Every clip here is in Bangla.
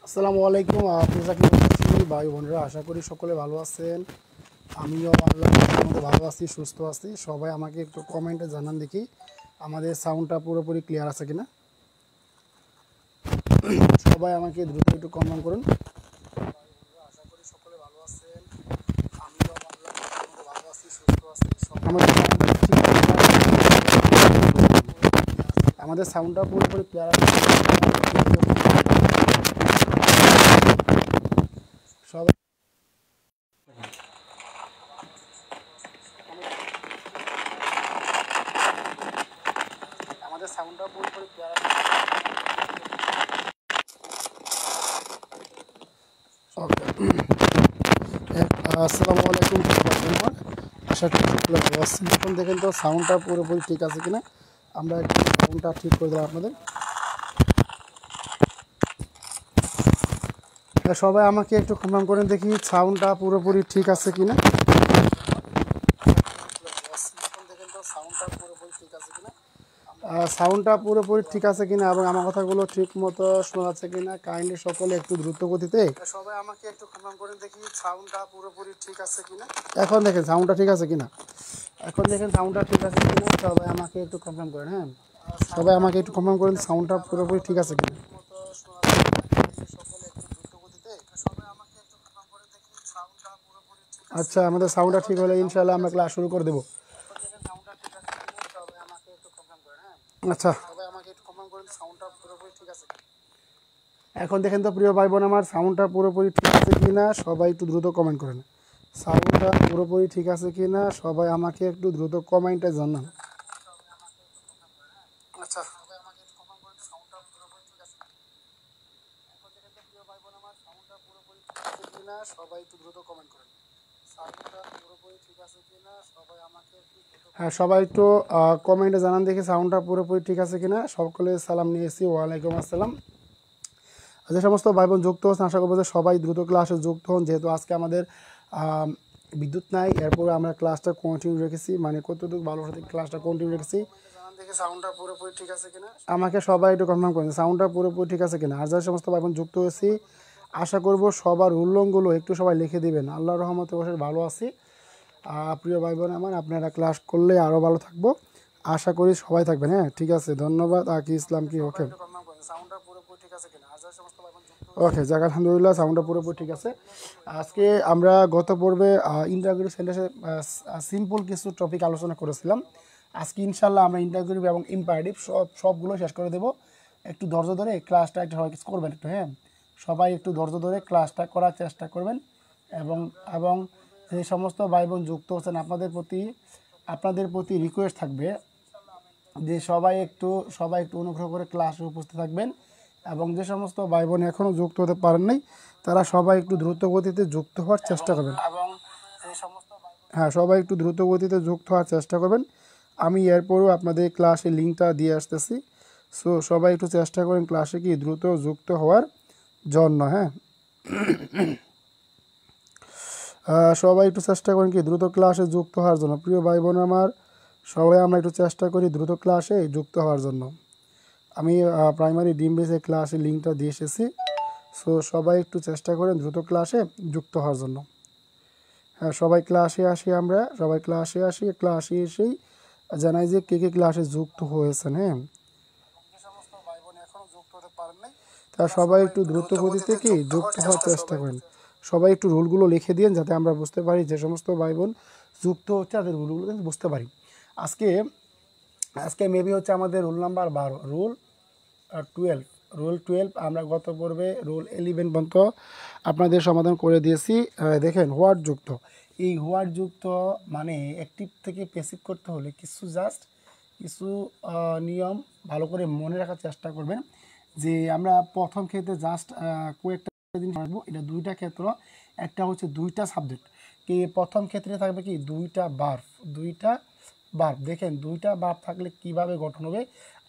আসসালামু আলাইকুম। আপনাকে বলছি ভাই বোনেরা, আশা করি সকলে ভালো আছেন। আমিও আল্লাহর রহমতে ভালো আছি, সুস্থ আছি। সবাই আমাকে একটু কমেন্টে জানান দেখি আমাদের সাউন্ডটা পুরোপুরি ক্লিয়ার আছে কিনা। সবাই আমাকে দ্রুত একটু কমেন্ট করুন। আশা করি সকলে ভালো আছেন। আমিও আল্লাহর রহমতে ভালো আছি, সুস্থ আছি। আমাদের সাউন্ডটা পুরোপুরি ক্লিয়ার আছে। সবাই আমাদের সাউন্ডটা পুরোপুরি ক্লিয়ার আছে। ওকে, আসসালামু আলাইকুম। আশা করি সকলে ভালো আছেন। এখন দেখেন তো সাউন্ডটা পুরোপুরি ঠিক আছে কিনা। আমরা একটু সাউন্ডটা ঠিক করে দেবো আপনাদের। সবাই আমাকে একটু কনফার্ম করেন দেখি সাউন্ডটা পুরোপুরি ঠিক আছে কিনা। সাউন্ডটা পুরোপুরি ঠিক আছে কিনা এবং আমার কথাগুলো ঠিক মতো শোনা যাচ্ছে কিনা কাইন্ডলি সকলে একটু দ্রুত গতিতে সবাই আমাকে একটু কনফার্ম করেন দেখি সাউন্ডটা পুরোপুরি ঠিক আছে কিনা। এখন দেখেন সাউন্ডটা ঠিক আছে কিনা। এখন দেখেন সাউন্ডটা ঠিক আছে কিনা। সবাই আমাকে একটু কনফার্ম করেন। হ্যাঁ, সবাই আমাকে একটু কনফার্ম করেন সাউন্ডটা পুরোপুরি ঠিক আছে কিনা। আচ্ছা, আমাদের সাউন্ডটা ঠিক হলে ইনশাআল্লাহ আমরা ক্লাস শুরু করে দেবো। আচ্ছা, এখন দেখেন তো প্রিয় ভাই বোন আমার সাউন্ডটা পুরোপুরি ঠিক আছে কিনা। সবাই একটু দ্রুত কমেন্ট করেন সাউন্ডটা পুরোপুরি ঠিক আছে কিনা। সবাই আমাকে একটু দ্রুত কমেন্টে জানান। আচ্ছা, সবাই একটু দ্রুত কমেন্ট করেন সাউন্ডটা পুরোপুরি ঠিক আছে কিনা। সবাই আমাকে একটু হ্যাঁ, সবাই একটু কমেন্টে জানান দেখি সাউন্ডটা পুরোপুরি ঠিক আছে কিনা। সকলে সালাম নিয়েছি, ওয়ালাইকুম আসসালাম। যে সমস্ত ভাই বোন যুক্ত হচ্ছেন আশা করবো যে সবাই দ্রুত ক্লাসে যুক্ত হন, যেহেতু আজকে আমাদের বিদ্যুৎ নাই। এরপরে আমরা ক্লাসটা কন্টিনিউ রেখেছি, মানে কতটুকু ভালো সাথে ক্লাসটা কন্টিনিউ রেখেছি। সাউন্ডটা পুরোপুরি ঠিক আছে কিনা আমাকে সবাই একটু কনফার্ম করেন সাউন্ডটা পুরোপুরি ঠিক আছে কিনা। আর যে সমস্ত ভাই বোন যুক্ত হয়েছি আশা করব সবার উল্লঙ্ঘগুলো একটু সবাই লিখে দিবেন। আল্লাহর রহমতে বসে ভালো আছি। প্রিয় ভাই বোন আমার, আপনারা ক্লাস করলে আরও ভালো থাকবো। আশা করি সবাই থাকবেন। হ্যাঁ, ঠিক আছে, ধন্যবাদ। কি ইসলাম কি ওকে ওকে যাক, আলহামদুলিল্লাহ সাউন্ডটা পুরোপুরি ঠিক আছে। আজকে আমরা গত পর্বে ইন্টারগ্রেটিভ সেন্টেন্সে সিম্পল কিছু টপিক আলোচনা করেছিলাম। আজকে ইনশাল্লাহ আমরা ইন্টারগ্রেটিভ এবং ইম্পারেটিভ সবগুলো শেষ করে দেবো। একটু ধৈর্য ধরে ক্লাসটা একটু সবাই কিছু করবেন একটু। হ্যাঁ, সবাই একটু ধৈর্য ধরে ক্লাসটা করার চেষ্টা করবেন। এবং এবং যে সমস্ত ভাই বোন যুক্ত হচ্ছেন আপনাদের প্রতি রিকোয়েস্ট থাকবে যে সবাই একটু অনুগ্রহ করে ক্লাসে উপস্থিত থাকবেন। এবং যে সমস্ত ভাই বোন এখনও যুক্ত হতে পারেন নাই তারা সবাই একটু দ্রুত গতিতে যুক্ত হওয়ার চেষ্টা করবেন। হ্যাঁ, সবাই একটু দ্রুত গতিতে যুক্ত হওয়ার চেষ্টা করবেন। আমি এরপরও আপনাদের ক্লাসে লিঙ্কটা দিয়ে আসতেছি। সো সবাই একটু চেষ্টা করেন ক্লাসে কি দ্রুত যুক্ত হওয়ার জন্য। হ্যাঁ, সবাই একটু চেষ্টা করেন কি দ্রুত ক্লাসে যুক্ত হওয়ার জন্য। প্রিয় ভাই বোন আমার, সবাই আমরা একটু চেষ্টা করি দ্রুত ক্লাসে যুক্ত হওয়ার জন্য। আমি প্রাইমারি ডিম বেসে ক্লাসে লিঙ্কটা দিয়ে এসেছি। সো সবাই একটু চেষ্টা করেন দ্রুত ক্লাসে যুক্ত হওয়ার জন্য। হ্যাঁ, সবাই ক্লাসে এসেই জানাই যে কে কে ক্লাসে যুক্ত হয়েছেন। হ্যাঁ, তা সবাই একটু দ্রুত গতিতে কি যুক্ত হওয়ার চেষ্টা করেন। সবাই একটু রুলগুলো লিখে দিন যাতে আমরা বুঝতে পারি, যে সমস্ত ভাই বোন যুক্ত হচ্ছে তাদের রুলগুলো কিন্তু বুঝতে পারি। আজকে মেবি হচ্ছে আমাদের রুল নাম্বার 12, রুল 12। আমরা গত পর্বে রুল 11 পর্যন্ত আপনাদের সমাধান করে দিয়েছি। দেখেন, হোয়াট যুক্ত, এই হোয়াট যুক্ত মানে অ্যাক্টিভ থেকে প্যাসিভ করতে হলে কিছু নিয়ম ভালো করে মনে রাখার চেষ্টা করবেন। যে আমরা প্রথম ক্ষেত্রে জাস্ট কয়েকটা জিনিস রাখবো। এটা দুইটা ক্ষেত্র, একটা হচ্ছে দুইটা সাবজেক্ট। কি প্রথম ক্ষেত্রে থাকবে কি দুইটা বার্ব। দেখেন, দুইটা বার্ব থাকলে কিভাবে গঠন হবে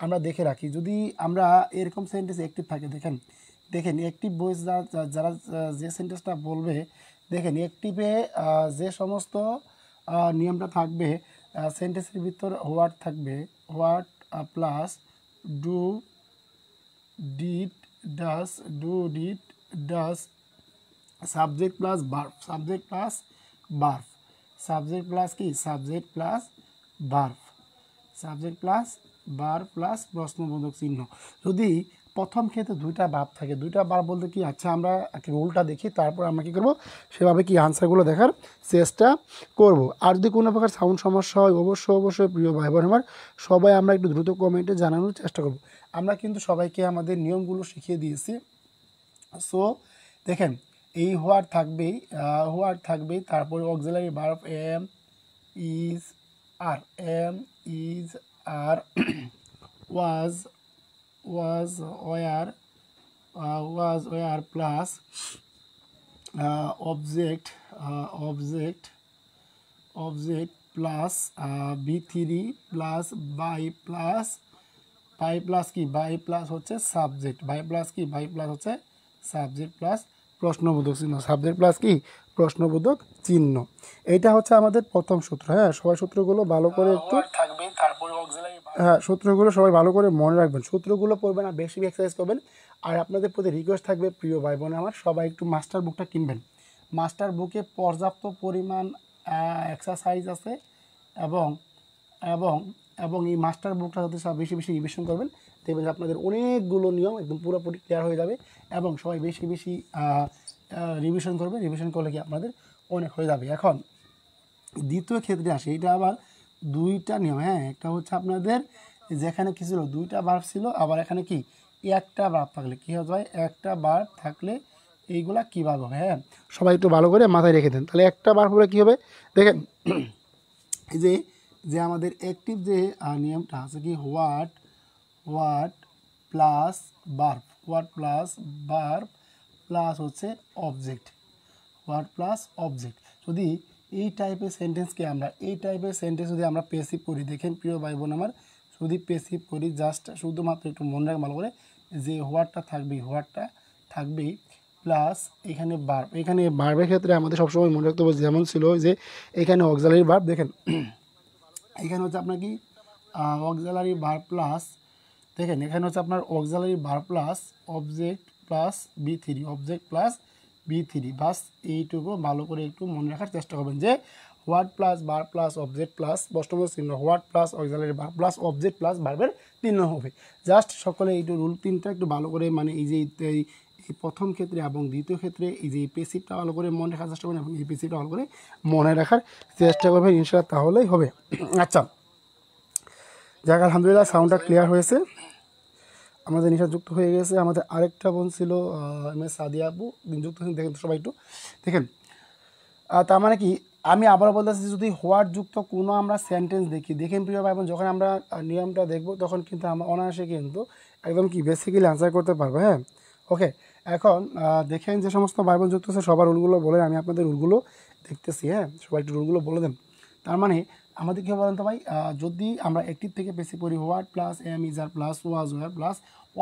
আমরা দেখে রাখি। যদি আমরা এরকম সেন্টেন্স অ্যাক্টিভ থাকে, দেখেন অ্যাক্টিভ ভয়েস যারা যে সেন্টেন্সটা বলবে, দেখেন অ্যাক্টিভে যে সমস্ত নিয়মটা থাকবে, সেন্টেন্সের ভিতর হোয়াট থাকবে, what plus do, did, does, do, did, does subject plus verb, subject plus verb, subject plus কি subject plus verb, subject plus verb plus প্রশ্নবোধক চিহ্ন। যদি প্রথম ক্ষেত্রে দুইটা ভার্ব থাকে, দুইটা ভার্ব বলতে কি, আচ্ছা আমরা রুলটা দেখি, তারপর আমরা কী করবো সেভাবে কি আনসারগুলো দেখার চেষ্টা করব। আর যদি কোনো প্রকার সাউন্ড সমস্যা হয় অবশ্যই প্রিয় ভাই বোন আমার সবাই আমরা একটু দ্রুত কমেন্টে জানানোর চেষ্টা করব। আমরা কিন্তু সবাইকে আমাদের নিয়মগুলো শিখিয়ে দিয়েছি। সো দেখেন এই হোয়াট থাকবেই, তারপরে auxiliary verb am is are, am is are, was were plus object plus বি3 প্লাস বাই প্লাস কি বাই প্লাস হচ্ছে সাবজেক্ট, বাই প্লাস কি বাই প্লাস হচ্ছে সাবজেক্ট প্লাস প্রশ্নবোধক চিহ্ন, সাবজেক্ট প্লাস কি প্রশ্নবোধক চিহ্ন। এইটা হচ্ছে আমাদের প্রথম সূত্র। হ্যাঁ, সবাই সূত্রগুলো ভালো করে একটু থাকবে, তারপরে হ্যাঁ সূত্রগুলো সবাই ভালো করে মনে রাখবেন, সূত্রগুলো পড়বেন আর বেশি এক্সারসাইজ করবেন। আর আপনাদের প্রতি রিকোয়েস্ট থাকবে প্রিয় ভাই বোন আমার, সবাই একটু মাস্টার বুকটা কিনবেন। মাস্টার বুকে পর্যাপ্ত পরিমাণ এক্সারসাইজ আছে এবং এবং এবং এই মাস্টার বুকটা যাতে সব বেশি রিভিশন করবেন, দেখবেন যে আপনাদের অনেকগুলো নিয়ম একদম পুরোপুরি ক্লিয়ার হয়ে যাবে। এবং সবাই বেশি রিভিশন করবেন, রিভিশন করলে কি আপনাদের অনেক হয়ে যাবে। এখন দ্বিতীয় ক্ষেত্রে আসে, এটা আবার দুইটা নিয়ম। হ্যাঁ, একটা হচ্ছে আপনাদের যেখানে কি ছিল দুইটা ভার্ব ছিল, আবার এখানে কি একটা ভার্ব থাকলে কী হয়ে যায়, একটা ভার্ব থাকলে এইগুলা কীভাবে হবে। হ্যাঁ, সবাই একটু ভালো করে মাথায় রেখে দেন। তাহলে একটা ভার্ব হলে কী হবে দেখেন, এই যে আমাদের অ্যাক্টিভ যে নিয়মটা আছে কি হোয়াট প্লাস ভার্ব, প্লাস হচ্ছে অবজেক্ট, হোয়াট প্লাস অবজেক্ট। যদি এই টাইপের সেন্টেন্স যদি আমরা পেসিভ করি, দেখেন প্রিয় ভাই বোন আমার, যদি পেসিভ করি জাস্ট শুধুমাত্র একটু মনে রাখ ভালো করে যে হোয়াটটা থাকবেই প্লাস এখানে ভার্ব। এখানে ভার্বের ক্ষেত্রে আমাদের সবসময় মনে রাখতে হবে যেমন ছিল যে এখানে অক্সিলারি ভার্ব, দেখেন এখানে হচ্ছে আপনার কি অক্সিলারি ভার্ব প্লাস, দেখেন এখানে হচ্ছে আপনার auxiliary verb plus object plus বি3 বাস। এইটুকু ভালো করে একটু মনে রাখার চেষ্টা করবেন যে what plus verb plus object plus প্রশ্নবোধক চিহ্ন, what plus auxiliary verb plus object plus ভার্বের চিহ্ন হবে। জাস্ট সকলে এইটু রুল তিনটা একটু ভালো করে মানে এই যে এই প্রথম ক্ষেত্রে এবং দ্বিতীয় ক্ষেত্রে এই যে পেসিভটা ভালো করে মনে রাখার চেষ্টা করবেন এবং এই পেসিভটা ভালো করে মনে রাখার চেষ্টা করবেন, ইনশাআল্লাহ তাহলেই হবে। আচ্ছা যাক, আলহামদুলিল্লাহ সাউন্ডটা ক্লিয়ার হয়েছে, আমাদের নিশা যুক্ত হয়ে গেছে। আমাদের আরেকটা বোন ছিল এম.এস. সাদিয়া আপু, যুক্ত হয়েছেন, দেখেন সবাই একটু দেখেন। তার মানে কি আমি আবারও বলতেছি, যদি হোয়াট যুক্ত কোনো আমরা সেন্টেন্স দেখেন প্রিয় ভাই বোন, যখন আমরা নিয়মটা দেখব তখন কিন্তু আমরা অনায়াসে কিন্তু একদম কি বেসিক্যালি আনসার করতে পারবো। হ্যাঁ, ওকে। এখন দেখেন যে সমস্ত ভাই বোন যুক্ত আছে সবার রুলগুলো বলেন, আমি আপনাদের রুলগুলো দেখতেছি। হ্যাঁ, সবাই একটু রুলগুলো বলে দেন। তার মানে আমাদের কী বলেন তো ভাই, যদি আমরা অ্যাক্টিভ থেকে বেশি করি what plus am is are plus was were plus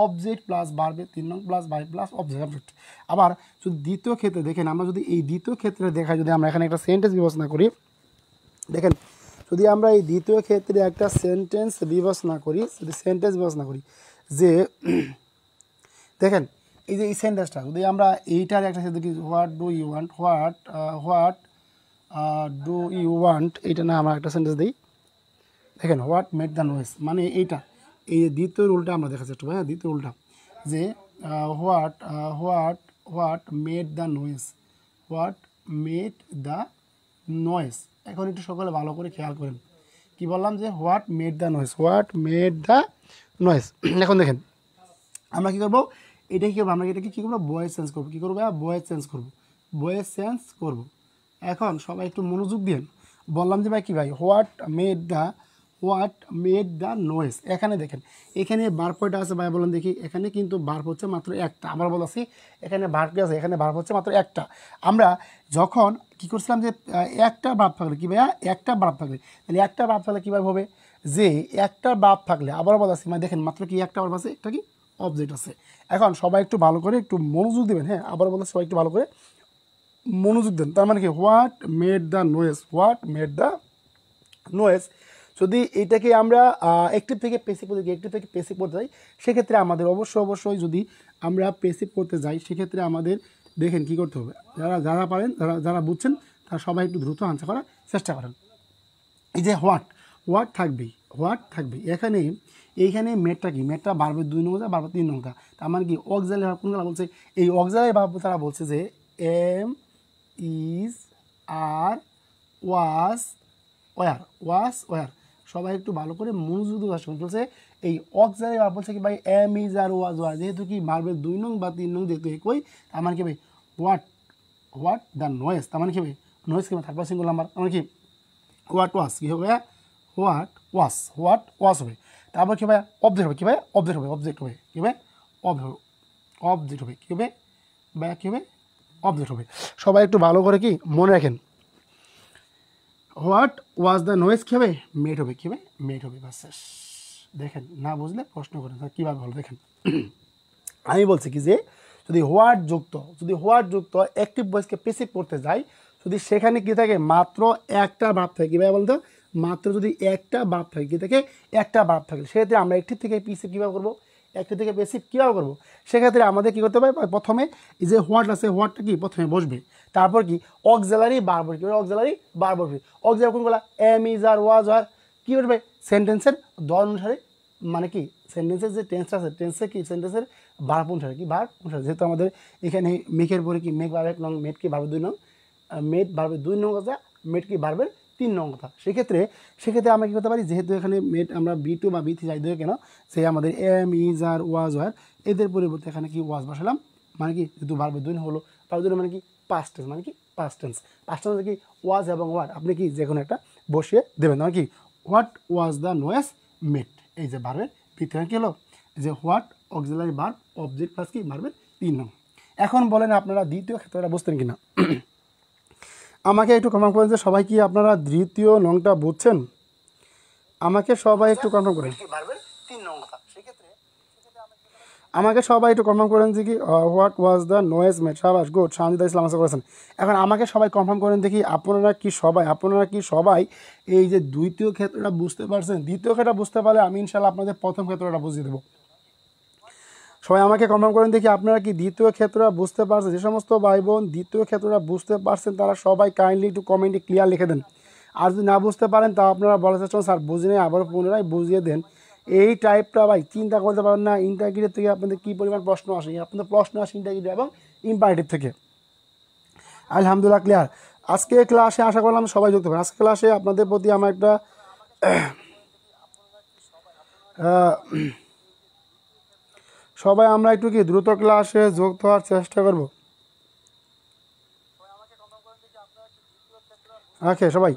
object plus ভার্বে 3 নং প্লাস ভার্ব প্লাস অবজেক্ট। আবার যদি দ্বিতীয় ক্ষেত্রে দেখেন, আমরা যদি এই দ্বিতীয় ক্ষেত্রে দেখাই, যদি আমরা এখানে একটা সেন্টেন্স বিবেচনা করি, দেখেন যদি আমরা এই দ্বিতীয় ক্ষেত্রে একটা সেন্টেন্স বিবেচনা করি যে দেখেন এই যে এই সেন্টেন্সটা যদি আমরা এইটার একটা দেখি, হোয়াট ডু ইউ ওয়ান্ট, এইটা না আমরা একটা সেন্টেন্স দিই। দেখেন হোয়াট মেড দ্য নয়েজ, মানে এইটা এই দ্বিতীয় রুলটা আমরা দেখাচ্ছি একটু। হ্যাঁ, দ্বিতীয় রুলটা যে হোয়াট মেড দ্য নয়েজ, এখন একটু সকলে ভালো করে খেয়াল করেন কি বললাম, যে হোয়াট মেড দ্য নয়েজ। এখন দেখেন আমরা কী করবো, এটা কী করবো, আমরা এটাকে কী করবো, ভয়েস চেঞ্জ করবো। এখন সবাই একটু মনোযোগ দিন, বললাম যে ভাই কি ভাই হোয়াট মেড দ্য নয়েজ। এখানে দেখেন এখানে ভার্ব কয়টা আছে ভাই বলেন দেখি, এখানে কিন্তু ভার্ব হচ্ছে মাত্র একটা। আবার বলছি এখানে ভার্ব কি আছে, এখানে ভার্ব হচ্ছে মাত্র একটা। আমরা যখন কি করছিলাম যে একটা ভার্ব থাকলে কি ভাইয়া, একটা ভার্ব থাকলে, তাহলে একটা ভার্ব থাকলে কীভাবে হবে, যে একটা ভার্ব থাকলে আবার বলছি মানে দেখেন মাত্র কি একটা ভার্ব আছে, একটা কি অবজেক্ট আছে। এখন সবাই একটু ভালো করে একটু মনোযোগ দেবেন। হ্যাঁ, আবার বলছি সবাই একটু ভালো করে মনোযোগ দেন। তার মানে কি হোয়াট মেড দ্য নয়েজ যদি এটাকে আমরা অ্যাক্টিভ থেকে প্যাসিভ করতে যাই, অ্যাক্টিভ থেকে প্যাসিভ করতে যাই, সেক্ষেত্রে আমাদের অবশ্যই যদি আমরা প্যাসিভ করতে যাই, সেক্ষেত্রে আমাদের দেখেন কী করতে হবে। যারা পারেন, যারা বুঝছেন, তারা সবাই একটু দ্রুত আনসার করার চেষ্টা করেন। এই যে হোয়াট থাকবে এইখানে মেটটা কি, মেটটা বাড়বে 2 নং, বাড়বে 3 নং। তার মানে কি অক্সিলারি ভার্ব কোনগুলো বলছে, এই অক্সিলারি ভার্ব তারা বলছে যে এম, ইজ, আর, ওয়াস। সবাই একটু ভালো করে মনোযোগ দিয়ে শুনতে বলছে। এই অক্সিলারি ভার্ব বলছে কি ভাই এম, ইজ, আর, ওয়াস, যেহেতু কি বাড়বে 2 নং বা 3 নং যেহেতু একই, তার মানে কি ভাই হোয়াট দ্য নয়েজ, তার মানে কি ভাই নয়েজ কি থার্ড পারসন সিঙ্গুলার নাম্বার, তার মানে কি হোয়াট ওয়াস কি হবে, হোয়াট ওয়াস হবে। তারপর কী ভাই অবজেক্ট হবে, কী ভাই অবজেক্ট হবে কী ভাই অবজেক্ট হবে কী হবে বা কী হবে অবজেক্ট হবে। সবাই একটু ভালো করে কি মনে রাখেন, হোয়াট ওয়াজ দ্য নয়েজ কী হবে, মেট হবে, কী হবে মেট হবে। বাস শেষ। দেখেন না বুঝলে প্রশ্ন করেন কীভাবে হলো দেখেন। আমি বলছি কি যে যদি হোয়াট যুক্ত অ্যাক্টিভ ভয়েসকে প্যাসিভ করতে যাই, যদি সেখানে কী থাকে মাত্র একটা ভাব থাকে, কীভাবে বলতো মাত্র যদি একটা ভাব থাকে, কী থাকে একটা ভাব থাকে, সেক্ষেত্রে আমরা অ্যাক্টিভ থেকে প্যাসিভ কীভাবে করবো, অ্যাক্টিভ থেকে প্যাসিভ কীভাবে করবো, সেক্ষেত্রে আমাদের কী করতে হবে, প্রথমে এই যে হোয়াট আছে হোয়াটটা কি প্রথমে বসবে, তারপর কি অক্সিলারি ভার্ব কি অক্সিলারি ভার্ব বসবে। অক্সিলারি কোনগুলো এম, ইজ, আর, ওয়াজ, আর কী করবে সেন্টেন্সের দল অনুসারে, মানে কি সেন্টেন্সের যে টেন্সটা আছে টেন্সে কি সেন্টেন্সের ভার্ব অনুসারে যেহেতু আমাদের এখানে মেকের পরে কি মেক ভার্ব 1 নং, মেট কি ভার্বের 2 নং, মেট ভার্বের 2 নং কথা, মেট কি ভার্বের 3 নং কথা। সেক্ষেত্রে আমরা কী করতে পারি, যেহেতু এখানে মেট আমরা B2 বা B3 যাই দেবে কেন, সে আমাদের এম, ইজ, আর, ওয়াজ, আর এদের পরিবর্তে এখানে কি ওয়াজ বসালাম, মানে কি যেহেতু ভার্বের 2 হলো, ভার্বের 2 মানে কি পাস্ট টেন্স, মানে কি পাস্ট টেন্স কি ওয়াজ এবং ওয়াট আপনি কি যে কোনো একটা বসিয়ে দেবেন, মানে কি what was the noise made. এই যে ভার্বের ভিতরে কী হলো যে what auxiliary verb object plus কি ভার্বের 3 নং। এখন বলেন আপনারা দ্বিতীয় ক্ষেত্রটা বুঝতেন কিনা, আমাকে একটু কনফার্ম করেন যে সবাই কি আপনারা দ্বিতীয় নংটা বুঝছেন, আমাকে সবাই একটু কনফার্ম করেন। আমাকে সবাই একটু কনফার্ম করেন যে কি হোয়াট ওয়াজ দ্য নয়েজ মেট। সাবাস, গুড, শাহজিদা ইসলাম আশা করেছেন। এখন আমাকে সবাই কনফার্ম করেন দেখি আপনারা কি সবাই এই যে দ্বিতীয় ক্ষেত্রটা বুঝতে পারছেন। দ্বিতীয় ক্ষেত্রটা বুঝতে পারলে আমি ইনশাল্লাহ আপনাদের প্রথম ক্ষেত্রটা বুঝিয়ে দেবো। সবাই আমাকে কনফার্ম করেন দেখি আপনারা কি দ্বিতীয় ক্ষেত্রটা বুঝতে পারছেন। যে সমস্ত ভাই বোন দ্বিতীয় ক্ষেত্রটা বুঝতে পারছেন তারা সবাই কাইন্ডলি একটু কমেন্টে ক্লিয়ার লিখে দেন। আর যদি না বুঝতে পারেন তা আপনারা বলার চেষ্টা স্যার বুঝে নেই, আবার পুনরায় বুঝিয়ে দেন। এই টাইপটা ভাই চিন্তা করতে পারেন না, ইন্টারগ্রেড থেকে আপনাদের কী পরিমাণ প্রশ্ন আসে, আপনাদের প্রশ্ন আসে ইন্টারগ্রেড এবং ইম্পারেটিভ থেকে। আলহামদুলিল্লাহ ক্লিয়ার। আজকে ক্লাসে আশা করলাম সবাই যুক্ত হবেন। আজকে ক্লাসে আপনাদের প্রতি আমার একটা সবাই আমরা একটু কি দ্রুত ক্লাসে যুক্ত হওয়ার চেষ্টা করব। ওকে সবাই,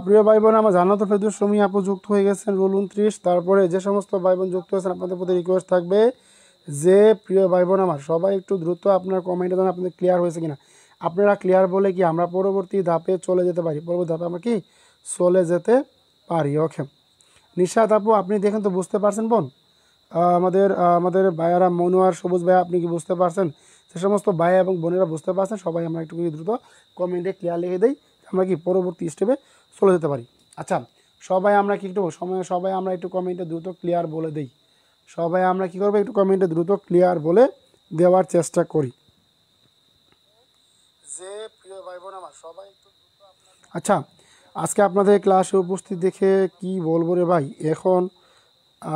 প্রিয় ভাই বোন আমার জান্নাতুল ফেরদৌস সুমি আপু যুক্ত হয়ে গেছেন, রুল 29। তারপরে যে সমস্ত ভাই বোন যুক্ত হয়েছেন আপনাদের প্রতি রিকোয়েস্ট থাকবে যে প্রিয় ভাই বোন আমার সবাই একটু দ্রুত আপনার কমেন্টে জানান আপনাদের ক্লিয়ার হয়েছে কিনা। আপনারা ক্লিয়ার বলে কি আমরা পরবর্তী ধাপে চলে যেতে পারি, পরবর্তী ধাপে আমরা কি চলে যেতে পারি। ওকে নিশাদ আপু আপনি দেখেন তো বুঝতে পারছেন বোন, আমাদের ভাইয়ারা মনোয়ার সবুজ ভাইয়া আপনি কি বুঝতে পারছেন, সে সমস্ত ভাইয়া এবং বোনেরা বুঝতে পারছেন সবাই আমরা একটু দ্রুত কমেন্টে ক্লিয়ার লিখে দেই, আমরা কি পরবর্তী স্টেপে চলে যেতে পারি। আচ্ছা সবাই আমরা কি একটু সবাই আমরা একটু কমেন্টে দ্রুত ক্লিয়ার বলে দেই, সবাই আমরা কি করবো একটু কমেন্টে দ্রুত ক্লিয়ার বলে দেওয়ার চেষ্টা করি যে প্রিয় ভাই বোন আমার সবাই একটু। আচ্ছা আজকে আপনাদের ক্লাসে উপস্থিত দেখে কি বলবো রে ভাই, এখন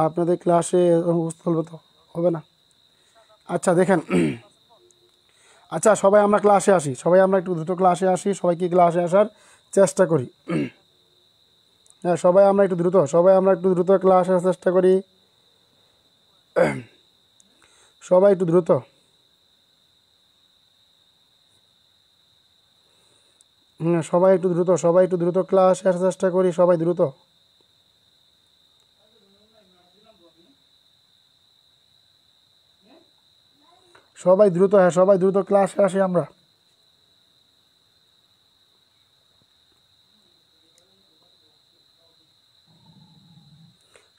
আপনাদের ক্লাসে উপস্থিত হলবে তো হবে না। আচ্ছা দেখেন আচ্ছা সবাই আমরা ক্লাসে আসি, সবাই আমরা একটু দ্রুত ক্লাসে আসি, সবাই কি ক্লাসে আসার চেষ্টা করি। হ্যাঁ সবাই আমরা একটু দ্রুত ক্লাসে আসার চেষ্টা করি, সবাই একটু দ্রুত। সবাই একটু দ্রুত ক্লাসে আসার চেষ্টা করি, সবাই দ্রুত। হ্যাঁ সবাই দ্রুত ক্লাসে আসি আমরা।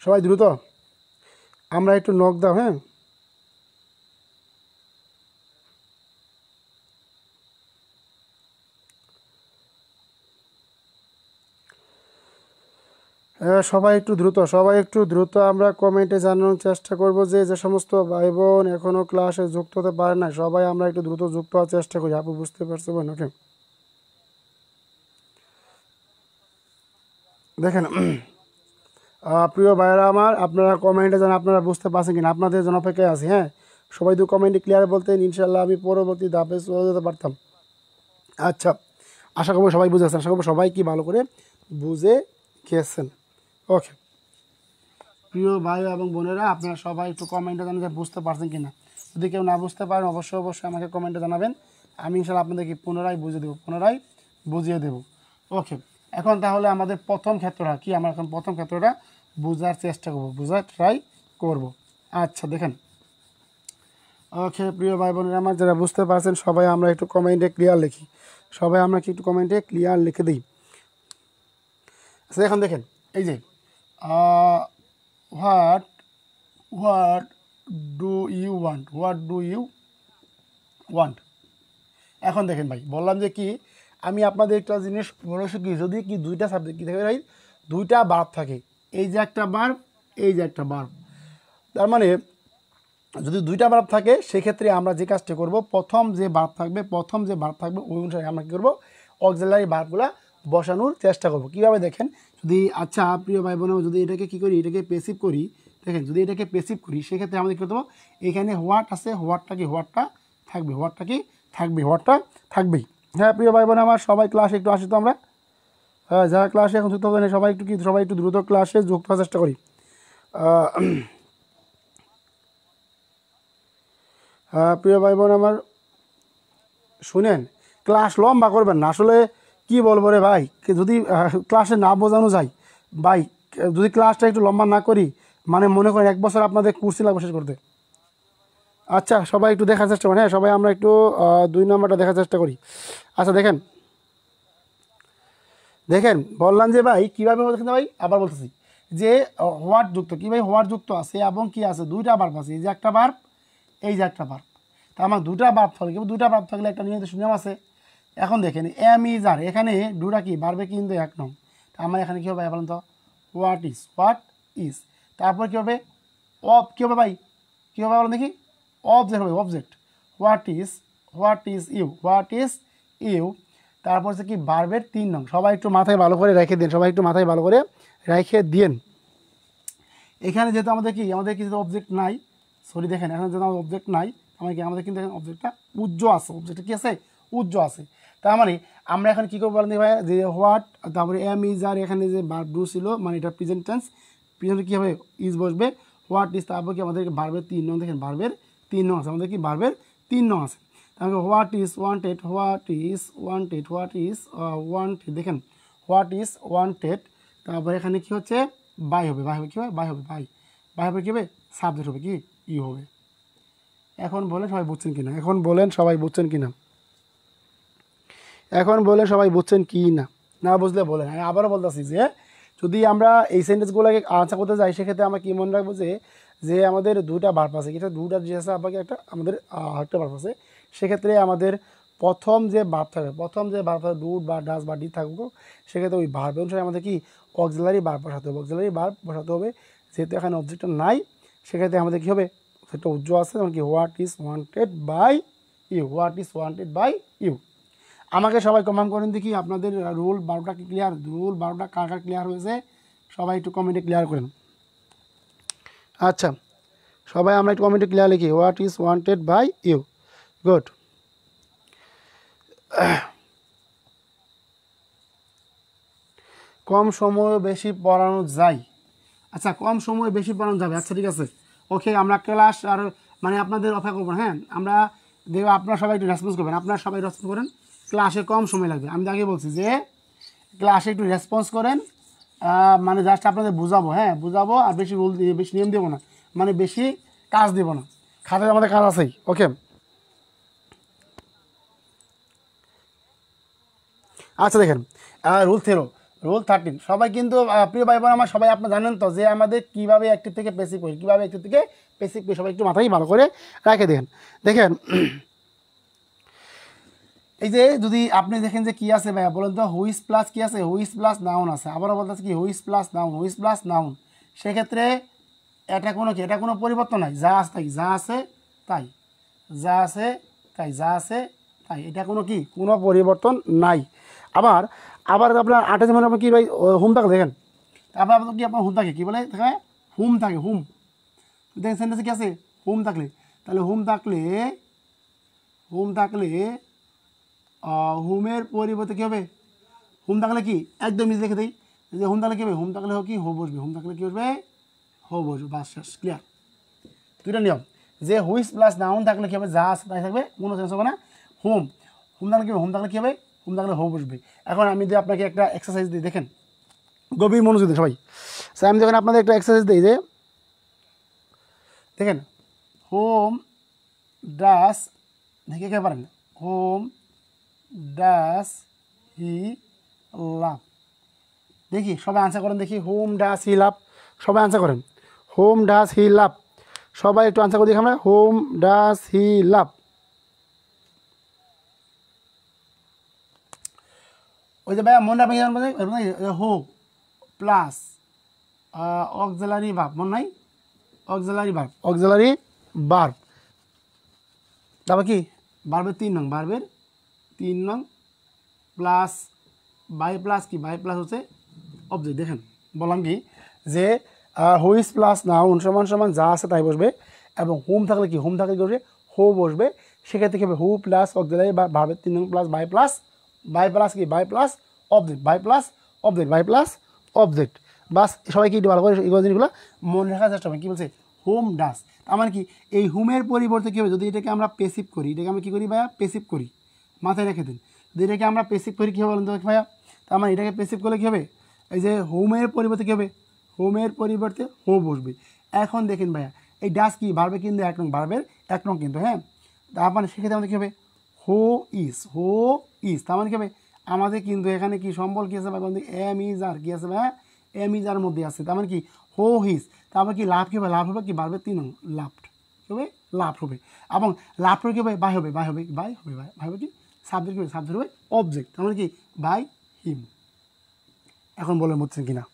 সবাই দ্রুত আমরা একটু নক দাও। হ্যাঁ সবাই একটু দ্রুত, সবাই একটু দ্রুত আমরা কমেন্টে জানানোর চেষ্টা করব যে যে সমস্ত ভাই বোন এখনও ক্লাসে যুক্ত হতে পারে না, সবাই আমরা একটু দ্রুত যুক্ত হওয়ার চেষ্টা করি। আপু বুঝতে পারছো বোন? ওকে, দেখেন প্রিয় ভাইয়েরা আমার, আপনারা কমেন্টে জানান আপনারা বুঝতে পারছেন কিনা, আপনাদের জন্য অপেক্ষায় আছি। হ্যাঁ, সবাই তো কমেন্টে ক্লিয়ার বলতেন, ইনশাল্লাহ আমি পরবর্তী ধাপে চলে যেতে পারতাম। আচ্ছা, আশা করবো সবাই বুঝে গেছেন, আশা করবো সবাই কি ভালো করে বুঝে গেছেন। ওকে, প্রিয় ভাই এবং বোনেরা, আপনারা সবাই একটু কমেন্টে জানান যে বুঝতে পারছেন কিনা। যদি কেউ না বুঝতে পারেন অবশ্যই অবশ্যই আমাকে কমেন্টে জানাবেন, আমি ইনশাল্লাহ আপনাদেরকে পুনরায় বুঝিয়ে দেবো। ওকে, এখন তাহলে আমাদের প্রথম ক্ষেত্রটা কি, আমরা এখন প্রথম ক্ষেত্রটা বোঝার চেষ্টা করব, বোঝার ট্রাই করব। আচ্ছা দেখেন, ওকে প্রিয় ভাই বোনেরা আমার, যারা বুঝতে পারছেন সবাই আমরা একটু কমেন্টে ক্লিয়ার লিখি, সবাই আমরা কি একটু কমেন্টে ক্লিয়ার লিখে দিই। আচ্ছা এখন দেখেন, এই যে what what do you want, what do you want. এখন দেখেন ভাই, বললাম যে কি, আমি আপনাদের একটা জিনিস বলেছি কি, যদি কি দুইটা সাবজেক্ট কী থাকে ভাই, দুইটা বার্ব থাকে, এই যে একটা বার্ব, এই যে একটা বার্ব, তার মানে যদি দুইটা বার্ব থাকে সেক্ষেত্রে আমরা যে কাজটা করব, প্রথম যে বার্ব থাকবে ওই অনুসারে আমরা কী করবো, অক্সিলারি বার্বগুলো বসানোর চেষ্টা করব। কীভাবে দেখেন, যদি আচ্ছা প্রিয় ভাই বোন, যদি এটাকে কী করি, এটাকে পেসিভ করি, দেখেন যদি এটাকে পেসিভ করি সেক্ষেত্রে আমাদের কী করতে হবে, এখানে হোয়াট আছে, হোয়াটটা থাকবেই। হ্যাঁ প্রিয় ভাই বোন আমার, সবাই ক্লাসে একটু আসি তো আমরা। হ্যাঁ, যারা ক্লাসে এখন যুক্ত হবে না সবাই একটু দ্রুত ক্লাসে যুক্ত হওয়ার চেষ্টা করি। প্রিয় ভাই বোন আমার শুনেন, ক্লাস লম্বা করবেন না, আসলে কি বলবো রে ভাই, যদি ক্লাসে না বোঝানো যায় ভাই, যদি ক্লাসটা একটু লম্বা না করি, মানে মনে করেন 1 বছর আপনাদের কুর্সি লাগবে শেষ করতে। আচ্ছা সবাই একটু দেখার চেষ্টা করেন, হ্যাঁ সবাই আমরা একটু 2 নম্বরটা দেখার চেষ্টা করি। আচ্ছা দেখেন বললাম যে ভাই কীভাবে দেখেন ভাই, আবার বলতেছি যে হোয়াট যুক্ত কি ভাই, হোয়াট যুক্ত আছে এবং কি আছে, দুইটা বার্ব আছে, এই যে একটা বার্ব, এই যে একটা বার্ব। তা আমার দুটা বার্ব থাকলে, কিন্তু দুটা বার্ব থাকলে একটা নিয়মিত নিয়ম আছে। এখন দেখেন এম ইজ আর, এখানে দুটা কি বার্বে কিন্তু 1 নং, তা আমার এখানে কী হবে বলেন তো, হোয়াট ইজ, তারপর কী হবে, কী হবে ভাই, কী হবে বলেন দেখি, অবজেক্ট হবে, অবজেক্ট, হোয়াট ইজ ইউ, তারপর হচ্ছে কি বার্বের 3 নং। সবাই একটু মাথায় ভালো করে রেখে দিন, এখানে যেহেতু আমাদের কিন্তু অবজেক্ট নাই, দেখেন এখানে যেহেতু আমাদের অবজেক্ট নাই, আমাদের কিন্তু এখানে অবজেক্টটা অবজেক্টটা কি আছে, আছে। তার মানে আমরা এখন কী করবো বলেন ভাই, যে হোয়াট, তারপরে এম ইজ আর, এখানে যে বার্ব ডু ছিল মানে এটা প্রেজেন্ট টেন্স, প্রেজেন্টে কী হবে, ইজ বসবে, হোয়াট ইজ, তারপর কি আমাদের বার্বের 3 নং, দেখেন বার্বের 3 নং আছে, আমাদের কি বার্বের 3 নং আছে। তারপরে হোয়াট ইজ ওয়ান্টেড, দেখেন হোয়াট ইজ ওয়ান্টেড, তারপরে এখানে কি হচ্ছে, বাই হবে কী হবে, সাবজেক্ট হবে কি, ইউ হবে। এখন বলেন সবাই বুঝছেন কিনা, না বুঝলে বলেন। আমি আবারও বলতেছি যে যদি আমরা এই সেন্টেন্সগুলোকে আনসার করতে যাই সেক্ষেত্রে আমরা কী মনে রাখবো, যে আমাদের দুটা বার্ব আছে, এটা দুটা যে আছে আপনাকে আমাদের একটা বার্ব আছে, সেক্ষেত্রে আমাদের প্রথম যে বার্ব থাকবে, ডু বা ডাস বা ডি থাকবো, সেক্ষেত্রে ওই বার্ব অনুসারে আমাদের কি অক্সিলারি বার্ব বসাতে হবে, যেহেতু এখানে অবজেক্টটা নাই সেক্ষেত্রে আমাদের কী হবে, একটা উজ্জ্বল আছে, যেমন কি what is wanted by you. আমাকে সবাই কমেন্ট করেন দেখি আপনাদের রুল 12টা কি ক্লিয়ার, রুল 12টা কার ক্লিয়ার হয়েছে, সবাই একটু কমেন্টে ক্লিয়ার করেন। আচ্ছা সবাই আমরা একটু কমেন্টে ক্লিয়ার লিখি, what is wanted by you, good. কম সময়ে বেশি পড়ানো যায়, আচ্ছা কম সময়ে বেশি পড়ানো যাবে, আচ্ছা ঠিক আছে, ওকে আমরা ক্লাস আর মানে আপনাদের অপেক্ষা করবো, হ্যাঁ আমরা দেখবো, আপনারা সবাই একটু রেসপন্স করেন, ক্লাসে কম সময় লাগবে, আমি আগে বলছি যে ক্লাসে একটু রেসপন্স করেন, মানে জাস্ট আপনাদের বুঝাবো, আর বেশি নিয়ম দেবো না, মানে বেশি কাজ দেবো না, খাতায় আমাদের কাজ আছেই। ওকে আচ্ছা দেখেন, রুল 13 সবাই কিন্তু প্রিয় ভাই বোন আমার, সবাই আপনারা জানেন তো যে আমাদের কীভাবে অ্যাক্টিভ থেকে পেসিভ করি, সবাই একটু মাথায় ভালো করে রাখে দেখেন এই যে যদি আপনি দেখেন যে কি আছে ভাইয়া বলেন তো, হুইস প্লাস কি আছে, হুইস প্লাস নাউন আছে, আবারও বলতেছে কি হুইস প্লাস নাউন, হুইস প্লাস নাউন। সেক্ষেত্রে এটা কোনো কি, এটা কোনো পরিবর্তন নাই, যা আছে তাই, যা আছে তাই, যা আছে তাই, যা আছে তাই, এটা কোনো কি কোনো পরিবর্তন নাই। আবার আবার আপনার আটে যেমন আপনার কি ভাই হুম থাকে দেখেন, তারপর আপনার কি আপনার হুম থাকে কী বলে থাকে, হুম থাকে, হুম। দেখেন সেন্টেন্সে কি আছে, হুম থাকলে, তাহলে হুম থাকলে, হুম থাকলে হুমের পরিবর্তে কী হবে, হুম থাকলে কি একদম ইজি দেখে দিই যে হুম থাকলে কী হবে, হুম থাকলে হোক কি হো বসবে, হুম থাকলে কী বসবে, হো বসবে, বাস শেষ, ক্লিয়ার। দুইটা নিয়ম, যে হুইস প্লাস নাউন থাকলে কী হবে, যা আছে তাই থাকবে, কোনো চেঞ্জ হবে না। হুম, হুম থাকলে কী হবে, হুম থাকলে কী হবে, হুম থাকলে হো বসবে। এখন আমি যদি আপনাকে একটা এক্সারসাইজ দিই, দেখেন গভীর মনোযোগ দিন সবাই। স্যার আমি যখন আপনাদের একটা এক্সারসাইজ দিই যে দেখেন, হোম ডাস, দেখে কে পারেন, হোম ডাস হি লাভ, দেখি সবাই আনসার করেন দেখি, হোম ডাস হি লাভ, সবাই আনসার করেন, হোম ডাস হি লাভ, সবাই একটু আনসার করে দেখি আমরা, হোম ডাস হি লাভ। ওই যে ভাইয়া মনে রাখবেন হো প্লাস অক্সিলারি ভার্ব, মনে নাই, অক্সিলারি ভার্ব, অক্সিলারি ভার্ব, তারপর কি ভার্বের 3 নং, ভার্বের 3 নং প্লাস বাই প্লাস কি, বাই প্লাস হচ্ছে অবজেক্ট। দেখেন বললাম কি যে হুইস প্লাস নাউন সমান সমান যা আছে তাই বসবে, এবং হুম থাকলে কি, হুম থাকলে কি বসবে, হো বসবে। সেক্ষেত্রে কি হবে, হু প্লাস অক্সিলারি বা ভার্বের 3 নং প্লাস বাই প্লাস কি, by plus object, by plus object, by plus object. বাস সবাইকে একটু ভালো করে এই জিনিসগুলো মনে রাখার চেষ্টা করি। কী বলছে, হোম ডাস, তার মানে কি এই হুমের পরিবর্তে কী হবে, যদি এটাকে আমরা পেসিভ করি, এটাকে আমরা কী করি ভাইয়া, পেসিভ করি, মাথায় রেখে দিন, যদি এটাকে আমরা পেসিভ করি কী হবে বলেন তো ভাইয়া, তার মানে এটাকে পেসিভ করলে কী হবে, এই যে হোমের পরিবর্তে কী হবে, হোমের পরিবর্তে হো বসবে। এখন দেখেন ভাইয়া এই ডাস কি ভার্বে কিন্তু 1 নং, ভার্বের 1 নং কিন্তু, হ্যাঁ। তার মানে সেক্ষেত্রে আমাদের কী হবে, হো ইজ, তার মানে কী হবে, আমাদের কিন্তু এখানে কি সম্বল কী আছে ভাই, এম ইজ আর কী আছে ভাইয়া, এম ইজ আর মধ্যে আছে, তার মানে কি হো হিজ, তারপর কি লাভ কী হবে, লাভ হবে কি ভার্বের 3 নং লাভড, কী হবে, লাভ হবে। এবং লাভ করে কী হবে, বাই হবে, বাই হবে, বাই হবে, বাই হবে কি সাবজেক্ট হবে, সাবজেক্ট হবে অবজেক্ট, তার মানে কি বাই হিম। এখন বলে বুঝছেন কিনা?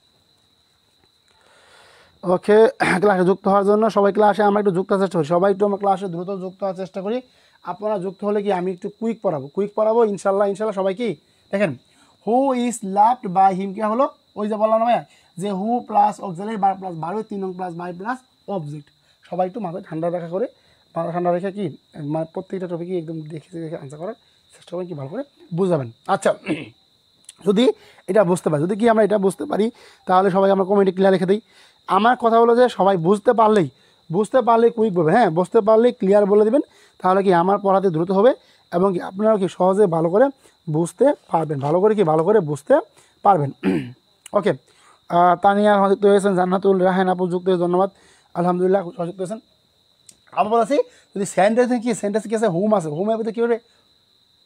ওকে, ক্লাসে যুক্ত হওয়ার জন্য সবাই, ক্লাসে আমরা একটু যুক্ত হওয়ার চেষ্টা করি, সবাই একটু আমার ক্লাসে দ্রুত যুক্ত হওয়ার চেষ্টা করি। আপনারা যুক্ত হলে কি আমি একটু কুইক পড়াবো ইনশাল্লাহ, সবাই কি দেখেন, who is loved by him, কে হলো ওই যে বললাম না ভাইয়া যে হু প্লাস অক্সিলারি বার প্লাস ভার্বের 3 নং প্লাস বাই প্লাস অবজেক্ট। সবাই একটু মাথায় ঠান্ডা রাখা করে, মাথা ঠান্ডা রেখে কি মানে প্রত্যেকটা টপিকই একদম দেখে আনসার করার চেষ্টা করেন, কি ভালো করে বুঝাবেন। আচ্ছা, যদি এটা বুঝতে পারি, যদি কি আমরা এটা বুঝতে পারি, তাহলে সবাই আমরা কমেন্টে ক্লিয়ার লিখে দিই। আমার কথা হলো যে সবাই বুঝতে পারলেই কুইক বলবে, হ্যাঁ, বুঝতে পারলেই ক্লিয়ার বলে দেবেন, তাহলে কি আমার পড়াতে দ্রুত হবে, এবং কি আপনারাও কি সহজে ভালো করে বুঝতে পারবেন, ভালো করে বুঝতে পারবেন। ওকে, তানিয়া যুক্ত হয়েছেন, জান্নাতুল রাহেন আপু যুক্ত হয়েছে, ধন্যবাদ, আলহামদুলিল্লাহ যুক্ত হয়েছেন। আবার বলেছি যদি সেন্টেন্স কি আছে, হুম আছে, হুমের ভিতরে কী হবে,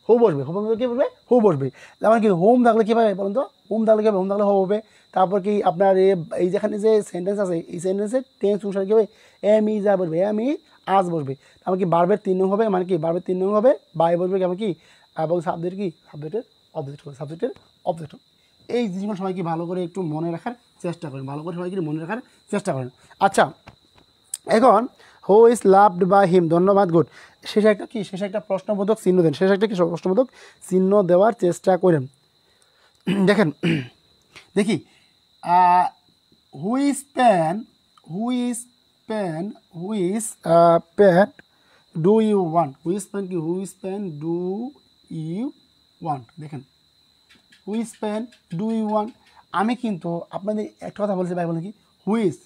হো বসবে, হোমের মধ্যে কী বসবে, হো বসবে। যেমন কি হোম থাকলে কী হবে বলুন তো, হোম থাকলে কী হবে, হোম থাকলে হো হবে। তারপর কি আপনার এই যেখানে যে সেন্টেন্স আছে, এই সেন্টেন্সের টেন্স অনুসারে কী হবে, এম ই যা বসবে, এম ই আজ বসবে। তারপর কি ভার্বের 3 নং হবে, মানে কি ভার্বের 3 নং হবে, বাই বসবে কেমন কি, এবং সাবজেক্ট কি, সাবজেক্টের অবজেক্ট হবে, এই জিনিসগুলো সবাই কি ভালো করে একটু মনে রাখার চেষ্টা করেন, ভালো করে সবাইকে মনে রাখার চেষ্টা করেন। আচ্ছা, এখন who is loved by him, ধন্যবাদ, গুড। শেষে একটা প্রশ্নবোধক চিহ্ন দেন, প্রশ্নবোধক চিহ্ন দেওয়ার চেষ্টা করেন। দেখেন দেখি, whose pen do you want, whose pen do you want, দেখেন whose pen do you want. আমি কিন্তু আপনাদের একটা কথা বলছি ভাই, বলেন কি হুইজ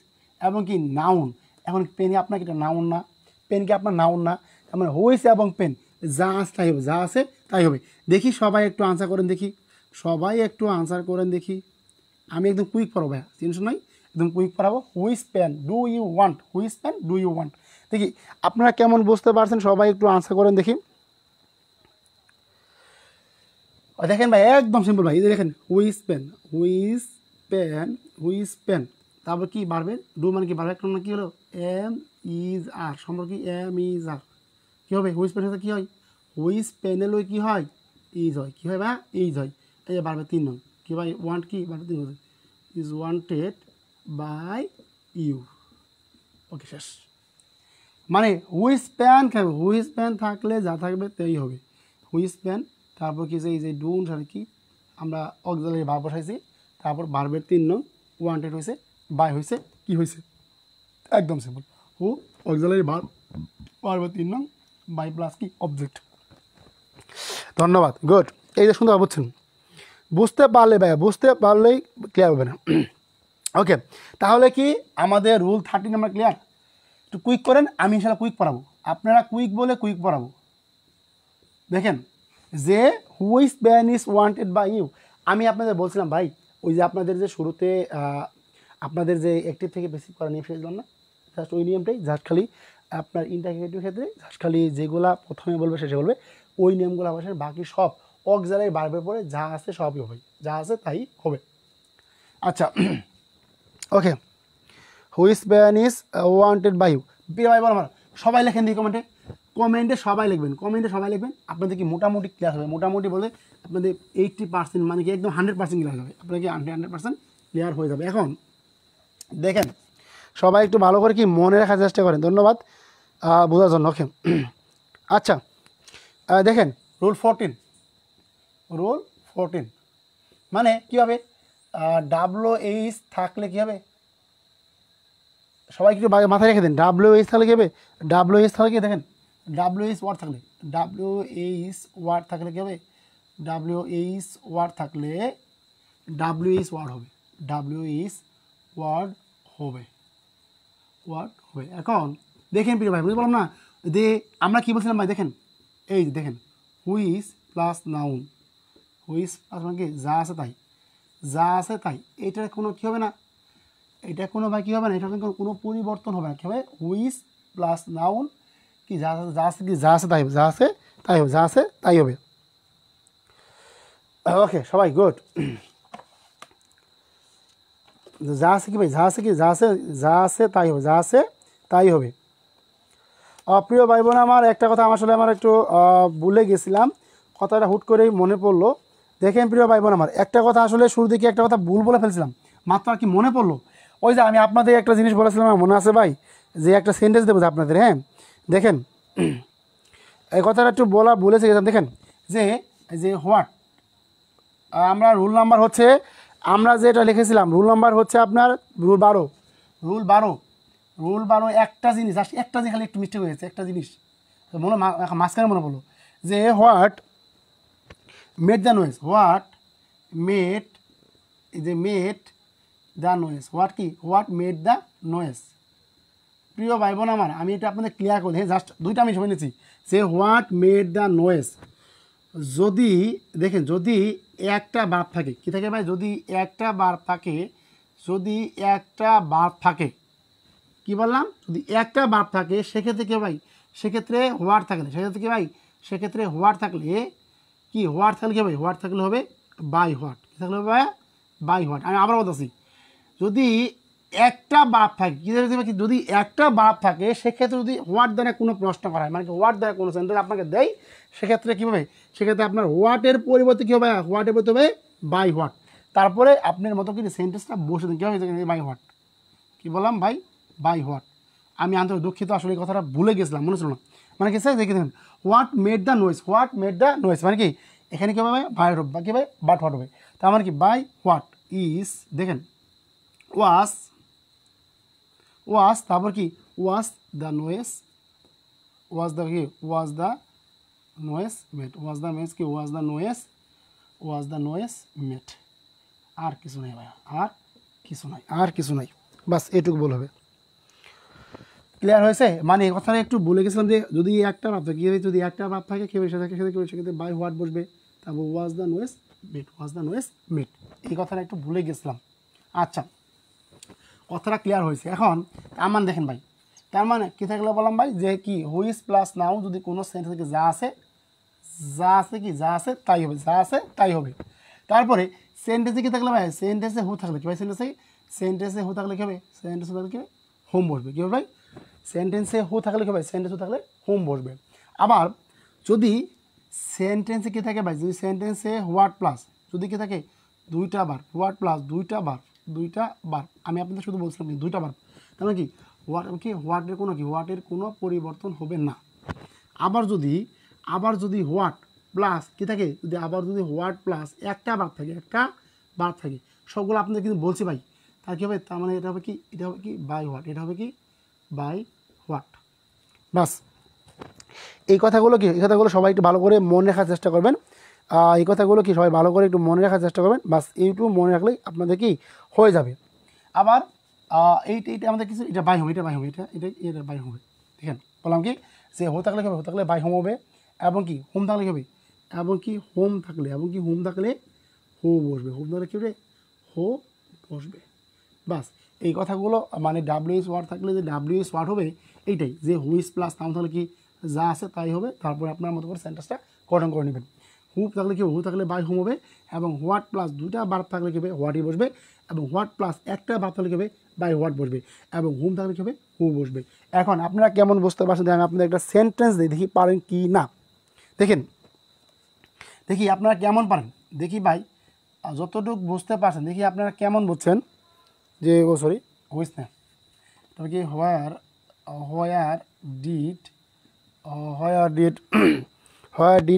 এবং কি নাউন, এখন পেনে আপনার কি নাউন না, পেন কি আপনার নাউন না, তার মানে হুইজ এবং পেন যা আছে তাই হবে, যা আছে তাই হবে। দেখি সবাই একটু আনসার করেন দেখি, আমি একদম কুইক পড়াবো ভাইয়া, টেনশন নাই, একদম কুইক পড়াবো। Whose pen do you want, দেখি আপনারা কেমন বুঝতে পারছেন, সবাই একটু আনসার করেন দেখি। দেখেন ভাই একদম সিম্পল ভাই, এই দেখেন হুইজ পেন, তারপর কি বাড়বে, ডু মানে কি বাড়বে, একটা কি হলো এম ইজ আর, সম্পর্ক কি এম ইজ আর, কী হবে হুইজ পেনের সাথে কী হয়, হুইজ পেনেল কী হয় ইজ হয়, কী হয় ভাই ইজ হয়। এই যে বারবার 3 নং কী ভাই ওয়ান্ট কি বারবার 3 নং ইজ ওয়ান্টেড বাই ইউ। ওকে শেষ। মানে হুইচ প্যান খাবে, হুইচ প্যান থাকলে যা থাকবে তাই হবে, হুইচ প্যান। তারপর কি এই যে ডুন আর কি আমরা অক্সিলারি ভার্ব বসাইছি, তারপর ভার্বের 3 নং ওয়ান্টেড হয়েছে, বাই হয়েছে, কি হয়েছে, একদম সিম্পল। হু অক্সিলারি ভার্ব, ভার্বের 3 নং, বাই প্লাস কি অবজেক্ট। ধন্যবাদ, গুড। এই যে সুন্দর বুঝছেন, বুঝতে পারলে ভাইয়া, বুঝতে পারলেই ক্লিয়ার হবে না। ওকে, তাহলে কি আমাদের রুল 13 আমরা ক্লিয়ার? একটু কুইক করেন, আমি ইনশাল্লাহ কুইক পড়াবো, আপনারা কুইক বলে কুইক পড়াবো। দেখেন যে which pen is wanted by you, আমি আপনাদের বলছিলাম ভাই ওই যে আপনাদের যে শুরুতে আপনাদের যে একটিভ থেকে বেসিক করা নিয়ে ফেললাম না, জাস্ট ওই নিয়মটাই, জাস্ট খালি আপনার ইন্টারগ্রেটিভ ক্ষেত্রে জাস্ট খালি যেগুলা প্রথমে বলবে শেষে বলবে ওই নিয়মগুলো আবার, বাকি সব অক্সিলারি ভার্বের পরে যা আছে সবই হবে, যা আছে তাই হবে। আচ্ছা okay, which pen is wanted by you, ভাই বল আমার সবাই লেখেন দিই কমেন্টে, কমেন্টে সবাই লিখবেন, কমেন্টে সবাই লিখবেন। আপনাদের কি মোটামুটি ক্লিয়ার হবে, মোটামুটি বলে আপনাদের 80% মানে কি একদম 100% ক্লিয়ার হবে, আপনাদের কি 100% ক্লিয়ার হয়ে যাবে। এখন দেখেন সবাই একটু ভালো করে কি মনে রাখার চেষ্টা করেন, ধন্যবাদ বোঝার জন্য। ওকে আচ্ছা দেখেন রুল 14, রুল 14 মানে কী হবে, WH থাকলে কী হবে, সবাই একটু মাথায় রেখে দিন, WH থাকলে কী হবে, WH থাকলে কি দেখেন WH ওয়ার্ড থাকলে, WH ওয়ার্ড থাকলে কী হবে, WH ওয়ার্ড থাকলে WH ওয়ার্ড হবে, WH ওয়ার্ড হবে, ওয়ার্ড হবে। এখন দেখেন প্রিয় ভাই, বুঝতে পারলাম না যে আমরা কী বলছিলাম ভাই, দেখেন এই দেখেন which plus noun, which plus মানে কি যা আছে তাই, যা আছে তাই, এটার কোনো কী হবে না, এটা কোনো ভাই কী হবে না, এটা কোনো পরিবর্তন হবে না, কী হবে হুইচ প্লাস নাউন কি যা আছে, যা আছে কি যা আছে তাই হবে, যা আছে তাই হবে, যা আছে তাই হবে। ওকে সবাই গুড, যা আছে কি ভাই, যা আছে কি যা আছে, যা আছে তাই হবে, যা আছে তাই হবে। প্রিয় ভাই বোন আমার একটা কথা আসলে আমার একটু ভুলে গেছিলাম, কথাটা হুট করেই মনে পড়লো। দেখেন প্রিয় ভাই বোন আমার একটা কথা আসলে শুরু দিকে একটা কথা ভুল বলে ফেলছিলাম, মাত্র আর কি মনে পড়লো। ওই যে আমি আপনাদের একটা জিনিস বলেছিলাম, আমার মনে আছে ভাই, যে একটা সেন্টেন্স দেবো আপনাদের, হ্যাঁ দেখেন এই কথাটা একটু বলেছে গেছিলাম। দেখেন যে যে হোয়াট, আমরা রুল নাম্বার হচ্ছে, আমরা যেটা লিখেছিলাম রুল নাম্বার হচ্ছে আপনার রুল 12, রুল 12, রুল 12 একটা জিনিস, একটা জিনিস খালি একটু মিস্টেক হয়েছে, একটা জিনিস মনে মাঝখানে মনে পড়লো, যে what made the noise, what made, যে মেড দ্য নয়েজ, হোয়াট কি হোয়াট মেড দ্য নয়েজ। প্রিয় ভাই বোন আমার আমি এটা আপনাদের ক্লিয়ার করে দিই, জাস্ট দুইটা আমি সময় নিয়েছি, যে হোয়াট মেড দ্য নয়েজ, যদি দেখেন যদি একটা বার্ব থাকে, কী থাকে ভাই, যদি একটা বার্ব থাকে, যদি একটা বার্ব থাকে, কী বললাম, যদি একটা বার্ব থাকে সেক্ষেত্রে কী ভাই, সেক্ষেত্রে হোয়াট থাকলে, সেক্ষেত্রে কী ভাই, সেক্ষেত্রে হোয়াট থাকলে কি, হোয়াট থাকলে কী হবে, হোয়াট থাকলে হবে বাই হোয়াট, কী থাকলে হবে বাই হোয়াট। আমি আবার বলতেছি, যদি একটা বার্ব থাকে, কী যদি একটা বার্ব থাকে সেক্ষেত্রে যদি হোয়াট দ্বারা কোনো প্রশ্ন করা হয়, মানে হোয়াট দ্বারা কোনো সেন্টেন্স আপনাকে দেয়, সেক্ষেত্রে কী হবে, সেক্ষেত্রে আপনার হোয়াটের পরিবর্তে কী হবে, হোয়াটের পরিবর্তে হবে বাই হোয়াট, তারপরে আপনার মতো কিন্তু সেন্টেন্সটা বসে দেন, কী হবে বাই হোয়াট, কী বললাম ভাই বাই হোয়াট। আমি আন্তরিক দুঃখিত, আসলে এই কথাটা ভুলে গেছিলাম, মনে ছিল না, মানে কি স্যার দেখে দেখুন what made the noise, what made the noise মানে কি এখানে কী হবে বাই হবে, বা কী হবে বাট হোয়াট হবে, তার মানে কি বাই হোয়াট ইজ, দেখেন ওয়াজ, ওয়াজ তারপর কি was the noise, was the কি was the noise made, was the noise কি was the noise, was the noise made, আর কিছু নাই ভাই, আর কিছু নাই, আর কিছু নাই, বাস এটুকু বল হবে। ক্লিয়ার হয়েছে, মানে এই কথাটা একটু বলে গেছিলাম যে যদি একটা ভাব থাকে, যদি একটা ভাব থাকে কেউ এসে থাকে সেক্ষেত্রে বাই হোয়াট বসবে, তারপর was the noise made, was the noise made, এই কথাটা একটু ভুলে গেছিলাম। আচ্ছা কথাটা ক্লিয়ার হয়েছে। এখন আমার দেখেন ভাই, তার মানে কী থাকলে বললাম ভাই, যে কি হুইচ প্লাস নাও যদি কোনো সেন্টেন্স থেকে যা আছে, যা আছে কি যা আছে তাই হবে, যা আছে তাই হবে। তারপরে সেন্টেন্সে কী থাকলে ভাই, সেন্টেন্সে হু থাকলে কী ভাই, সেন্টেন্সে হু থাকলে কী হবে, সেন্টেন্সে থাকলে কী হবে হোম বসবে, কী হবে ভাই, সেন্টেন্সে হু থাকলে কী হবে, সেন্টেন্স হু থাকলে হোম বসবে। আবার যদি সেন্টেন্সে কী থাকে ভাই, যদি সেন্টেন্সে হোয়াট প্লাস যদি কী থাকে দুইটা বার, হোয়াট প্লাস দুইটা বার, আমি আপনাদের শুধু বলছিলাম কি দুইটা বার, তাহলে কি হোয়াটের কোনো পরিবর্তন হবে না। আবার যদি হোয়াট প্লাস কী থাকে, যদি হোয়াট প্লাস একটা বার থাকে সবগুলো আপনাদের কিন্তু বলছি ভাই, তার কী হবে, তার মানে এটা হবে কি বাই হোয়াট, এটা হবে কি বাই হোয়াট। বাস এই কথাগুলো সবাই একটু ভালো করে মনে রাখার চেষ্টা করবেন। এই কথাগুলো সবাই ভালো করে একটু মনে রাখার চেষ্টা করবেন। বাস এইটুকু মনে রাখলেই আপনাদের কি হয়ে যাবে। আবার এইটা আমাদের কিছু এটা বাই হোম, এটা বাই হোম হবে। দেখেন বললাম কি যে হো থাকলে বাই হোম হবে, এবং কি হোম থাকলে হবে, এবং কি হোম থাকলে হো বসবে, কী হবে হো বসবে। বাস এই কথাগুলো মানে ডাব্লিউএস ওয়ার্ড থাকলে যে ডাব্লিউএস ওয়ার্ড হবে এইটাই, যে হুইস প্লাস নাম থাকলে কি যা আছে তাই হবে, তারপরে আপনার মতো করে সেন্টেন্সটা গঠন করে নেবেন। হু থাকলে বাই হোম হবে, এবং হোয়াট প্লাস দুইটা ভার্ব থাকলে কী হবে হোয়াটই বসবে, এবং হোয়াট প্লাস একটা ভার্ব থাকলে কী হবে বাই হোয়াট বসবে, এবং হুম থাকলে কী হবে হু বসবে। এখন আপনারা কেমন বুঝতে পারছেন, আমি আপনাদের একটা সেন্টেন্স দিই, দেখি পারেন কি না। দেখি আপনারা কেমন পারেন, দেখি ভাই যতটুকু বুঝতে পারছেন, দেখি আপনারা কেমন বুঝছেন। যে হুইস না, তবে কি where did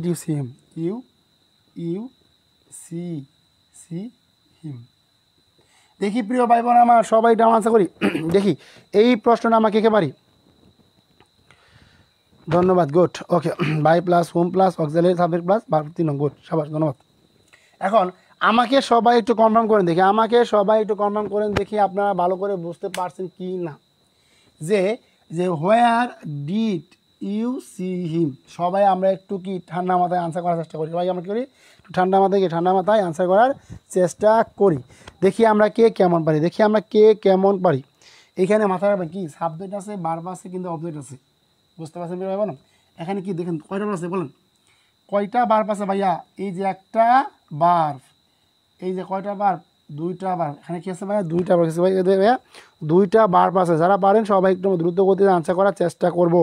you see him, you see him. দেখি প্রিয় ভাই বোন আমার সবাই ডাউন আনসার করি। দেখি এই প্রশ্নটা আমাকে কে পারি, ধন্যবাদ, good, okay. By plus whom plus auxiliary subject plus verb 3 নং, গুড, সাবাস, ধন্যবাদ। এখন আমাকে সবাই একটু কনফার্ম করেন দেখি, আপনারা ভালো করে বুঝতে পারছেন কি না, যে where did you see him. সবাই আমরা একটু কি ঠান্ডা মাথায় আনসার করার চেষ্টা করি, সবাই আমরা কী করি একটু ঠান্ডা মাথায় আনসার করার চেষ্টা করি। দেখি আমরা কে কেমন পারি, এখানে মাথায় রাখবেন কি সাবজেক্ট আছে, ভার্ব আছে, কিন্তু অবজেক্ট আছে, বুঝতে পারছেন ভাই বোন। এখানে কি দেখেন কয়টা আছে বলেন, কয়টা ভার্ব আছে ভাইয়া, এই যে একটা ভার্ব, এই যে কয়টা ভার্ব, দুইটা ভার্ব, এখানে কি আছে ভাইয়া দুইটা ভার্ব আছে ভাইয়া, দুইটা ভার্ব আছে। যারা পারেন সবাই একটু দ্রুত গতিতে আনসার করার চেষ্টা করব।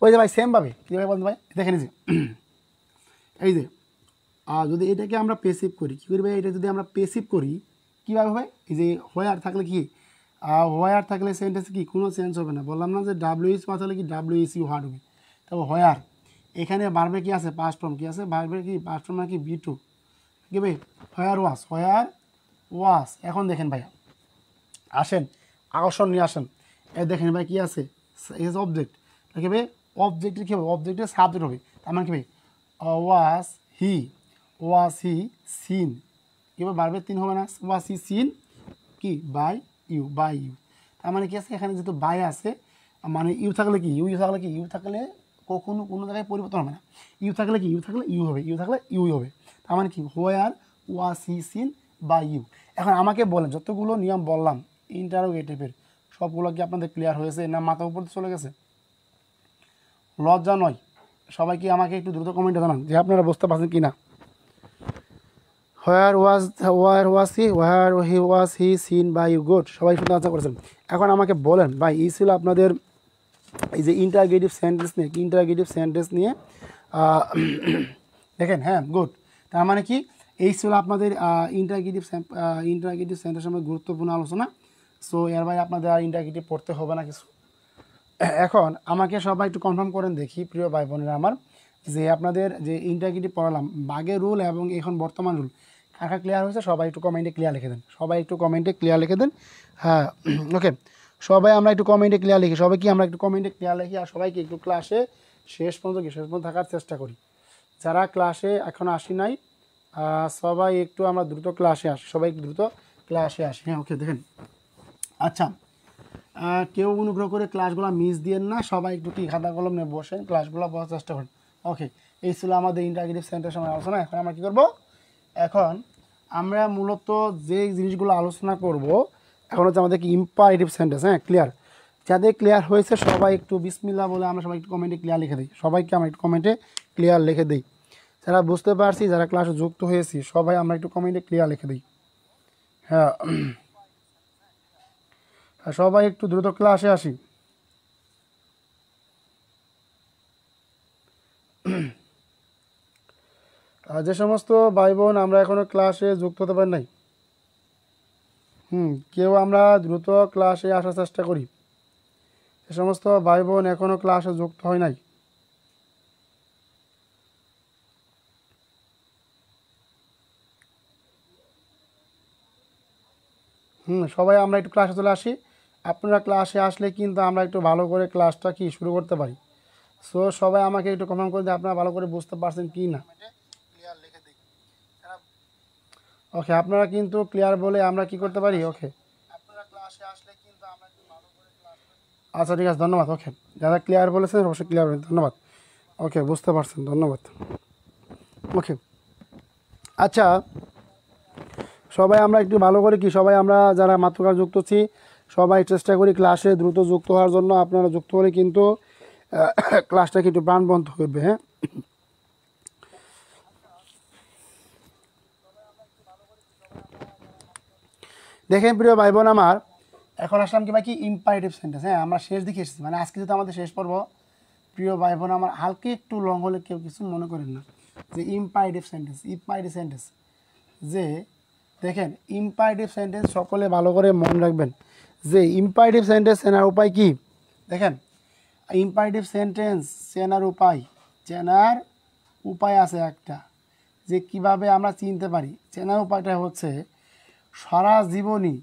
ওই যে ভাই সেম ভাবে কীভাবে বলতে ভাই দেখে নিয়েছি, এই যে যদি এটাকে আমরা পেসিভ করি, কী করি ভাই, এটা যদি আমরা পেসিভ করি কীভাবে হয়, এই যে হোয়ার থাকলে কি হোয়ার থাকলে সেন্টেন্স কি কোনো চেঞ্জ হবে না, বললাম না যে ডাব্লিউএস থাকলে কি ডাব্লিউএসি ওয়ার্ড হবে। তবে হোয়ার এখানে ভার্বে কি আছে পাস্ট ফর্ম, কি আছে ভার্বের কি পাস্ট ফর্ম নাকি বি টু, কি ভাই হোয়ার ওয়াস। এখন দেখেন ভাইয়া আসেন আকর্ষণ নিয়ে আসেন, এই দেখেন ভাই কি আছে এজ অবজেক্ট, কি ভাই অবজেক্টের কী হবে, অবজেক্টের সাবজেক্ট হবে, তার মানে কি ভাই ওয়াস হি সিন, কী ভাবে ভার্বের 3 হবে না, ওয়াস হি সিন কি বাই ইউ, তার মানে কি আছে এখানে যেহেতু বাই আছে, মানে ইউ থাকলে কখনো কোনো জায়গায় পরিবর্তন হবে না, ইউ থাকলে ইউ হবে, তার মানে কি হোয়ার ওয়াস হি সিন বাই ইউ। এখন আমাকে বলেন যতগুলো নিয়ম বললাম ইন্টারোগেটিভের সবগুলো কি আপনাদের ক্লিয়ার হয়েছে না মাথা উপর চলে গেছে? লজ্জা নয়, সবাইকে আমাকে একটু দ্রুত কমেন্টে জানান যে আপনারা বুঝতে পারছেন কি না। Where he was he seen by you, good, সবাই শুনতে আশা করেছেন। এখন আমাকে বলেন ভাই এই ছিল আপনাদের এই যে ইন্টারগেটিভ সেন্টেন্স নিয়ে দেখেন, হ্যাঁ গুড। তার মানে কি এই ছিল আপনাদের ইন্টারগেটিভ সেন্টেন্সের গুরুত্বপূর্ণ আলোচনা। সো এর ভাই আপনাদের আর ইন্টারগেটিভ পড়তে হবে না কিছু। এখন আমাকে সবাই একটু কনফার্ম করেন দেখি প্রিয় ভাই বোনেরা আমার, যে আপনাদের যে ইন্টারগেটিভ পড়ালাম বাগের রুল এবং এখন বর্তমান রুল কাকা ক্লিয়ার হয়েছে, সবাই একটু কমেন্টে ক্লিয়ার লিখে দেন। হ্যাঁ ওকে, সবাই আমরা একটু কমেন্টে ক্লিয়ার লিখি, আর সবাইকে একটু ক্লাসে শেষ পর্যন্ত থাকার চেষ্টা করি। যারা ক্লাসে এখন আসি নাই সবাই একটু আমরা দ্রুত ক্লাসে আসি, হ্যাঁ ওকে। দেখেন আচ্ছা কেউ অনুগ্রহ করে ক্লাসগুলো মিস দিয়েন না, সবাই একটু কি খাতা কলম নিয়ে বসেন, ক্লাসগুলো বোঝার চেষ্টা করেন। ওকে, এই ছিল আমাদের ইন্টারগেটিভ সেন্টেন্স সময় আলোচনা। এখন আমরা কী করবো, এখন আমরা মূলত যে জিনিসগুলো আলোচনা করব এখন হচ্ছে আমাদের কি ইম্পারেটিভ সেন্টেন্স। হ্যাঁ ক্লিয়ার, যাদের ক্লিয়ার হয়েছে সবাই একটু বিসমিল্লাহ বলে আমরা সবাই একটু কমেন্টে ক্লিয়ার লিখে দিই, যারা বুঝতে পারছি, যারা ক্লাসে যুক্ত হয়েছি সবাই আমরা একটু কমেন্টে ক্লিয়ার লিখে দিই। হ্যাঁ সবাই একটু দ্রুত ক্লাসে আসি। যে সমস্ত ভাই বোন আমরা এখনও ক্লাসে যুক্ত হতে পারি নাই, কেউ আমরা দ্রুত ক্লাসে আসার চেষ্টা করি। যে সমস্ত ভাই বোন এখনও ক্লাসে যুক্ত হয় নাই, সবাই আমরা একটু ক্লাসে চলে আসি। আপনারা ক্লাসে আসলে কিন্তু আমরা একটু ভালো করে ক্লাসটা কি শুরু করতে পারি। সো সবাই আমাকে একটু কমেন্ট করে দিয়ে আপনারা ভালো করে বুঝতে পারছেন কি না। ওকে, আপনারা কিন্তু ক্লিয়ার বলে আমরা কি করতে পারি। ওকে, আপনারা ক্লাসে আসলে কিন্তু আমরা একটু ভালো করে ক্লাস করি। আচ্ছা ঠিক আছে, ধন্যবাদ। ওকে, যারা ক্লিয়ার বলেছেন অবশ্যই ক্লিয়ার বলেছেন, ধন্যবাদ। ওকে, বুঝতে পারছেন, ধন্যবাদ। ওকে, আচ্ছা সবাই আমরা একটু ভালো করে কি সবাই আমরা যারা মাত্র যুক্ত আছি সবাই চেষ্টা করি ক্লাসে দ্রুত যুক্ত হওয়ার জন্য। আপনারা যুক্ত হলে কিন্তু ক্লাসটাকে একটু প্রাণবন্ত করবে। হ্যাঁ, দেখেন প্রিয় ভাই বোন আমার, এখন আসলাম কি ভাই কি ইম্পারেটিভ সেন্টেন্স। হ্যাঁ, আমরা শেষ দিকে এসেছি, মানে আজকে যেহেতু আমাদের শেষ পর্ব, প্রিয় ভাই বোন আমার হালকা একটু লং হলে কেউ কিছু মনে করেন না। যে ইম্পারেটিভ সেন্টেন্স যে দেখেন ইম্পারেটিভ সেন্টেন্স সকলে ভালো করে মনে রাখবেন যে ইম্পারেটিভ সেন্টেন্স চেনার উপায় কি। দেখেন ইম্পারেটিভ সেন্টেন্স চেনার উপায় আছে একটা, যে কিভাবে আমরা চিনতে পারি। চেনার উপায়টা হচ্ছে সারা জীবনই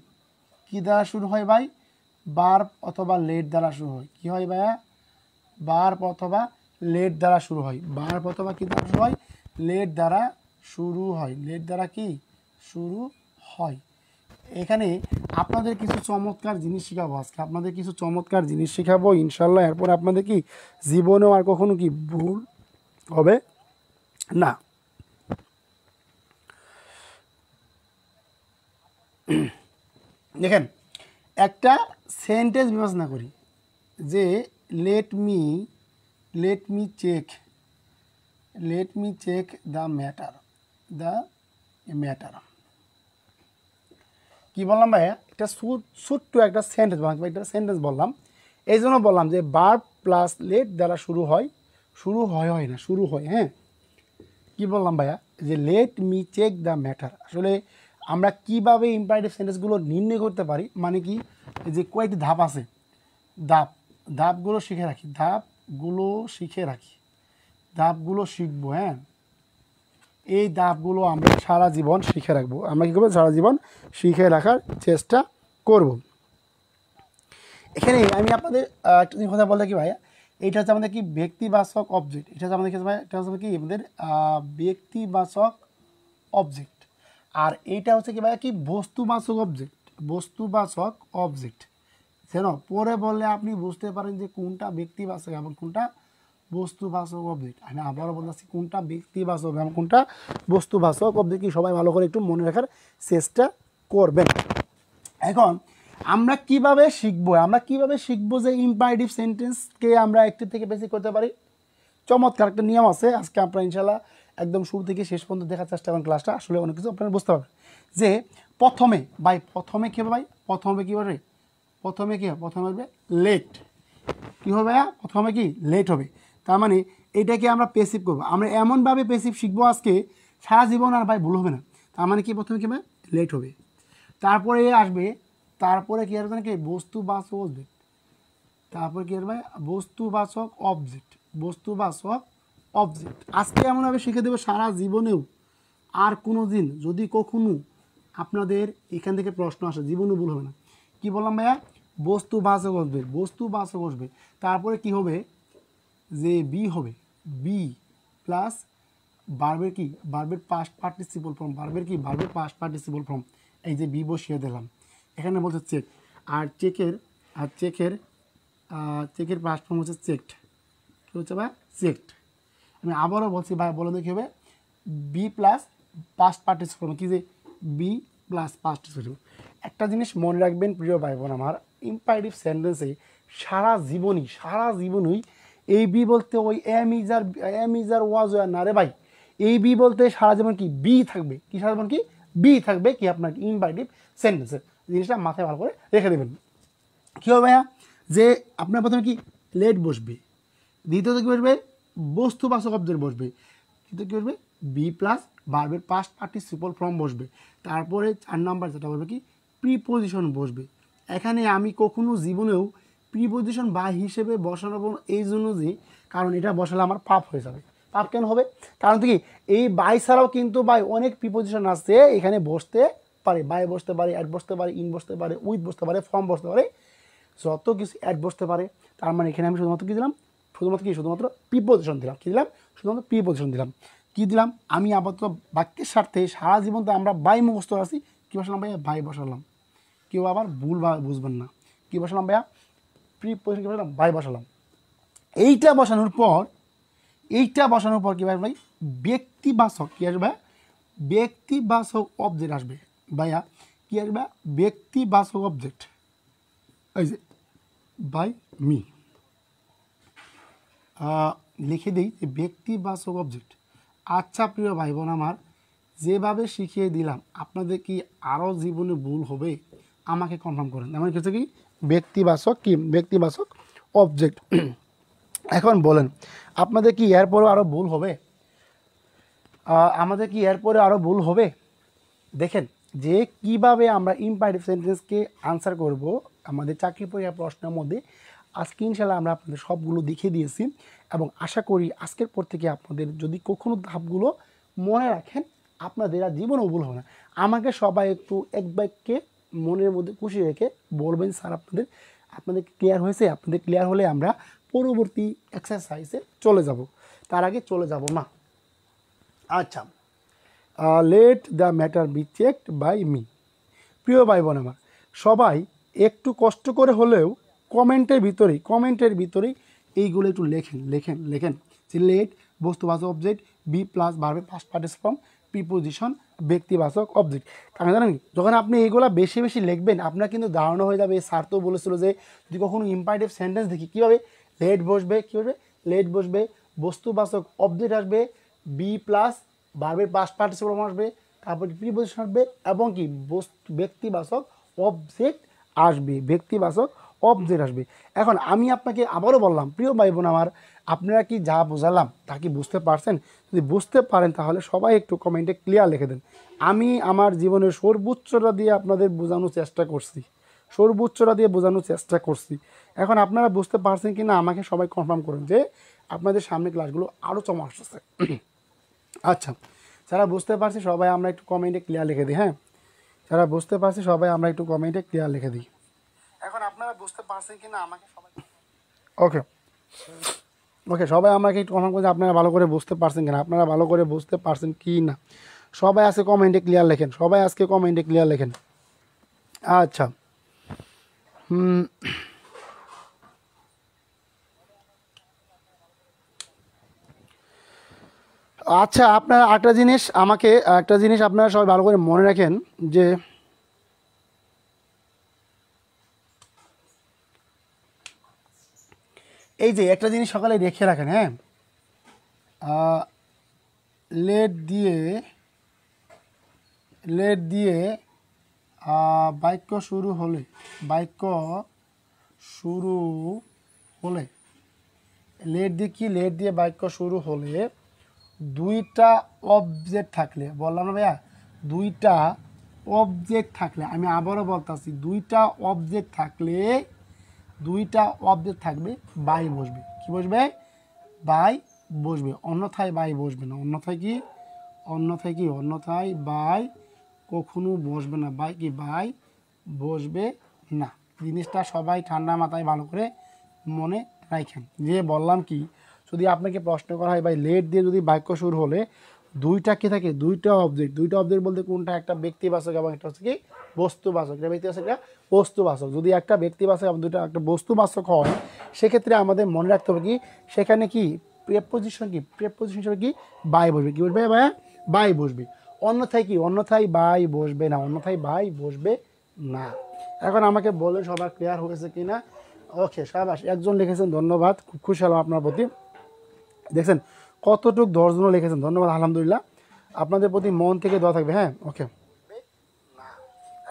কি দ্বারা শুরু হয় ভাই, ভার্ব অথবা লেট দ্বারা শুরু হয়। কি হয় ভাইয়া, ভার্ব অথবা লেট দ্বারা শুরু হয়। ভার্ব অথবা কি দ্বারা শুরু হয়, লেট দ্বারা শুরু হয়। লেট দ্বারা কি শুরু হয়। এখানে আপনাদের কিছু চমৎকার জিনিস শেখাবো আজকে, আপনাদের কিছু চমৎকার জিনিস শেখাবো ইনশাল্লাহ। এরপর আপনাদের কি জীবনেও আর কখনো কি ভুল হবে না। দেখেন একটা সেন্টেন্স বিবেচনা করি যে let me check the matter. কি বললাম ভাইয়া, একটা ছোট্ট একটা সেন্টেন্স বললাম। এই জন্য বললাম যে ভার্ব প্লাস লেট দ্বারা শুরু হয় না, শুরু হয়। হ্যাঁ, কি বললাম ভাইয়া, যে let me check the matter. আসলে আমরা কিভাবে ইম্পারেটিভ সেন্টেন্সগুলো নির্ণয় করতে পারি, মানে কি যে কয়েকটি ধাপ আছে, ধাপগুলো শিখবো। হ্যাঁ, এই ধাপগুলো আমরা সারা জীবন শিখে রাখবো। আমরা কী করবো, সারা জীবন শিখে রাখার চেষ্টা করব। এখানে আমি আপনাদের একটা কথা বলতে কি ভাইয়া, এইটা হচ্ছে আমাদের কি ব্যক্তিবাচক অবজেক্ট। এটা হচ্ছে আমাদের এটা হচ্ছে কি আমাদের ব্যক্তিবাচক অবজেক্ট। আর এইটা হচ্ছে কি ভাইয়া কি বস্তুবাচক অবজেক্ট। যেন পরে বললে আপনি বুঝতে পারেন যে কোনটা ব্যক্তিবাচক এবং কোনটা বস্তুবাচক অবজেক্ট। আমি আবারও বলতেছি কোনটা ব্যক্তিবাচক এবং কোনটা বস্তুবাচক অবজেক্ট, কি সবাই ভালো করে একটু মনে রাখার চেষ্টা করবেন। এখন আমরা কিভাবে শিখবো যে ইম্পারেটিভ সেন্টেন্সকে আমরা একটি থেকে বেশি করতে পারি। চমৎকার একটা নিয়ম আছে, আজকে আপনারা ইনশাল্লাহ একদম শুরু থেকে শেষ পর্যন্ত দেখার চেষ্টা করেন ক্লাসটা, আসলে অনেক কিছু আপনারা বুঝতে পারবেন। যে প্রথমে কী হবে লেট। কী হবে ভাইয়া, প্রথমে কি লেট হবে। তার মানে এটাকে আমরা পেসিভ করবো। আমরা এমনভাবে পেসিভ শিখবো আজকে সারা জীবন আর ভাই ভুল হবে না। তার মানে কি প্রথমে কী হবে, লেট হবে। তারপরে আসবে কি আসবে নাকি বস্তুবাচক অবজেক্ট। তারপরে কি আসবে বস্তুবাচক অবজেক্ট। আজকে এমনভাবে শিখে দেবো সারা জীবনেও আর কোনো দিন যদি কখনো আপনাদের এখান থেকে প্রশ্ন আসে জীবনেও ভুল হবে না। কি বললাম ভাইয়া, বস্তুবাচক অবজেক্ট। তারপরে কি হবে, যে বি প্লাস ভার্বের পাস্ট পার্টিসিপল ফর্ম। এই যে বি বসিয়ে দিলাম, এখানে বলছে চেক। আর চেকের পাস্ট ফর্ম হচ্ছে চেকড। কী হচ্ছে ভাই, চেকড। আমি আবারও বলছি ভাই, বলে দেখি হবে be plus past participle form. কি যে বি প্লাস পাস্ট পার্টিসিপল। একটা জিনিস মনে রাখবেন প্রিয় ভাই বোন আমার, ইম্পারেটিভ সেন্টেন্সে সারা জীবনই এই বি বলতে ওই এম ইজার ওয়াজ না রে ভাই, এই বি বলতে সারা জীবন কি বি থাকবে, কি সারা জীবন কি বি থাকবে, কি আপনার ইম্পারেটিভ সেন্টেন্সে। জিনিসটা মাথায় ভালো করে রেখে দেবেন। কী হবে ভাইয়া, যে আপনার প্রথমে কি লেট বসবে, দ্বিতীয়ত কী বসবে বস্তুবাচক অবজেক্ট বসবে, তৃতীয় কী বসবে বি প্লাস ভার্বের পাস্ট পার্টিসিপল ফর্ম বসবে, তারপরে 4 নাম্বার যেটা বলবে কি প্রিপোজিশন বসবে। এখানে আমি কখনো জীবনেও প্রিপোজিশন বাই হিসেবে বসানো এই জন্য যে কারণ এটা বসালে আমার পাপ হয়ে যাবে। পাপ কেন হবে? কারণ কি এই বাই ছাড়াও কিন্তু বাই অনেক প্রিপোজিশন আছে এখানে বসতে পারে, বাই বসতে পারে, অ্যাড বসতে পারে, ইন বসতে পারে, উইথ বসতে পারে, ফর্ম বসতে পারে, যত কিছু অ্যাড বসতে পারে। তার মানে এখানে আমি শুধুমাত্র কী দিলাম? শুধুমাত্র প্রিপোজিশন দিলাম। কী দিলাম? শুধুমাত্র প্রিপোজিশন দিলাম। কী দিলাম? আমি আপাতত বাক্যের স্বার্থে সারা জীবন তো আমরা বাই মুখস্থ আছি, কী বসালাম ভাইয়া? বাই বসালাম। কেউ আবার ভুল বুঝবেন না, কী বসালাম ভাইয়া? প্রিপোজিশন কী বসালাম? বাই বসালাম। এইটা বসানোর পর কী ভাই? ব্যক্তিবাচক কী আসবে? ব্যক্তিবাচক অবজেক্ট আসবে ভাইয়া। কী আসবে? ব্যক্তিবাচক অবজেক্ট, এই যে বাই মি। লিখে দিই যে ব্যক্তিবাচক অবজেক্ট। আচ্ছা প্রিয় ভাই বোন আমার, যেভাবে শিখিয়ে দিলাম আপনাদের কি আরও জীবনে ভুল হবে? আমাকে কনফার্ম করেন। এমন কিছু কি ব্যক্তিবাচক অবজেক্ট। এখন বলেন আপনাদের কি এরপরেও আরও ভুল হবে? আমাদের কি এরপরে আরও ভুল হবে? দেখেন যে কিভাবে আমরা ইম্পারেটিভ সেন্টেন্সকে আনসার করব আমাদের চাকরি পরীক্ষা প্রশ্নের মধ্যে আজকে ইনশাল্লাহ আমরা আপনাদের সবগুলো দেখিয়ে দিয়েছি, এবং আশা করি আজকের পর থেকে আপনাদের যদি কখনো ধাপগুলো মনে রাখেন আপনাদের আর জীবনেও ভুল হবে না। আমাকে সবাই একটু এক বাক্যে মনের মধ্যে খুশি রেখে বলবেন স্যার আপনাদের ক্লিয়ার হয়েছে। আপনাদের ক্লিয়ার হলে আমরা পরবর্তী এক্সারসাইজে চলে যাব, তার আগে চলে যাব না। আচ্ছা, let the matter be checked by me. প্রিয় ভাই বোন আমার, সবাই একটু কষ্ট করে হলেও কমেন্টের ভিতরেই এইগুলো একটু লেখেন যে লেট বস্তুবাচক অবজেক্ট, বি প্লাস ভার্বের পাস্ট পার্টিসিপল ফর্ম, প্রিপোজিশন ব্যক্তিবাচক অবজেক্ট। কারণ জানেন যখন আপনি এইগুলো বেশি বেশি লিখবেন আপনার কিন্তু ধারণা হয়ে যাবে। স্যার তো বলেছিল যে যদি কখনো ইম্পারেটিভ সেন্টেন্স দেখি কীভাবে লেট বসবে, লেট বসবে, বস্তুবাচক অবজেক্ট আসবে, বি প্লাস ভার্বের পাস্ট পার্টিসিপল ফর্ম আসবে, তারপর প্রিপোজিশন আসবে এবং কি ব্যক্তিবাচক অবজেক্ট আসবে। এখন আমি আপনাকে আবারও বললাম প্রিয় ভাই বোন আমার, আপনারা কি যা বোঝালাম তা কি বুঝতে পারছেন? যদি বুঝতে পারেন তাহলে সবাই একটু কমেন্টে ক্লিয়ার লিখে দেন। আমি আমার জীবনের সর্বোচ্চটা দিয়ে আপনাদের বোঝানোর চেষ্টা করছি। এখন আপনারা বুঝতে পারছেন কি না আমাকে সবাই কনফার্ম করুন যে আপনাদের সামনে ক্লাসগুলো আরও চমক আসছে। আচ্ছা, যারা বুঝতে পারছি সবাই আমরা একটু কমেন্টে ক্লিয়ার লিখে দিই। হ্যাঁ, যারা বুঝতে পারছি সবাই আমরা একটু কমেন্টে ক্লিয়ার লিখে দিই। এখন আপনারা বুঝতে পারছেন কি না আমাকে সবাই ওকে সবাই আমাকে একটু কনফার্ম করছি আপনারা ভালো করে বুঝতে পারছেন কিনা, আপনারা ভালো করে বুঝতে পারছেন কি না। সবাই আজকে কমেন্টে ক্লিয়ার লেখেন। আচ্ছা, আচ্ছা আপনারা একটা জিনিস আপনারা সবাই ভালো করে মনে রাখেন যে এই যে একটা জিনিস সকালে রেখে রাখেন। হ্যাঁ, লেট দিয়ে বাক্য শুরু হলে লেট দিয়ে বাক্য শুরু হলে দুইটা অবজেক্ট থাকলে, বললাম না ভাইয়া দুইটা অবজেক্ট থাকলে, আমি আবারও বলতেছি দুইটা অবজেক্ট থাকবে বাই বসবে। কি বসবে? বাই বসবে, অন্যথায় বাই বসবে না। অন্যথায় বাই কখনো বসবে না। বাই বসবে না। জিনিসটা সবাই ঠান্ডা মাথায় ভালো করে মনে রাখেন। যে বললাম কি যদি আপনাকে প্রশ্ন করা হয় ভাই লেট দিয়ে যদি বাক্য শুরু হলে দুইটা কি থাকে? দুইটা অবজেক্ট বলতে কোনটা? একটা ব্যক্তিবাচক এবং একটা হচ্ছে কি বস্তুবাচক। একটা ব্যক্তিবাচক, একটা বস্তুবাচক। যদি একটা ব্যক্তিবাচক এবং দুইটা একটা বস্তুবাচক হয় সেক্ষেত্রে আমাদের মনে রাখতে হবে কি সেখানে কি প্রিপোজিশন হিসেবে কি বাই বসবে। কি বসবে ভাইয়া? বাই বসবে। অন্যথায় বাই বসবে না। এখন আমাকে বলেন সবার ক্লিয়ার হয়েছে কি না? ওকে, সাবাস, একজন লিখেছেন, ধন্যবাদ, খুব খুশি হলাম আপনার প্রতি। দেখছেন কতটুকু 10 জন লিখেছেন, ধন্যবাদ, আলহামদুলিল্লাহ, আপনাদের প্রতি মন থেকে দোয়া থাকবে। হ্যাঁ, ওকে,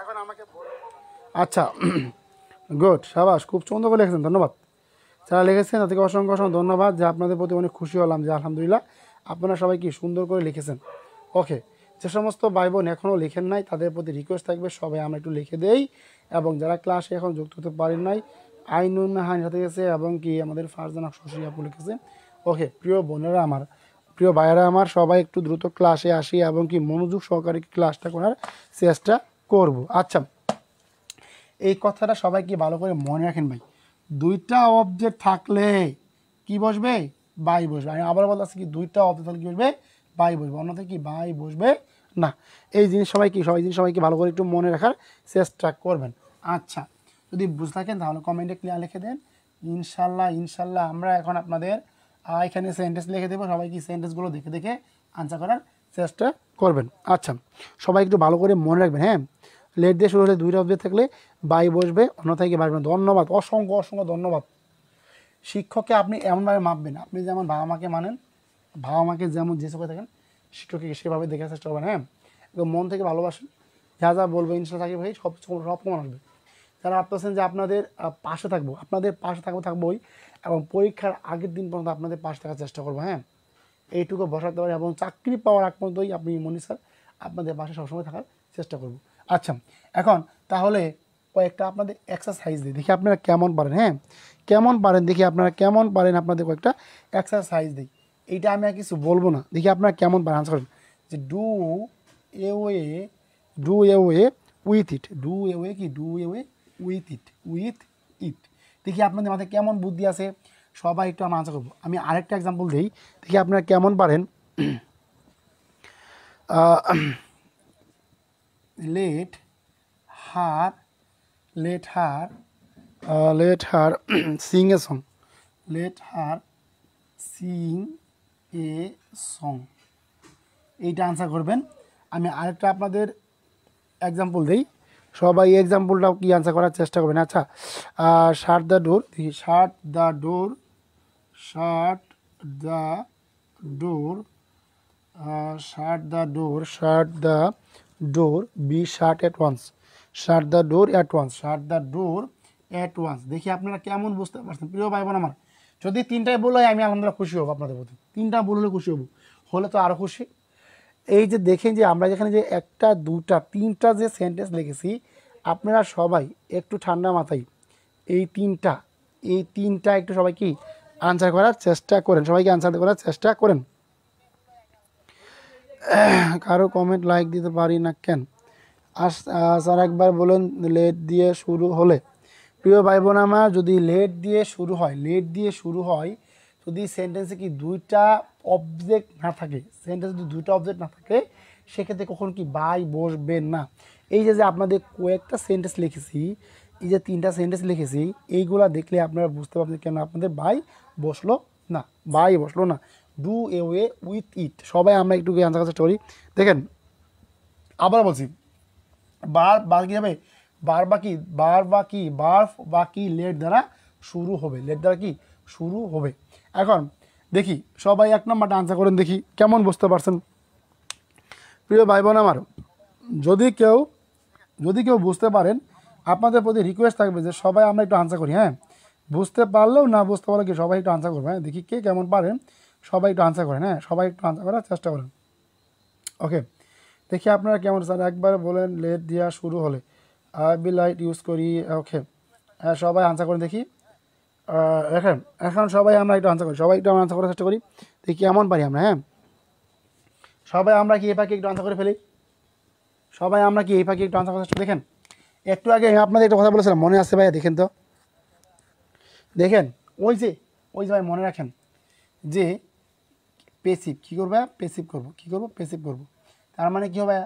এখন আমাকে আচ্ছা গুড, সাবাস, খুব সুন্দর করে লিখেছেন, ধন্যবাদ। যারা লিখেছেন তাদেরকে অসংখ্য ধন্যবাদ, যে আপনাদের প্রতি অনেক খুশি হলাম যে আলহামদুলিল্লাহ আপনারা সবাই কি সুন্দর করে লিখেছেন। ওকে, যে সমস্ত ভাই বোন এখনও লিখেন নাই তাদের প্রতি রিকোয়েস্ট থাকবে সবাই আমরা একটু লিখে দেই, এবং যারা ক্লাসে এখন যুক্ত হতে পারেন নাই আইনুন হান সাথে গেছে এবং কি আমাদের ফারজানা শশী আপু লিখেছে। ওকে, প্রিয় বোনেরা আমার, প্রিয় ভাইয়েরা আমার, সবাই একটু দ্রুত ক্লাসে আসি এবং কি মনোযোগ সহকারে ক্লাসটা করার চেষ্টা করব। আচ্ছা, এই কথাটা সবাই কি ভালো করে মনে রাখেন ভাই, দুইটা অবজেক্ট থাকলে কি বসবে, বাই বসবে। আমি আবার বলতেছি কি, দুইটা অবজেক্ট থাকলে কি বসবে, বাই বসবে, অন্যথায় কি বাই বসবে না। এই জিনিস সবাই কি সবাইকে ভালো করে একটু মনে রাখার চেষ্টা করবেন। আচ্ছা, যদি বুঝে থাকেন তাহলে কমেন্টে ক্লিয়ার লিখে দেন। ইনশাল্লাহ আমরা এখন আপনাদের এখানে সেন্টেন্স লিখে দেবো, সবাই কি সেন্টেন্সগুলো দেখে দেখে আনসার করার চেষ্টা করবেন। আচ্ছা, সবাই একটু ভালো করে মনে রাখবেন। হ্যাঁ, লেট দিয়ে শুরু হলে দুইটা অবজেক্ট থাকলে বাই বসবে, অন্যথায় কি বাসবে না। ধন্যবাদ, অসংখ্য ধন্যবাদ। শিক্ষককে আপনি এমনভাবে মাপবেন, আপনি যেমন বাবা মাকে মানেন, বাবা মাকে যেমন যে চোখে থাকেন শিক্ষককে সেভাবে দেখে চেষ্টা করবেন। হ্যাঁ, এবং মন থেকে ভালোবাসেন, যা বলবো ইনশাল্লাহ থাকি ভাই সব কমান আসবে। যারা ভাবতেছেন যে আপনাদের পাশে থাকবো, আপনাদের পাশে থাকবোই, এবং পরীক্ষার আগের দিন পর্যন্ত আপনাদের পাশে থাকার চেষ্টা করবো। হ্যাঁ, এইটুকু বসাতে পারি, এবং চাকরি পাওয়ার আগ পর্যন্তই আপনি মনি স্যার আপনাদের পাশে সবসময় থাকার চেষ্টা করব। আচ্ছা, এখন তাহলে কয়েকটা আপনাদের এক্সারসাইজ দিই, দেখি আপনারা কেমন পারেন। হ্যাঁ, কেমন পারেন দেখি, আপনারা কেমন পারেন, আপনাদের কয়েকটা এক্সারসাইজ দিই। এইটা আমি আর কিছু বলবো না, দেখি আপনারা কেমন পারেন আনসার করেন। যে away do away with it, do away কি, do away with it. দেখি আপনাদের মাথায় কেমন বুদ্ধি আছে, সবাই একটু আমরা আনসার করবো। আমি আরেকটা এক্সাম্পল দিই, দেখি আপনারা কেমন পারেন। let her sing a song, let her sing a song, এইটা আনসার করবেন। আমি আরেকটা আপনাদের এক্সাম্পল দিই, সবাই এই এক্সাম্পলটাও কি আনসার করার চেষ্টা করবেন। আচ্ছা, শাট দ্য ডোর, দেখি shut the door, shut the door, shut the door, shut the door, be shut at once, shut the door at once, shut the door at once. দেখি আপনারা কেমন বুঝতে পারছেন প্রিয় ভাই বোন আমার। যদি তিনটায় বলে আমি আলহামদুলিল্লাহ খুশি হবো আপনাদের প্রতি, তিনটা বললে খুশি হবো, হলে তো আরও খুশি। এই যে দেখেন যে আমরা যেখানে যে একটা দুটা তিনটা যে সেন্টেন্স লিখেছি, আপনারা সবাই একটু ঠান্ডা মাথায় এই তিনটা একটু সবাই কি আনসার করার চেষ্টা করেন, সবাইকে আনসার করার চেষ্টা করেন। কারো কমেন্ট লাইক দিতে পারি না কেন? স্যার একবার বলুন লেট দিয়ে শুরু হলে। প্রিয় ভাই বোন আমার, যদি লেট দিয়ে শুরু হয়, যদি সেন্টেন্সে কি দুইটা অবজেক্ট না থাকে, সেন্টেন্সে যদি দুইটা অবজেক্ট না থাকে, সেক্ষেত্রে কখন কি বাই বসবে না। এই যে আপনাদের কয়েকটা সেন্টেন্স লিখেছি, এই যে তিনটা সেন্টেন্স লিখেছি, এইগুলা দেখলে আপনারা বুঝতে পারবেন কেন আপনাদের বাই বসলো না, ডু এ ওয়ে উইথ ইট। সবাই আমরা একটু আনসার কাছে করি। দেখেন, আবার বলছি, বার কি হবে, বার বাকি লেট দ্বারা শুরু হবে, এখন দেখি সবাই এক নম্বরটা আনসার করেন, দেখি কেমন বুঝতে পারছেন। প্রিয় ভাই বোন আমার, যদি কেউ বুঝতে পারেন, আপনাদের প্রতি রিকোয়েস্ট থাকবে যে সবাই আমরা একটু আনসার করি। হ্যাঁ, বুঝতে পারলেও না বুঝতে পারলেও কি সবাই একটু আনসার করবে। হ্যাঁ, দেখি কে কেমন পারেন, সবাই একটু আনসার করেন। হ্যাঁ, সবাই একটু আনসার করার চেষ্টা করেন। ওকে, দেখি আপনারা কেমন স্যার, একবার বলেন লেট দেওয়া শুরু হলে বি লাইট ইউজ করি। ওকে, হ্যাঁ সবাই আনসার করেন দেখি। এখন সবাই আমরা একটু আনসার করি, সবাই একটু আনসার করার চেষ্টা করি, দেখি কেমন পারি আমরা। হ্যাঁ, সবাই আমরা কি এই পাখি একটু আনসার করে ফেলি, সবাই আমরা কি এই পাখি একটু আনসার করার চেষ্টা। দেখেন, একটু আগে আপনাদের একটা কথা বলেছিলাম, মনে আছে ভাইয়া? দেখেন তো, দেখেন ওই যে ভাই মনে রাখেন যে পেসিভ কী করবে, পেসিভ করবো, তার মানে কী হবে,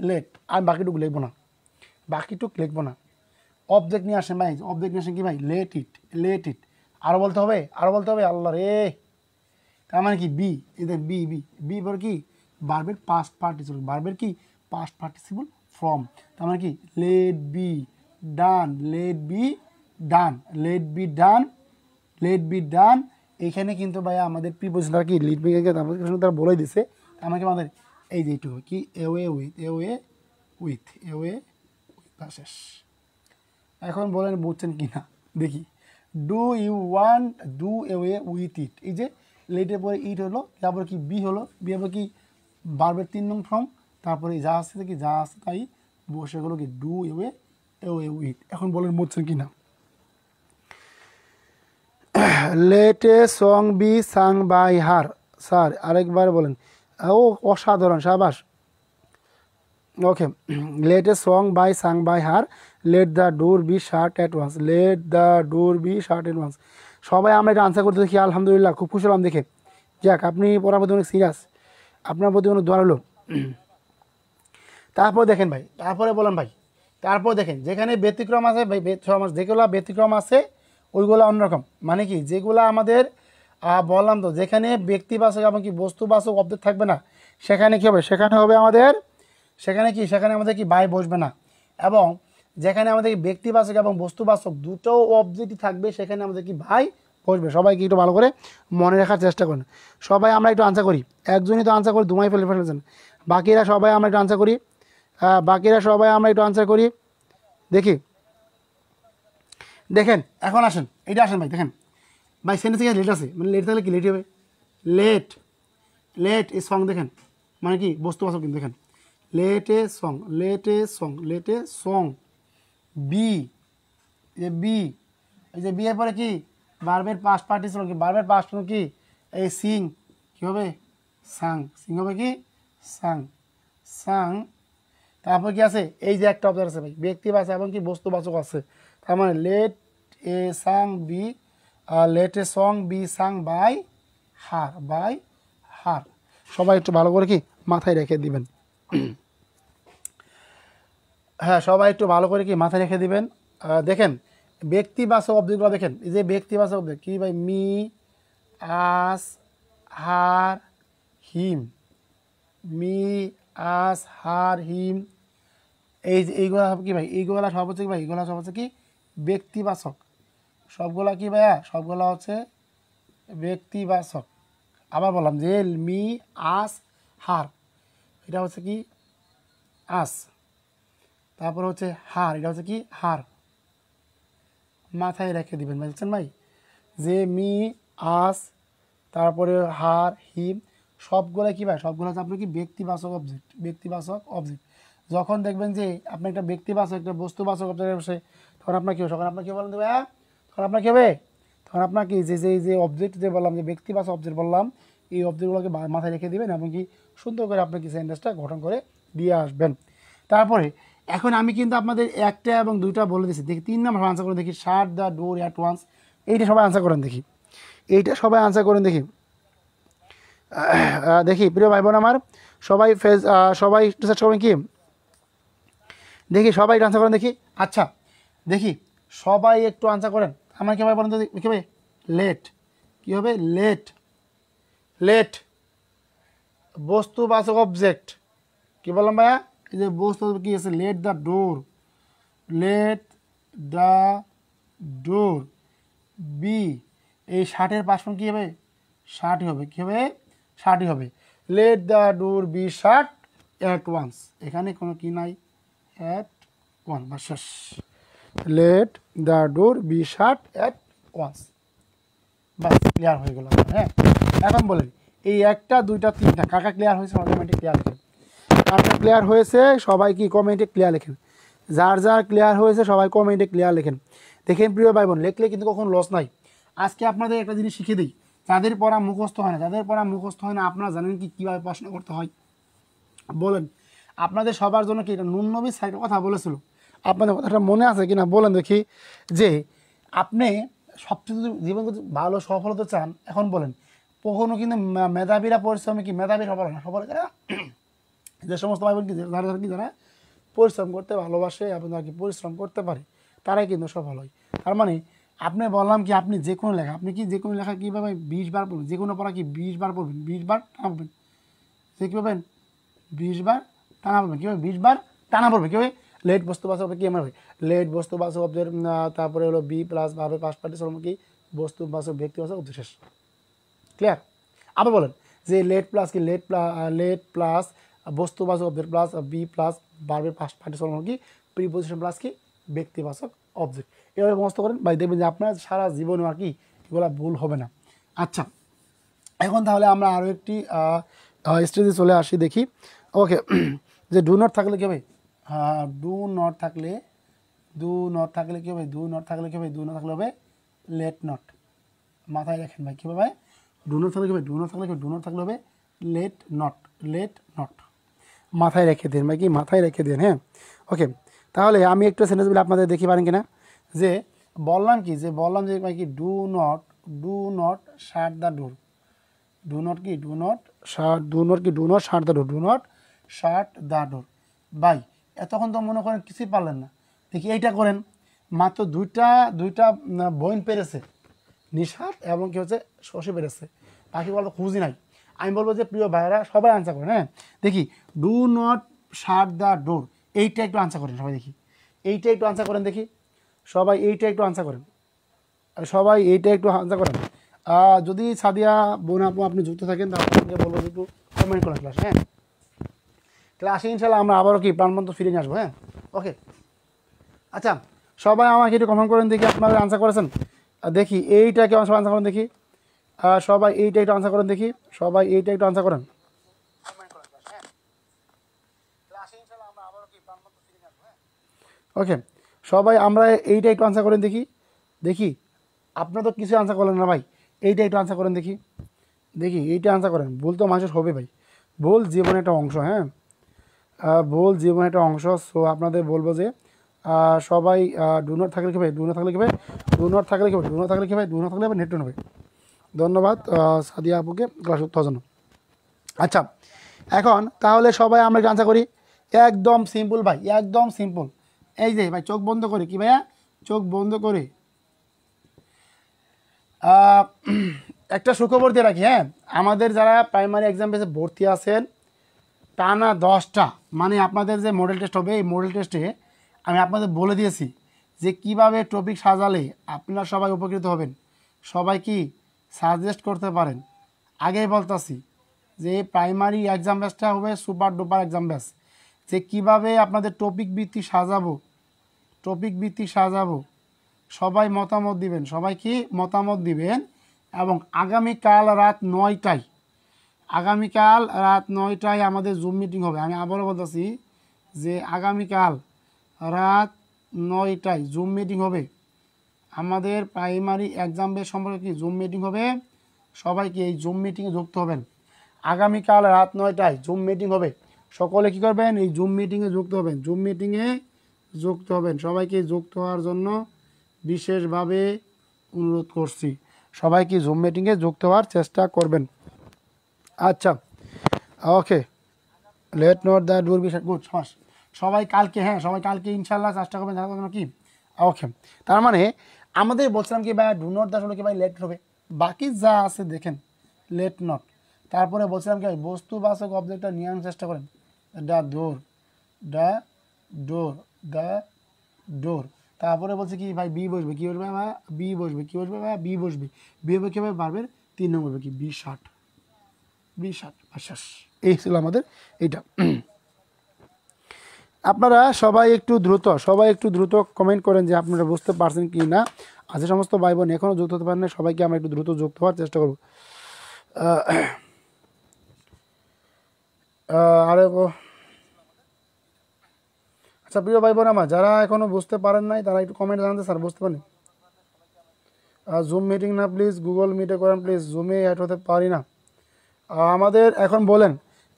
লেট। আর বাকিটুকু লিখবো না, অবজেক্ট নিয়ে আসেন ভাই, অবজেক্ট নিয়ে আসেন কি ভাই, লেট ইট। আরও বলতে হবে, আল্লাহ রে। তার মানে কি বি, এদের বি পর কি, বারবের পাস্ট পার্টিসিপল ফর্ম। তার মানে কি লেট বি ডান। এইখানে কিন্তু ভাই আমাদের প্রিপোজিশন কি লিড বি তারা বলে দিছে। আমাকে আমাদের এই যে একটু কি এওয়ে উইথ শেষ। এখন বলেন বুঝছেন কি না দেখি। Do you want do away with it, এই যে লেটের পরে ইট হলো, তারপরে কি বি হলো, বি হবে কি ভার্বের 3 নং ফর্ম, তারপরে যা আছে কি যা আছে তাই বসে গেলো কি ডু এ ইট। এখন বলেন বুঝছেন কি না? Let a song be sung by her. Sir আরেকবার বলেন। ও অসাধারণ, সাবাস। Okay, let a song by sung by her, let the door be shut at once, let the door be shut at once. সবাই আমরা এটা আনসার করতে দেখি, আলহামদুলিল্লাহ, খুব খুশি হলাম দেখে। যাক, আপনি পড়ার প্রতি অনেক সিরিয়াস, আপনার প্রতি অনেক দোয়া হলো। তারপর দেখেন ভাই, তারপরে বলেন ভাই, তারপর দেখেন যেখানে ব্যতিক্রম আছে ভাই, যেগুলো ব্যতিক্রম আছে ওইগুলো অন্যরকম। মানে কি, যেগুলো আমাদের বললাম তো, যেখানে ব্যক্তিবাচক এবং কি বস্তুবাচক অবজেক্ট থাকবে না, সেখানে কী হবে, সেখানে আমাদের কি বাই বসবে না। এবং যেখানে আমাদের ব্যক্তিবাচক এবং বস্তুবাচক দুটো অবজেক্টই থাকবে, সেখানে আমাদের কি ভাই বসবে। সবাইকে একটু ভালো করে মনে রাখার চেষ্টা করেন। সবাই আমরা একটু আনসার করি, একজনই তো আনসার করি, দুমাই ফেলেছেন। বাকিরা সবাই আমরা একটু আনসার করি, দেখি। দেখেন এখন আসেন, এটা আসেন ভাই, দেখেন ভাই সেন্টেন্সে লেট আছে, মানে লেট থাকলে কি লেট হবে, লেট এ সং, দেখেন মানে কি বস্তুবাচক, কিন্তু দেখেন লেট এ সং বি, এই যে বি এর পরে কি ভার্বের পাস্ট পার্টিসিপল, কি ভার্বের পাস্ট কি এই সিং, কি হবে সাং, হবে কি সাং। তারপর কি আছে, এই যে একটা অবজেক্ট আছে ভাই, ব্যক্তিবাচক এবং কি বস্তুবাচক আছে। তার মানে let a song be sung by her. সবাই একটু ভালো করে কি মাথায় রেখে দিবেন। হ্যাঁ, সবাই একটু ভালো করে কি মাথায় রেখে দিবেন। দেখেন ব্যক্তিবাচক অবজেক্টগুলো দেখেন, এই যে ব্যক্তিবাচক অবজেক্ট কি ভাই, মি, আস, হার, হিম, এইগুলা কি ভাই, এইগুলা সব হচ্ছে কি ভাই, এইগুলা সব হচ্ছে কি ব্যক্তিবাচক, সবগুলা কি ভাইয়া, সবগুলা হচ্ছে ব্যক্তিবাচক। আবার বললাম যে মি, আস, হার, এটা হচ্ছে কি আস, তারপর হচ্ছে হার, এটা হচ্ছে কি হার। মাথায় রেখে দিবেন বুঝছেন ভাই, যে মি, আস, তারপরে হার, হিম, সবগুলো কি ভাই, সবগুলো হচ্ছে আপনার কি ব্যক্তিবাচক অবজেক্ট। যখন দেখবেন যে আপনি একটা ব্যক্তিবাচক একটা বস্তুবাচক অবজেক্ট বসে, তখন আপনার কি হবে, তখন আপনার কি বলেন ভাইয়া, তখন আপনার কি হবে, তখন আপনার কি যে অবজেক্ট যে বললাম, যে ব্যক্তিবাচক অবজেক্ট বললাম, এই অবজেক্টগুলোকে মাথায় রেখে দিবেন এবং কি সুন্দর করে আপনার কি সেন্টেন্সটা গঠন করে দিয়ে আসবেন। তারপরে এখন আমি কিন্তু আপনাদের একটা এবং দুইটা বলে দিচ্ছি, দেখি 3 নম্বর আনসার করে দেখি, shut the door at once. এইটা সবাই আনসার করেন দেখি, দেখি প্রিয় ভাই বোন আমার, সবাই একটু সার্চ করবেন কি, দেখি সবাই একটু আনসার করেন দেখি। আচ্ছা দেখি সবাই একটু আনসার করেন, আমার কী ভাই বলেন তো, কী হবে লেট, কী হবে লেট বস্তুবাচক অবজেক্ট, কি বললাম ভাইয়া, এই যে বস্তু কি আছে, লেট দ্য ডোর বি, এই শার্টের পাশন কী হবে, শার্টই হবে, কী হবে শার্টই হবে। Let the door be shut at once, এখানে কোনো কি নাই, অ্যাট ওয়ান বা শেষ, let the door be shut at once, বাস ক্লিয়ার হয়ে গেল। হ্যাঁ, এখন বলেন এই একটা দুইটা তিনটা কাকা ক্লিয়ার হয়েছে, কমেন্টে ক্লিয়ার লেখেন, কাকা ক্লিয়ার হয়েছে সবাই কি কমেন্টে ক্লিয়ার লেখেন, যার ক্লিয়ার হয়েছে সবাই কমেন্টে ক্লিয়ার লেখেন। দেখেন প্রিয় ভাই বোন, লেখলে কিন্তু কখন লস নাই। আজকে আপনাদের একটা জিনিস শিখিয়ে দিই, যাদের পড়া মুখস্থ হয় না, আপনারা জানেন কি কীভাবে পড়াশোনা করতে হয় বলেন। আপনাদের সবার জন্য কি এটা নুন নবী সাইডের কথা বলেছিল, আপনাদের কথাটা মনে আছে কিনা বলেন দেখি, যে আপনি সবচেয়ে যদি জীবন ভালো সফলতা চান, এখন বলেন কখনো কিন্তু মেধাবীরা পরিশ্রমে কি মেধাবী সফল হয় না, সফল যে সমস্ত ভাই বোন কি যারা পরিশ্রম করতে ভালোবাসে এবং আর কি পরিশ্রম করতে পারে, তারাই কিন্তু সফল হয়। তার মানে আপনি বললাম কি, আপনি যে কোনো লেখা, আপনি কি যে কোনো লেখা কীভাবে 20 বার পড়বেন, যে কোনো পড়া কি 20 বার পড়বেন, 20 বার টানা পড়বেন, সে কী পাবেন 20 বার টানা পড়বেন, কীভাবে 20 বার টানা পড়বে, কীভাবে লেট বস্তুবাচক কি আমার হবে, লেট বস্তুবাচক অবজেক্ট, তারপরে হলো বি প্লাস ভাবে পাস পার্টিসিপল কি বস্তুবাচক ব্যক্তিবাচক অবজেক্ট, শেষ, ক্লিয়ার। আবার বলেন যে লেট প্লাস কি লেট প্লাস বস্তুবাচক অবজেক্ট প্লাস বি প্লাস ভার্বের পাস্ট পার্টিসিপল কি প্রিপোজিশন প্লাস কি ব্যক্তিবাচক অবজেক্ট, এভাবে মুখস্থ করেন ভাই, দেখবেন যে আপনার সারা জীবনে আর কি এগুলো ভুল হবে না। আচ্ছা এখন তাহলে আমরা আরও একটি স্টেজে চলে আসি, দেখি। ওকে, যে ডু নট থাকলে কী হবে? ডু নট থাকলে কী হবে? ডু নট থাকলে কী হবে? ডু নট থাকলে হবে লেট নট। মাথায় রাখেন ভাই, কী হবে? ডু নট থাকলে কী হবে? ডু নট থাকলে ডু নট থাকলে হবে লেট নট। মাথায় রেখে দেন ভাই, কি মাথায় রেখে দেন, হ্যাঁ। ওকে, তাহলে আমি একটু সেন্টেন্স বলে আপনাদের দেখি পারেন কিনা। যে বললাম যে ভাই কি do not shut the door. Do not shut the ডোর। ভাই এতক্ষণ তো মনে করেন কিছুই পারলেন না, দেখি এইটা করেন। মাত্র দুইটা বইন পেরেছে, নিশাত এবং কি হচ্ছে শশী পেরেছে, বাকি বলবো খুঁজি নাই। আমি বলবো যে প্রিয় ভাইয়েরা সবাই আনসার করেন, হ্যাঁ। দেখি ডু নট শাট দ্য ডোর, এইটা একটু আনসার করেন সবাই, দেখি এইটা একটু আনসার করেন, দেখি সবাই এইটা একটু আনসার করেন, যদি সাদিয়া বোন আপু আপনি যুক্ত থাকেন তাহলে বলবো একটু কমেন্ট করেন ক্লাস, হ্যাঁ। ক্লাসে ইনশাল্লাহ আমরা আবারও কি প্রাণবন্ত ফিরে নিয়ে আসবো, হ্যাঁ। ওকে, আচ্ছা সবাই আমাকে একটু কমেন্ট করেন, দেখি আপনারা আনসার করেছেন। দেখি এইটাকে সবাই আনসার করেন, দেখি সবাই এইটা একটু আনসার করেন, দেখি সবাই এইটা একটু আনসার করেন। ওকে, সবাই আমরা এইটা একটু আনসার করেন, দেখি আপনারা তো কিছু আনসার করলেন না ভাই, এইটা একটু আনসার করেন, দেখি এইটা আনসার করেন। ভুল তো মানুষের হবে ভাই, ভুল জীবনের একটা অংশ, হ্যাঁ। ভুল জীবনের একটা অংশ। সো আপনাদের বলবো যে সবাই ডু নট থাকলে কী ভাই? ডু নট থাকলে কী ভাই? নেট হবে। ধন্যবাদ সাদিয়া আপুকে ক্লাস উত্তর জন্য। আচ্ছা, এখন তাহলে সবাই আমরা আনসার করি। একদম সিম্পল ভাই, একদম সিম্পল। এই যে ভাই চোখ বন্ধ করে, কি ভাইয়া? চোখ বন্ধ করে একটা সুখবর দিয়ে রাখি, হ্যাঁ। আমাদের যারা প্রাইমারি এক্সাম বেসে ভর্তি আছেন টানা 10টা, মানে আপনাদের যে মডেল টেস্ট হবে, এই মডেল টেস্টে আমি আপনাদের বলে দিয়েছি যে কিভাবে টপিক সাজালে আপনারা সবাই উপকৃত হবেন, সবাই কি সাজেস্ট করতে পারেন। আগেই বলতেছি যে প্রাইমারি এক্সাম ব্যাচটা হবে সুপার ডুপার এক্সাম ব্যাচ, যে কিভাবে আপনাদের টপিক ভিত্তিক সাজাবো, সবাই মতামত দিবেন, সবাই কি মতামত দিবেন। এবং আগামীকাল রাত 9টায় আমাদের জুম মিটিং হবে। আমি আবারও বলতেছি যে আগামীকাল রাত 9টায় জুম মিটিং হবে। আমাদের প্রাইমারি এক্সাম বেস সম্পর্কে কি জুম মিটিং হবে, সবাইকে এই জুম মিটিংয়ে যুক্ত হবেন। আগামীকাল রাত 9টায় জুম মিটিং হবে, সকলে কি করবেন? এই জুম মিটিংয়ে যুক্ত হবেন। সবাইকে যুক্ত হওয়ার জন্য বিশেষভাবে অনুরোধ করছি, সবাইকে জুম মিটিংয়ে যুক্ত হওয়ার চেষ্টা করবেন। আচ্ছা, okay, let not the door be shut. Good, সবাই কালকে, হ্যাঁ সবাই কালকে ইনশাল্লাহ চেষ্টা করবেন জানার জন্য, কি ওকে। তার মানে আমাদের বলছিলাম কি ভাই ডু নট দ্য শুনে কি ভাই লেট হবে, বাকি যা আছে দেখেন লেট নট। তারপরে বলছিলাম কি ভাই বস্তুবাচক অবজেক্টটা নিয়ে আনার চেষ্টা করেন, দ্য ডোর। তারপরে বলছে কি ভাই বি বসবে, কি বসবে ভাই? বি বসবে, কি বসবে ভাই? বি বসবে। বি হবে কি ভাই? পারবেন 3 নম্বর বসবে কি? বি ষাট। শেষ। এই ছিল আমাদের এইটা। আপনারা সবাই একটু দ্রুত কমেন্ট করেন যে আপনারা বুঝতে পারছেন কি না। আর যে সমস্ত ভাই বোন এখনও যুক্ত হতে পারেন না, সবাইকে আমরা একটু দ্রুত যুক্ত হওয়ার চেষ্টা করব। আরে আচ্ছা প্রিয় ভাই বোন আমার যারা এখনও বুঝতে পারেন নাই তারা একটু কমেন্ট জানাতে, স্যার বুঝতে পারেন। জুম মিটিং না প্লিজ গুগল মিটে করেন প্লিজ, জুমে অ্যাড হতে পারি না। আমাদের এখন বলেন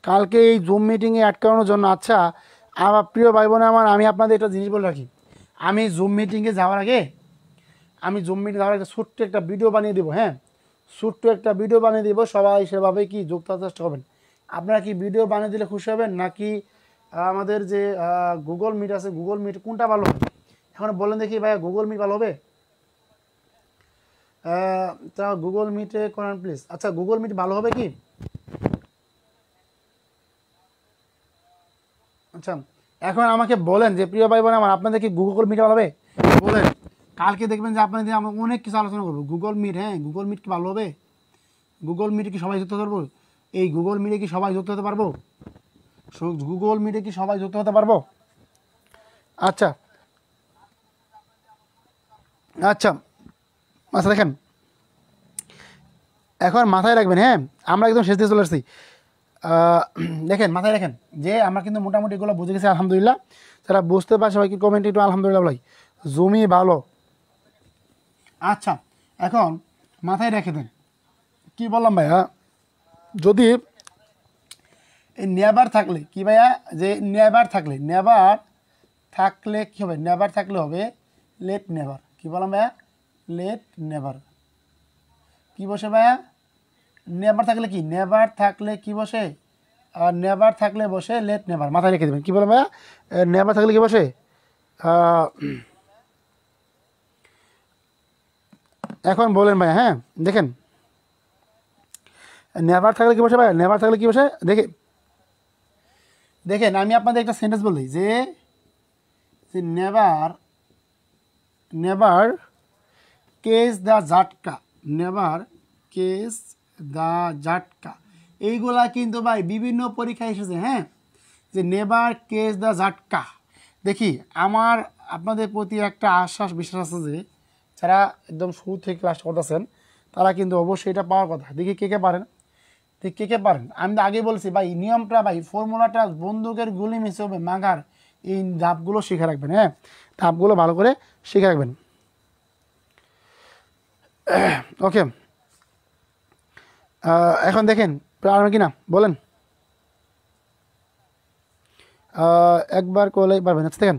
কালকে এই জুম মিটিংয়ে অ্যাড করানোর জন্য। আচ্ছা আমার প্রিয় ভাই বোন আমার, আমি আপনাদের একটা জিনিস বলে রাখি, আমি জুম মিটিংয়ে যাওয়ার আগে ছোট্ট একটা ভিডিও বানিয়ে দেবো, হ্যাঁ সবাই সেভাবে কি যুক্ত হওয়ার চেষ্টা করবেন। আপনারা কি ভিডিও বানিয়ে দিলে খুশি হবেন, নাকি আমাদের যে গুগল মিট আছে গুগল মিট কোনটা ভালো হবে? এখন বলেন দেখি ভাইয়া, গুগল মিট ভালো হবে? তা গুগল মিটে করেন প্লিজ। আচ্ছা গুগল মিট ভালো হবে কি? আচ্ছা এখন আমাকে বলেন যে প্রিয় ভাই বোন আমার, আপনাদের কি গুগল মিট ভালো হবে? বলেন। কালকে দেখবেন যে আপনাদের আমরা অনেক কিছু আলোচনা করবো। গুগল মিট, হ্যাঁ গুগল মিট কি ভালো হবে? গুগল মিটে কি সবাই যুক্ত হতে পারবো? এই গুগল মিটে কি সবাই যুক্ত হতে পারবো? আচ্ছা আচ্ছা আচ্ছা দেখেন এখন মাথায় রাখবেন, হ্যাঁ আমরা একদম শেষ দিয়ে চলে আসছি। দেখেন মাথায় রাখেন যে আমরা কিন্তু মোটামুটি এগুলো বুঝে গেছি আলহামদুলিল্লাহ। যারা বুঝতে পারছে সবাই কি কমেন্ট একটু আলহামদুলিল্লাহ বলাই, জমি ভালো। আচ্ছা এখন মাথায় রেখে দেন কি বললাম ভাইয়া, যদি এই নেভার থাকলে কি ভাইয়া, যে নেভার থাকলে কি হবে, নেভার থাকলে হবে লেট নেভার। কি বললাম ভাইয়া, লেট নেভার কি বসে ভাইয়া, নেভার থাকলে কি, নেভার থাকলে কি বসে, আর নেভার থাকলে বসে লেট নেভার। মাথায় রেখে দেবেন কি বললাম ভাইয়া, নেভার থাকলে কি বসে, এখন বলেন ভাইয়া, হ্যাঁ দেখেন নেভার থাকলে কি বসে ভাইয়া, নেভার থাকলে কি বসে, দেখেন আমি আপনাদের একটা সেন্টেন্স বলি যে never never catch the jatka, never catch the jatka, এইগুলা কিন্তু ভাই বিভিন্ন পরীক্ষায় এসেছে, হ্যাঁ যে নেভার কেস দ্য জাটকা। দেখি আমার আপনাদের প্রতি একটা আশ্বাস বিশ্বাস আছে যে যারা একদম শুরু থেকে ক্লাস করতেছেন তারা কিন্তু অবশ্যই এটা পাওয়ার কথা। দেখি কে কে পারেন, ঠিক কে কে পারেন। আমি তো আগে বলছি ভাই নিয়মটা, ভাই ফর্মুলাটা বন্দুকের গুলি মিস হবে মাগার, এই ধাপগুলো শিখে রাখবেন, হ্যাঁ ধাপগুলো ভালো করে শিখে রাখবেন। ওকে এখন দেখেন পারবেন কি না বলেন, একবার করলেই পারবেন। আচ্ছা দেখেন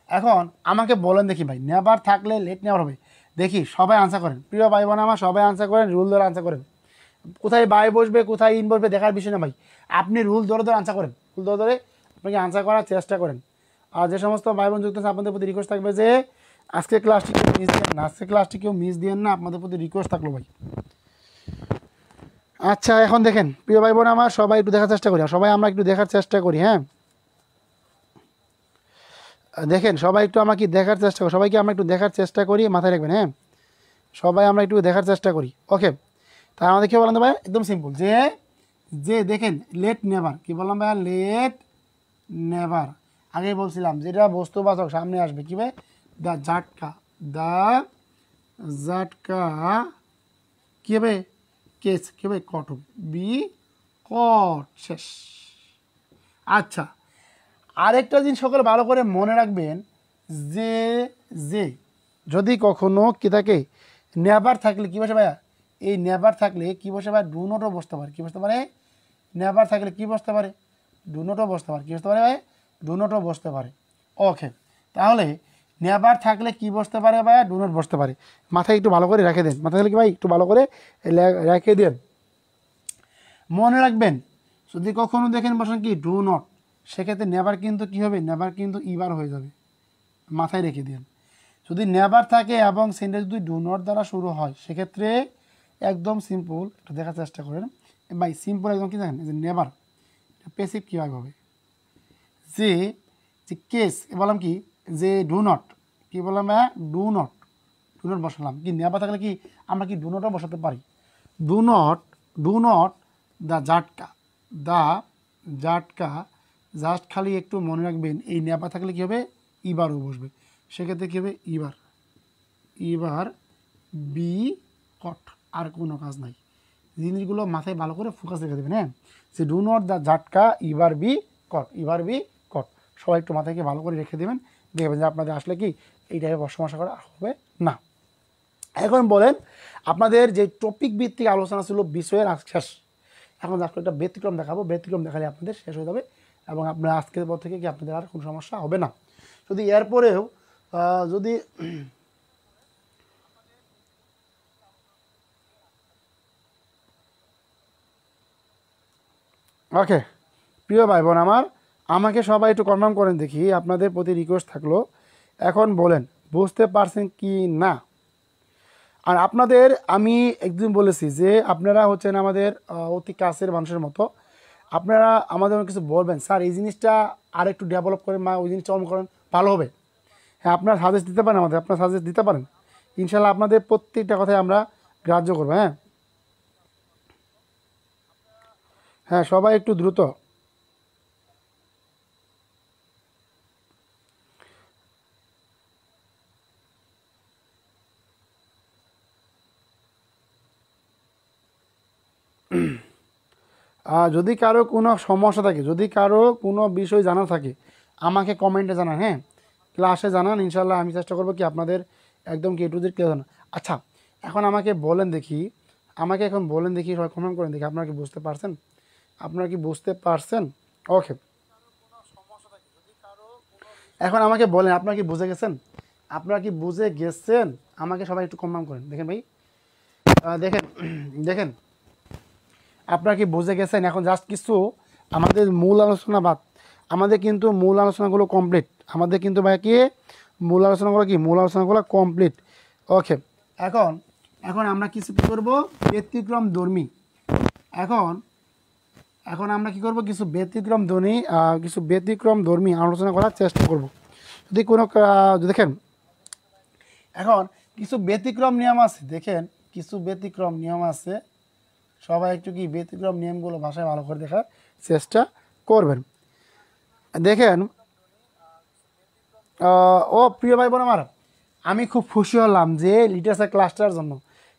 এখন আমাকে বলেন দেখি ভাই নেভার থাকলে লেট নেভার হবে, দেখি সবাই আনসার করেন, প্রিয় ভাই বোন আমার সবাই আনসার করেন, রুল ধরে আনসার করেন। কোথায় বাই বসবে কোথায় ইন বসবে দেখার বিষয় না ভাই, আপনি রুল ধরে ধরে আনসার করেন, রুল ধরে ধরে আপনাকে আনসার করার চেষ্টা করেন। আর যে সমস্ত ভাই বোন যুক্ত আছে আপনাদের প্রতি রিকোয়েস্ট থাকবে যে আজকে ক্লাসটি কেউ মিস দিয়েন না, আজকে ক্লাসটি কেউ মিস দিয়েন না, আপনাদের প্রতি রিকোয়েস্ট থাকলো ভাই। আচ্ছা এখন দেখেন প্রিয় ভাই বোন আমার সবাই একটু দেখার চেষ্টা করি, সবাই আমরা একটু দেখার চেষ্টা করি, হ্যাঁ দেখেন সবাই একটু আমাকে দেখার চেষ্টা করি, সবাইকে আমরা একটু দেখার চেষ্টা করি, মাথায় রাখবেন, হ্যাঁ সবাই আমরা একটু দেখার চেষ্টা করি। ওকে তা আমাদের কি বললাম ভাই, একদম সিম্পল যে যে দেখেন লেট নেভার, কি বললাম ভাই, লেট নেভার। আগে বলছিলাম যেটা বস্তুবাচক সামনে আসবে কি ভাই, দ্য জাটকা, দ্য জাটকা কি হবে, কেস কি হবে, কট হবে, বি কট, শেষ। আচ্ছা আরেকটা জিনিস সকলে ভালো করে মনে রাখবেন যে যে যদি কখনো কি থাকে নেভার থাকলে কি বসে ভাইয়া, এই নেভার থাকলে কি বসে ভাই, ডু নটও বসতে পারে, কি বসতে পারে, নেভার থাকলে কি বসতে পারে, ডু নটও বসতে পারে, কি বসতে পারে ভাই, ডু নটও বসতে পারে। ওকে তাহলে নেভার থাকলে কি বসতে পারে ভাইয়া, ডু নট বসতে পারে। মাথায় একটু ভালো করে রেখে দেন, মাথায় থাকলে কি ভাই একটু ভালো করে রেখে দেন, মনে রাখবেন যদি কখনো দেখেন বসেন কি ডু নট, সেক্ষেত্রে নেভার কিন্তু কি হবে, নেভার কিন্তু ইবার হয়ে যাবে, মাথায় রেখে দিন। যদি নেভার থাকে এবং সেন্টেন্স যদি ডু নট দ্বারা শুরু হয় সেক্ষেত্রে একদম সিম্পল একটু দেখার চেষ্টা করেন ভাই, সিম্পল একদম কি জানেন যে নেভার প্যাসিভ কীভাবে হবে, যে যে কেস বললাম কি যে ডু নট, কি বললাম ভাইয়া, ডু নট, ডু নট বসালাম, কি নেভার থাকলে কি আমরা কি ডু নটও বসাতে পারি, do not, do not the jatka, the jatka, just খালি একটু মনে রাখবেন এই নেভার থাকলে কী হবে, ইবারও বসবে, সেক্ষেত্রে কী হবে, ইবার, ইবার বি কট, আর কোনো কাজ নাই। জিনিসগুলো মাথায় ভালো করে ফোকাস রেখে দেবেন, হ্যাঁ যে do not the jatka, ever be caught, ever be caught, সবাই একটু মাথায় ভালো করে রেখে দেবেন, দেখবেন যে আপনাদের আসলে কি এই টাইপের সমস্যা করা হবে না। এখন বলেন আপনাদের যে টপিক ভিত্তিক আলোচনা ছিল বিষয়ের শেষ, এখন আজকে একটা ব্যতিক্রম দেখাবো, ব্যতিক্রম দেখালে আপনাদের শেষ হয়ে যাবে এবং আপনার আজকের পর থেকে কি আপনাদের আর কোনো সমস্যা হবে না। যদি এরপরেও যদি ওকে প্রিয় ভাই বোন আমার, আমাকে সবাই একটু কনফার্ম করেন দেখি, আপনাদের প্রতি রিকোয়েস্ট থাকলো, এখন বলেন বুঝতে পারছেন কি না। আর আপনাদের আমি একদিন বলেছি যে আপনারা হচ্ছেন আমাদের অতি কাছের মানুষের মতো, আপনারা আমাদের কিছু বলবেন স্যার এই জিনিসটা আর একটু ডেভেলপ করেন বা ওই জিনিসটা অন করেন ভালো হবে, হ্যাঁ আপনারা সাজেস্ট দিতে পারেন, আমাদের আপনারা সাজেস্ট দিতে পারেন, ইনশাল্লাহ আপনাদের প্রত্যেকটা কথাই আমরা গ্রাহ্য করবো। হ্যাঁ হ্যাঁ সবাই একটু দ্রুত, যদি কারো কোনো সমস্যা থাকে, যদি কারো কোনো বিষয় জানা থাকে আমাকে কমেন্টে জানান, হ্যাঁ ক্লাসে জানান, ইনশাল্লাহ আমি চেষ্টা করবো কি আপনাদের একদম কি টু জেড ক্লিয়ার জানান। আচ্ছা এখন আমাকে বলেন দেখি, আমাকে এখন বলেন দেখি, সবাই কমেন্ট করেন দেখি আপনারা কি বুঝতে পারছেন, আপনারা কি বুঝতে পারছেন? ওকে, এখন আমাকে বলেন আপনারা কি বুঝে গেছেন, আপনারা কি বুঝে গেছেন? আমাকে সবাই একটু কনফার্ম করেন। দেখেন ভাই, দেখেন দেখেন আপনারা কি বুঝে গেছেন? এখন জাস্ট কিছু আমাদের মূল আলোচনা বাদ, আমাদের কিন্তু মূল আলোচনাগুলো কমপ্লিট, আমাদের কিন্তু ভাই কি মূল আলোচনাগুলো কি মূল আলোচনাগুলো কমপ্লিট। ওকে, এখন এখন আমরা কিছু কী করবো, ব্যতিক্রম ধর্মী, এখন এখন আমরা কি করব, কিছু ব্যতিক্রম ধর্মী আলোচনা করার চেষ্টা করব। যদি কোনো দেখেন এখন কিছু ব্যতিক্রম নিয়ম আছে, দেখেন কিছু ব্যতিক্রম নিয়ম আছে, সবাই একটু কি ব্যতিক্রম নিয়মগুলো ভাষায় ভালো করে দেখার চেষ্টা করবেন। দেখেন ও প্রিয় ভাই বোন আমার, আমি খুব খুশি হলাম যে লিটারেচার ক্লাসটার জন্য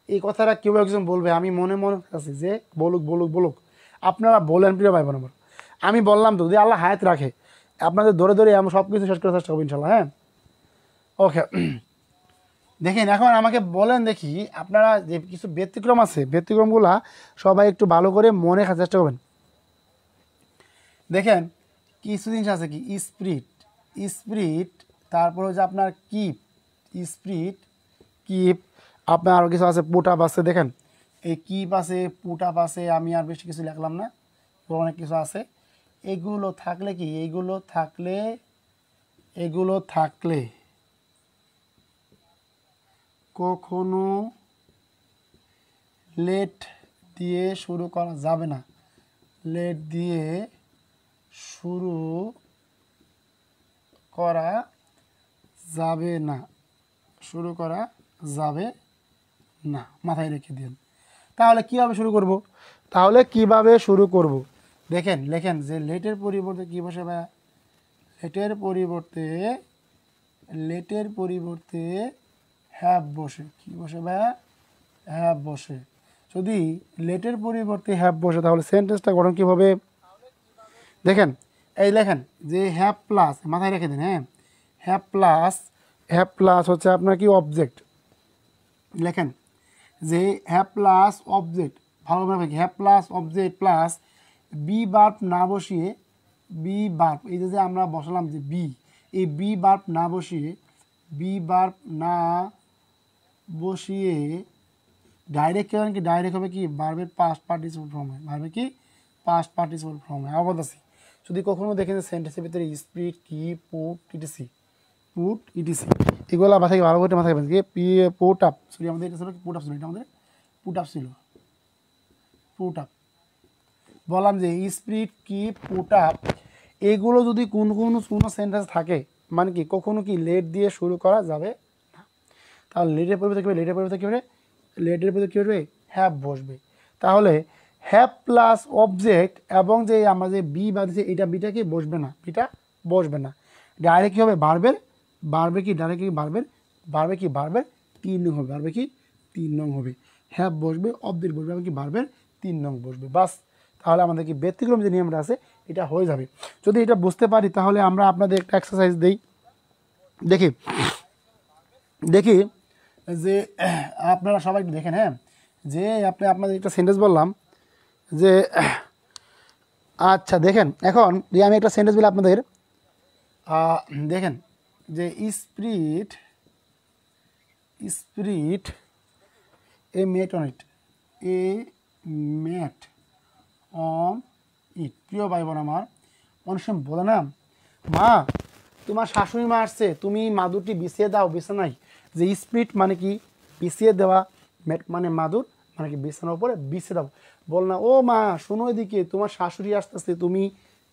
এই কথাটা কেউ একজন বলবে, আমি মনে মনে আছি যে বলুক বলুক বলুক, আপনারা বলেন প্রিয় ভাই বোন আমার। আমি বললাম তো যদি আল্লাহ হায়াত রাখে আপনাদের ধরে ধরে আমি সব কিছু শেষ করার চেষ্টা করবো ইনশাল্লাহ, হ্যাঁ ওকে। দেখেন এখন আমাকে বলেন দেখি, আপনারা যে কিছু ব্যতিক্রম আছে ব্যতিক্রমগুলা সবাই একটু ভালো করে মনে রাখার চেষ্টা করবেন। দেখেন কিছু জিনিস আছে কি স্পিরিট, স্পিরিট, তারপর হচ্ছে আপনার কিপ, স্পিরিট কিপ, আপনার আরও কিছু আছে পুট আপ আছে। দেখেন এই কিপ আছে, পুট আপ আছে, আমি আর বেশি কিছু লিখলাম না, অনেক কিছু আছে। এগুলো থাকলে কি, এগুলো থাকলে কখনো লেট দিয়ে শুরু করা যাবে না, লেট দিয়ে শুরু করা যাবে না, শুরু করা যাবে না, মাথায় রেখে দিন। তাহলে কিভাবে শুরু করব, তাহলে কিভাবে শুরু করব, দেখেন লেখেন যে লেটের পরিবর্তে কী বসে ভাইয়া, লেটের পরিবর্তে হ্যাভ বসে, কি বসে ভাইয়া, হ্যাভ বসে। যদি লেটের পরিবর্তে হ্যাভ বসে তাহলে সেন্টেন্সটা গঠন কীভাবে, দেখেন এই লেখেন যে হ্যাভ প্লাস, মাথায় রেখে দিন, হ্যাঁ হ্যাভ প্লাস হচ্ছে আপনার কি অবজেক্ট, লেখেন যে হ্যাভ প্লাস অবজেক্ট, ভালোভাবে have plus object plus be verb না বসিয়ে, বি বার্ব এই যে আমরা বসালাম যে বি, এই বি বার্ব না বসিয়ে, ডাইরেক্ট কেন কি, ডাইরেক্ট হবে কি বার্বের পাস্ট পার্টিসিপল ফর্ম হয়, বার্বের কি পাস্ট পার্টিসিপল ফর্ম হয়। আবার বলতেছি যদি কখনো দেখেন যে সেন্টেন্সের ভিতরে স্পিরিট কি পুট ইটিসি এগুলো মাথায় ভালো করে মাথায় রাখবেন। কি পুট আপ, সরি আমাদের এটা ছিল পুট আপ ছিল, এটা আমাদের পুট আপ ছিল, পুট আপ বললাম যে স্পিরিট কি পুট আপ, এগুলো যদি কোনো সেন্টেন্স থাকে মানে কি কখনো কি লেট দিয়ে শুরু করা যাবে না, তাহলে লেটের পরিবর্তে কী হবে, লেটের পরিবর্তে কী হবে হ্যাভ বসবে। তাহলে হ্যাভ প্লাস অবজেক্ট এবং যে আমরা যে বি বাদিয়েছি এটা বিটা কি বসবে না, ডাইরেক্ট কী হবে বারবে কি বারবের 3 নং হবে, বারবে কি 3 নং হবে, হ্যাভ বসবে, অবজেক্ট বসবে এবং কি বারবের 3 নং বসবে, বাস। তাহলে আমাদের কি ব্যতিক্রম যে নিয়মটা আছে এটা হয়ে যাবে। যদি এটা বুঝতে পারি তাহলে আমরা আপনাদের একটা এক্সারসাইজ দিই, দেখি যে আপনারা সবাই একটু দেখেন, হ্যাঁ যে আপনাদের একটা সেন্টেন্স বললাম যে আচ্ছা দেখেন এখন যে আমি একটা সেন্টেন্স বলি আপনাদের, দেখেন যে spirit A mate on it, প্রিয় ভাই বোন আমার, অনেক সময় বলে না মা তোমার শাশুড়ি মা আসছে তুমি মাদুরটি বিছিয়ে দাও বিছানায়, যে স্পিরিট মানে কি বিছিয়ে দেওয়া, মেট মানে মাদুর মানে কি বিছানার উপরে বিছিয়ে দাও, বল না ও মা শোনো এদিকে তোমার শাশুড়ি আসতেছে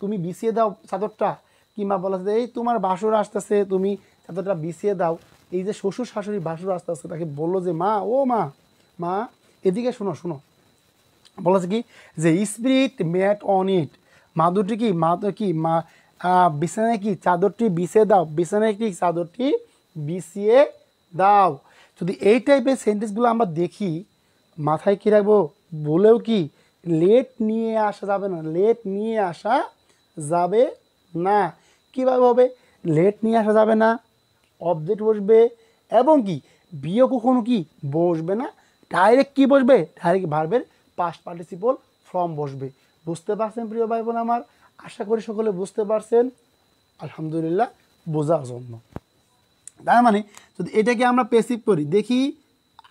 তুমি বিছিয়ে দাও চাদরটা, কিংবা বলা যে এই তোমার বাসুর আসতেছে তুমি চাদরটা বিছিয়ে দাও। এই যে শ্বশুর শাশুড়ি বাসুর আসতেছে তাকে বললো যে মা ও মা এদিকে শোনো বলেছে কি যে স্পিরিট ম্যাট অন ইট, মাদুরটি কি বিছানায় কি চাদরটি বিছিয়ে দাও, বিছানায় কি চাদরটি বিছিয়ে দাও। যদি এই টাইপের সেন্টেন্সগুলো আমরা দেখি মাথায় কী রাখবো, বলেও কি লেট নিয়ে আসা যাবে না, লেট নিয়ে আসা যাবে না। কীভাবে হবে? লেট নিয়ে আসা যাবে না, অবজেক্ট বসবে এবং কি বিও কখনো কি বসবে না, ডাইরেক্ট কি বসবে? ডাইরেক্ট ভার্বের পাস্ট পার্টিসিপল ফর্ম বসবে। বুঝতে পারছেন প্রিয় ভাই বোন আমার? আশা করি সকলে বুঝতে পারছেন। আলহামদুলিল্লাহ, বোঝার জন্য। তার মানে যদি এটাকে আমরা পেসিভ করি, দেখি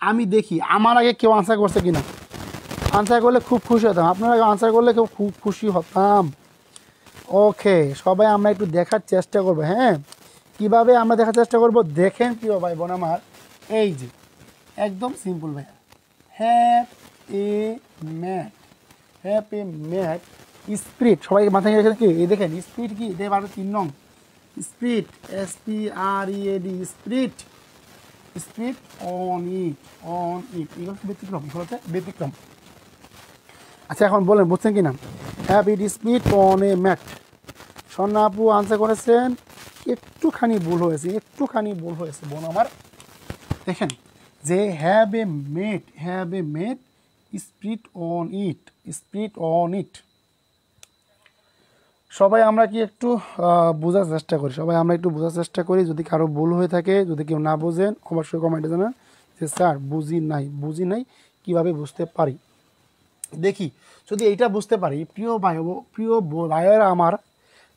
আমি দেখি আমার আগে কেউ আনসার করছে কিনা। আনসার করলে খুব খুশি হতাম, আপনার আগে আনসার করলে কেউ খুব খুশি হতাম। ওকে, সবাই আমরা একটু দেখার চেষ্টা করবো। হ্যাঁ, কিভাবে আমরা দেখার চেষ্টা করব দেখেন প্রিয় ভাই বোন আমার। এই যে একদম সিম্পল ভাইয়া, have a mat, have a mat spirit. সবাই মাথায় রেখে কি এই দেখেন স্পিরিট কি দেখ 3 নং spirit, SPREAD spirit, spirit on it, on it. এগুলো ব্যতিক্রম, এগুলো হচ্ছে ব্যতিক্রম। আচ্ছা এখন বলেন বুঝছেন কি না? Have it spirit on a mat. স্বর্ণা আপু আনসার করেছেন, একটুখানি ভুল হয়েছে, একটুখানি ভুল হয়েছে বোন আমার। দেখেন যে have a mat, have a mat spirit on it, spirit on it. সবাই আমরা কি একটু বোঝার চেষ্টা করি, সবাই আমরা একটু বোঝার চেষ্টা করি। যদি কারো ভুল হয়ে থাকে, যদি কেউ না বোঝেন অবশ্যই কমেন্টে জানান যে স্যার বুঝি নাই, বুঝি নাই, কীভাবে বুঝতে পারি। দেখি যদি এইটা বুঝতে পারি প্রিয় ভাই, প্রিয় ভাইয়েরা আমার,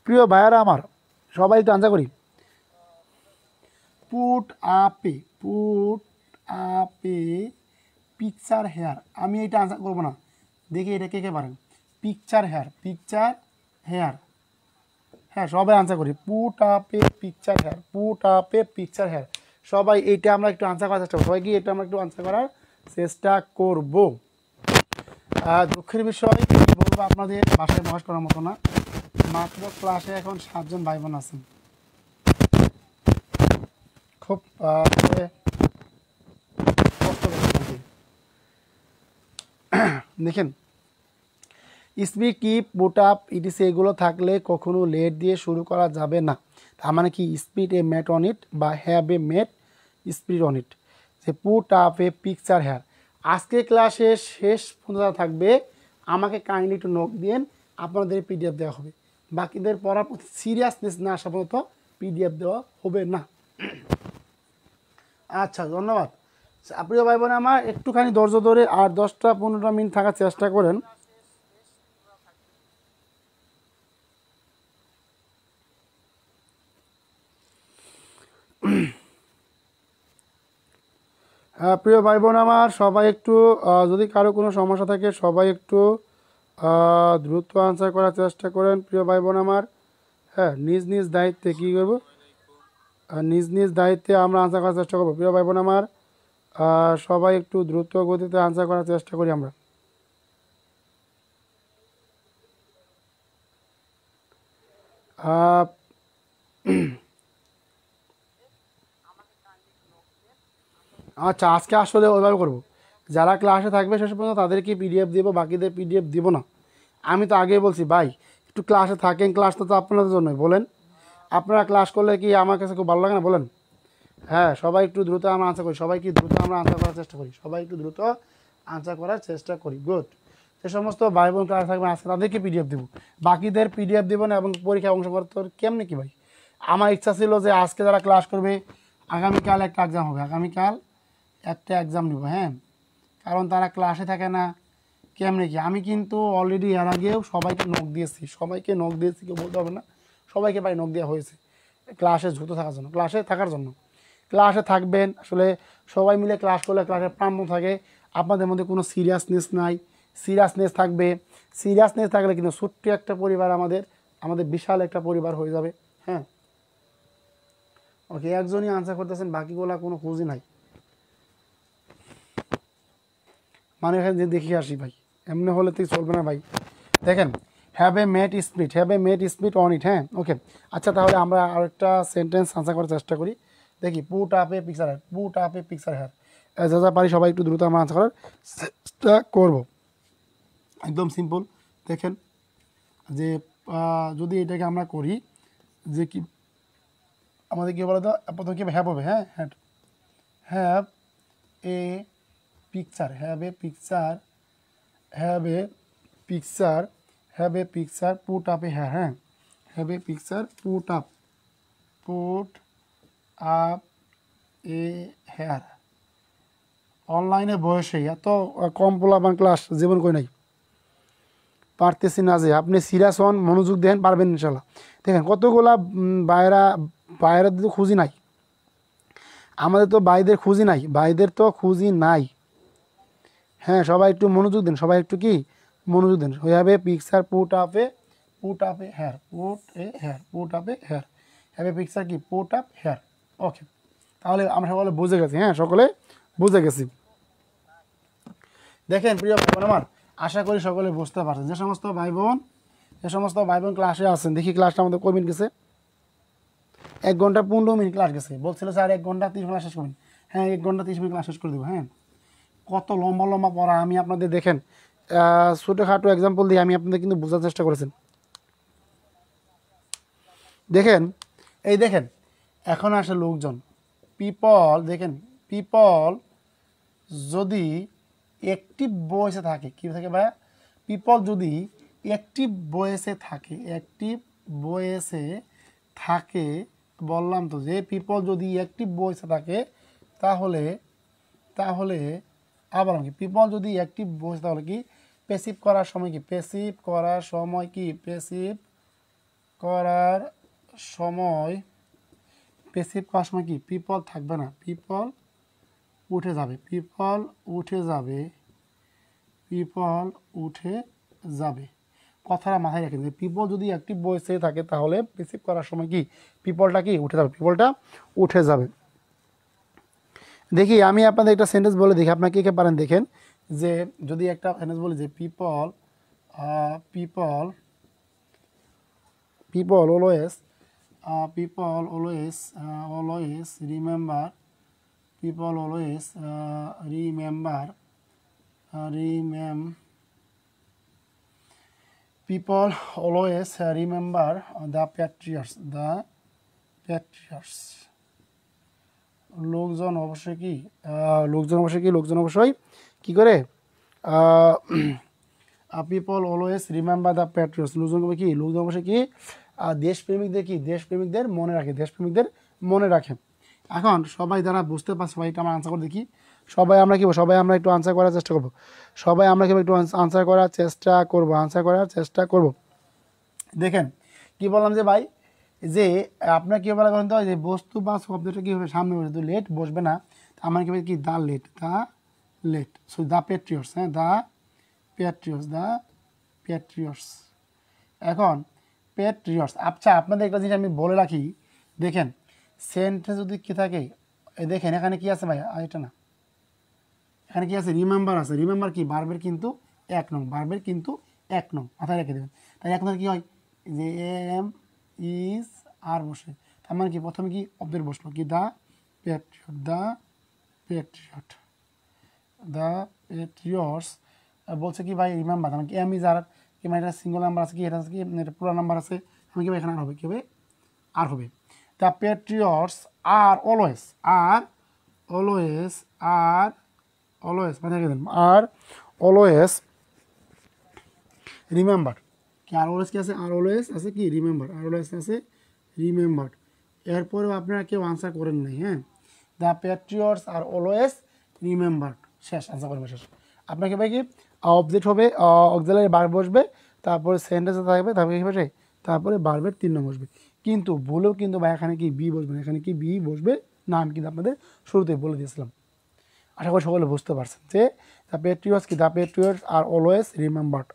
প্রিয় ভাইয়েরা আমার, সবাই একটু আনসার করি। পুট আপে, পুট আপে পিকচার হেয়ার। আমি এটা আনসার করবো না, দেখি এটা কে কে পারেন। Picture here, picture here. হ্যাঁ সবাই আনসার করি, put up a picture here, put up a picture here. সবাই এইটা আমরা একটু আনসার করার চেষ্টা করবো। সবাই কি এটা আমরা একটু আনসার করার চেষ্টা করবো। দুঃখের বিষয় বলবো আপনাদের বাসায় বসবাস করার মতো না, মাত্র ক্লাসে এখন 7 জন ভাই বোন আছেন। খুব কষ্ট করতে। দেখেন speak, keep, put up, etc এগুলো থাকলে কখনো লেট দিয়ে শুরু করা যাবে না। তার মানে কি spread a mat on it বা have a mat spread on it, যে put up a picture here. আজকে ক্লাসে শেষ পর্যন্ত থাকবে, আমাকে কাইন্ডলি একটু নোট দিন, আপনাদের পিডিএফ দেওয়া হবে। বাকিদের পড়ার প্রতি সিরিয়াসনেস না আসা পর্যন্ত পিডিএফ দেওয়া হবে না। আচ্ছা ধন্যবাদ। প্রিয় ভাই বোন আমার, একটুখানি ধৈর্য ধরে আর 10-15 মিনিট থাকার চেষ্টা করেন। হ্যাঁ প্রিয় ভাই বোন আমার, সবাই একটু যদি কারো কোনো সমস্যা থাকে সবাই একটু দ্রুত আনসার করার চেষ্টা করেন প্রিয় ভাই বোন আমার। হ্যাঁ নিজ নিজ দায়িত্বে কী করবো, নিজ নিজ দায়িত্বে আমরা আনসার করার চেষ্টা করবো প্রিয় ভাই বোন আমার। সবাই একটু দ্রুত গতিতে আনসার করার চেষ্টা করি আমরা। আচ্ছা আজকে আসলে ওইভাবে করবো, যারা ক্লাসে থাকবে শেষ পর্যন্ত তাদেরকে পিডিএফ দিব, বাকিদের পিডিএফ দিব না। আমি তো আগেই বলছি ভাই একটু ক্লাসে থাকেন, ক্লাস তো আপনাদের জন্যই। বলেন আপনারা ক্লাস করলে কি আমার কাছে খুব ভালো লাগে না বলেন? হ্যাঁ সবাই একটু দ্রুত আমরা আনসার করি, সবাই কি দ্রুত আমরা আনসার করার চেষ্টা করি, সবাই একটু দ্রুত আনসার করার চেষ্টা করি। গুড। যে সমস্ত ভাই বোন ক্লাস থাকবে আজকে তাদেরকে পিডিএফ দেবো, বাকিদের পিডিএফ দিব না। এবং পরীক্ষায় অংশগ্রহণ কেমনি কি ভাই, আমার ইচ্ছা ছিল যে আজকে যারা ক্লাস করবে আগামীকাল একটা এক্সাম হবে, আগামীকাল একটা এক্সাম নেব। হ্যাঁ কারণ তারা ক্লাসে থাকে না, কেমনি কি। আমি কিন্তু অলরেডি এর আগেও সবাইকে নক দিয়েছি, সবাইকে নক দিয়েছি, কেউ বলতে হবে না, সবাইকে ভাই নক দেওয়া হয়েছে ক্লাসে দ্রুত থাকার জন্য, ক্লাসে থাকার জন্য। ক্লাসে থাকবেন, আসলে সবাই মিলে ক্লাস করলে ক্লাসের প্রাণ থাকে, আপনাদের মধ্যে কোনো সিরিয়াসনেস নাই, সিরিয়াসনেস থাকবে। সিরিয়াসনেস থাকলে কিন্তু ছোট্ট একটা পরিবার আমাদের, আমাদের বিশাল একটা পরিবার হয়ে যাবে। হ্যাঁ ওকে, একজনই আনসার করতেছেন, বাকিগুলা কোনো খুঁজই নাই। মানে এখানে যে দেখি আসি ভাই, এমনি হলে তুই চলবে না ভাই। দেখেন have a mat speed, have a mat speed on it. হ্যাঁ ওকে আচ্ছা, তাহলে আমরা আরেকটা সেন্টেন্স আনসার করার চেষ্টা করি। দেখি put up a picture here, put up a picture here. যা যা পারি সবাই একটু দ্রুত আমরা আনসার করার চেষ্টা করবো। একদম সিম্পল। দেখেন যে যদি এটাকে আমরা করি যে কি আমাদের কী বলে তো, প্রথমে কি হ্যাভ হবে। হ্যাঁ হ্যাঁ have a picture, have a picture, have a picture have a picture put up a here, হ্যাঁ, have a picture put up a here. অনলাইনে বয়সে এত কম পোলাপান ক্লাস জীবন কই নাই, পারতেছি না যে আপনি সিরিয়াস হন, মনোযোগ দেন, পারবেন ইনশাল্লাহ। দেখেন কতগুলা বাইরের তো খুঁজি নাই, আমাদের তো বাইদের খুঁজি নাই, বাইদের তো খুঁজি নাই। হ্যাঁ, সবাই একটু মনোযোগ দেন, সবাই একটু কি মনোযোগ দেন। হয়ে picture put up a here, put up a here, have a picture কি পুট আপ হেয়ার। ওকে, তাহলে আমরা সকলে বুঝে গেছি, হ্যাঁ সকলে বুঝে গেছি। দেখেন প্রিয় ভাই বোন আমার, আশা করি সকলে বুঝতে পারছেন। যে সমস্ত ভাই বোন ক্লাসে আছেন, দেখি ক্লাসটা আমাদের কয় মিনিট গেছে? 1 ঘন্টা 15 মিনিট ক্লাস গেছে। বলছিল স্যার 1 ঘন্টা 30 মিনিট শেষ করবেন। হ্যাঁ, 1 ঘন্টা 30 মিনিট ক্লাস শেষ করে দেবো। হ্যাঁ, কত লম্বা লম্বা পড়া আমি আপনাদের দেখেন ছোটোখাটো এক্সাম্পল দিয়ে আমি আপনাদের কিন্তু বোঝার চেষ্টা করেছেন। দেখেন, এই দেখেন এখন আসে লোকজন, পিপল, দেখেন পিপল যদি অ্যাক্টিভ বয়েসে থাকে, কী থাকে ভাইয়া? পিপল যদি অ্যাক্টিভ বয়েসে থাকে, বললাম তো যে পিপল যদি অ্যাক্টিভ বয়েসে থাকে তাহলে আবার কি পিপল যদি অ্যাক্টিভ বয়েসে তাহলে কি প্যাসিভ করার সময় কি পিপল থাকবে না, পিপল উঠে যাবে। কথাটা মাথায় রাখেন যে পিপল যদি অ্যাক্টিভ বয়েসে থাকে তাহলে প্যাসিভ করার সময় কি পিপলটা উঠে যাবে। দেখি আমি আপনাদের একটা সেন্টেন্স বলে দেখি, আপনারা কে পারেন দেখেন। যে যদি একটা সেন্টেন্স বলি যে people always remember the Patriots. লোকজন অবশ্যই কি করে people always remember the Patriots. লোকজন অবশ্যই কি দেশপ্রেমিকদের মনে রাখে। এখন সবাই যারা বুঝতে পারছে সবাই আমরা আনসার করে দেখি। সবাই আমরা একটু আনসার করার চেষ্টা করবো। আনসার করার চেষ্টা করব। দেখেন কি বললাম যে ভাই, যে আপনার কি বলা বলতে হয় যে বস্তু বা শব্দটা কি হবে সামনে বসে, তো লেট বসবে না, আমার কি কি দ্য প্যাট্রিয়টস। হ্যাঁ, দ্য প্যাট্রিয়টস। এখন প্যাট্রিয়টস। আচ্ছা, আপনাদের একটা জিনিস আমি বলে রাখি, দেখেন সেন্টেন্স যদি কি থাকে, দেখেন এখানে কি আছে ভাই, এটা না, এখানে কি আছে? রিমেম্বার আছে। রিমেম্বার কি ভার্বের কিন্তু 1 নং, মাথায় রেখে দেবেন। তাই 1 নং কি হয় যে এম ইজ আর বসে, তার মানে কি প্রথমে কি অবজেক্ট বসলো কি দ্য প্যাট্রিয়টস। বলছে কি ভাই রিমেম্বার, মানে কি এম ইজ আর কি, মানে এটা সিঙ্গল নাম্বার আছে কি, এটা কি এটা পুরো নাম্বার আছে, আমি কি ভাই এখানে আর হবে দ্য প্যাট্রিয়টস আর অলওয়েজ মানে আর অলওয়েজ রিমেম্বার কি, আর অলওয়েজ কি আছে, আর অলওয়েজ আছে কি রিমেম্বার। এরপরেও আপনারা কেউ আনসার করেন নাই। হ্যাঁ, the patriots are always remembered, শেষ, আনসার করবে শেষ। আপনাকে ভাই কি অবজেক্ট হবে, অক্সিলারি ভার্ব বসবে, তারপরে সেন্টেন্সে থাকবে, তারপরে কি বসে, তারপরে ভার্বের 3 নং বসবে। কিন্তু ভুলেও কিন্তু ভাই এখানে কি বি বসবে না, এখানে কি বি বসবে না, আমি কিন্তু আপনাদের শুরুতেই বলে দিয়েছিলাম। আশা করি সকলে বুঝতে পারছেন যে the patriots are always remembered,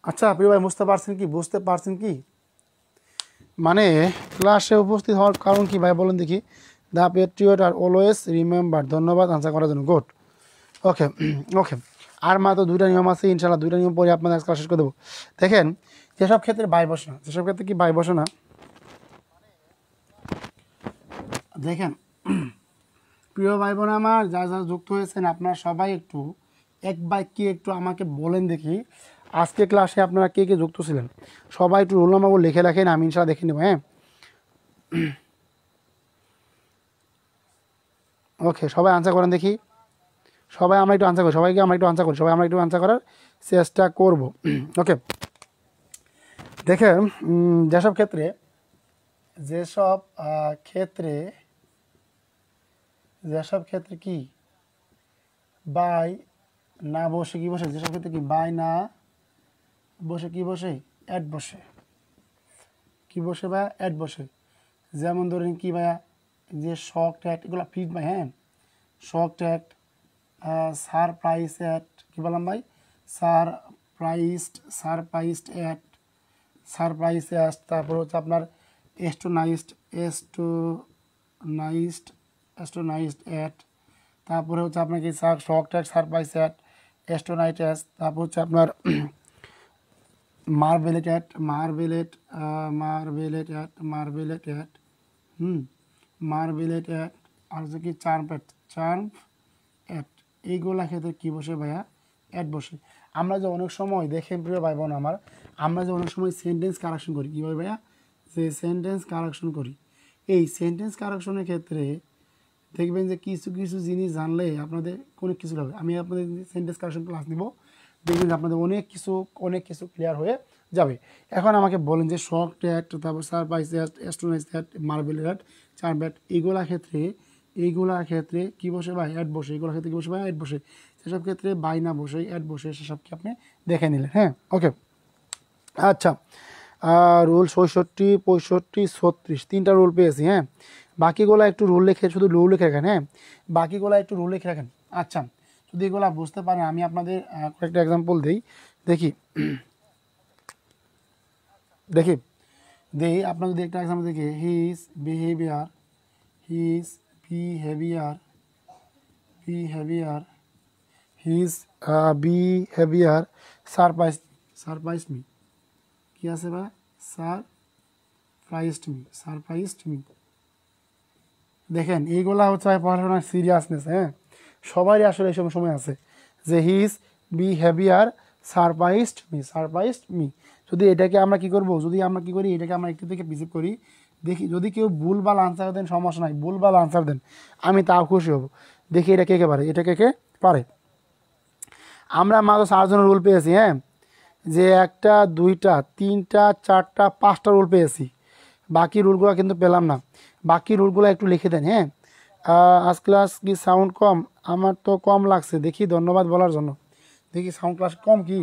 আচ্ছা প্রিয় ভাই বুঝতে পারছেন কি মানে ক্লাসে উপস্থিত হওয়ার কারণ কি ভাই বলেন দেখি। The patriot are always remember. ধন্যবাদ আনসার করার জন্য, গুড। ওকে, আর মাত্র 2টা নিয়ম আছে, ইনশাল্লাহ 2টা নিয়ম পরে আপনাদের ক্লাস শেষ করে দেবো। দেখেন যেসব ক্ষেত্রে ভাই বসে না, দেখেন প্রিয় ভাই বোন আমার যারা যুক্ত হয়েছেন, আপনারা সবাই একটু এক বাক্যে একটু আমাকে বলেন দেখি আজকে ক্লাসে আপনারা কে যুক্ত ছিলেন। সবাই একটু রোল নাম্বার লিখে রাখেন, আমি ইনশাল্লাহ দেখে নেব। হ্যাঁ, ওকে, সবাই আনসার করেন দেখি। সবাই আমরা একটু আনসার করি, সবাইকে আমরা একটু আনসার করি, সবাই আমরা একটু আনসার করার চেষ্টা করব। ওকে, দেখেন যেসব ক্ষেত্রে যেসব ক্ষেত্রে কি বাই না বসে কি বসে, যেসব ক্ষেত্রে কি বাই না বসে কি বসে, অ্যাড বসে, কি বসে বা অ্যাড বসে। যেমন ধরেন কি ভাইয়া, যে শক ট্যাগ, এগুলো ফিট ভাই, হ্যাঁ, শক ট্যাগ, সারপ্রাইজ অ্যাড, কী বললাম ভাই, সারপ্রাইজড অ্যাড, তারপর হচ্ছে আপনার এস্টোনাইজড অ্যাড, তারপরে হচ্ছে আপনার কি শক ট্যাগ, সারপ্রাইজ অ্যাড, এস্টোনাইট অ্যাড, তারপর হচ্ছে আপনার মার্বেলেট অ্যাড, মার্বেলেট অ্যাড, আর হচ্ছে কি চার্ম অ্যাড, এইগুলা ক্ষেত্রে কী বসে ভাইয়া, অ্যাড বসে। আমরা যে অনেক সময় দেখেন প্রিয় ভাই বোন আমার, আমরা যে অনেক সময় সেন্টেন্স কারেকশন করি, কীভাবে ভাইয়া, যে সেন্টেন্স কারেকশন করি, এই সেন্টেন্স কারেকশনের ক্ষেত্রে দেখবেন যে কিছু কিছু জিনিস জানলে আপনাদের অনেক কিছু হবে। আমি আপনাদের সেন্টেন্স কারেকশন ক্লাস নিব, দেখবেন যে আপনাদের অনেক কিছু ক্লিয়ার হয়ে যাবে। এখন আমাকে বলেন যে শক ট্যাগ, তারপর surprised at, astonished at, marvel at, charmed at, এইগুলার ক্ষেত্রে কী বসে ভাই, অ্যাড বসে। এগুলোর ক্ষেত্রে কী বসে ভাই, অ্যাড বসে। সেসব ক্ষেত্রে বাই না বসে অ্যাড বসে, সেসবকে আপনি দেখে নিলেন। হ্যাঁ, ওকে, আচ্ছা, রুল 66, 65, 36, 3টা রুল পেয়েছি। হ্যাঁ, বাকিগুলো একটু রুল লিখে, শুধু রুল লিখে রাখেন। হ্যাঁ, বাকিগুলো একটু রুল লিখে রাখেন। আচ্ছা, যদি এগুলো বুঝতে পারেন, আমি আপনাদের কয়েকটা এক্সাম্পল দিই, দেখি আপনার যদি একটা এক্সাম্পল দেখি, হিজ বিহেভিয়ার সারপ্রাইজড মি, কি আছে বা, সারপ্রাইজড মি। দেখেন এইগুলা হচ্ছে পড়াশোনার সিরিয়াসনেস। হ্যাঁ, সবারই আসলে এই সময় আছে যে হিজ বিহেভিয়ার সারপ্রাইজড মি। যদি এটাকে আমরা কি করব, যদি আমরা কি করি, এটাকে আমরা একটু থেকে রিসিভ করি, দেখি যদি কেউ ভুলভাল আনসার দেন সমস্যা নাই, ভুলভাল আনসার দেন, আমি তাও খুশি হব। দেখি এটা কে কে পারে, এটা কে কে পারে। আমরা মাত্র 4 জনের রুল পেয়েছি। হ্যাঁ, যে 1টা 2টা 3টা 4টা 5টা রুল পেয়েছি, বাকি রুলগুলো কিন্তু পেলাম না। বাকি রুলগুলো একটু লিখে দেন। হ্যাঁ, আজ ক্লাস কি সাউন্ড কম, আমার তো কম লাগছে, দেখি, ধন্যবাদ বলার জন্য। দেখি সাউন্ড ক্লাস কম কি,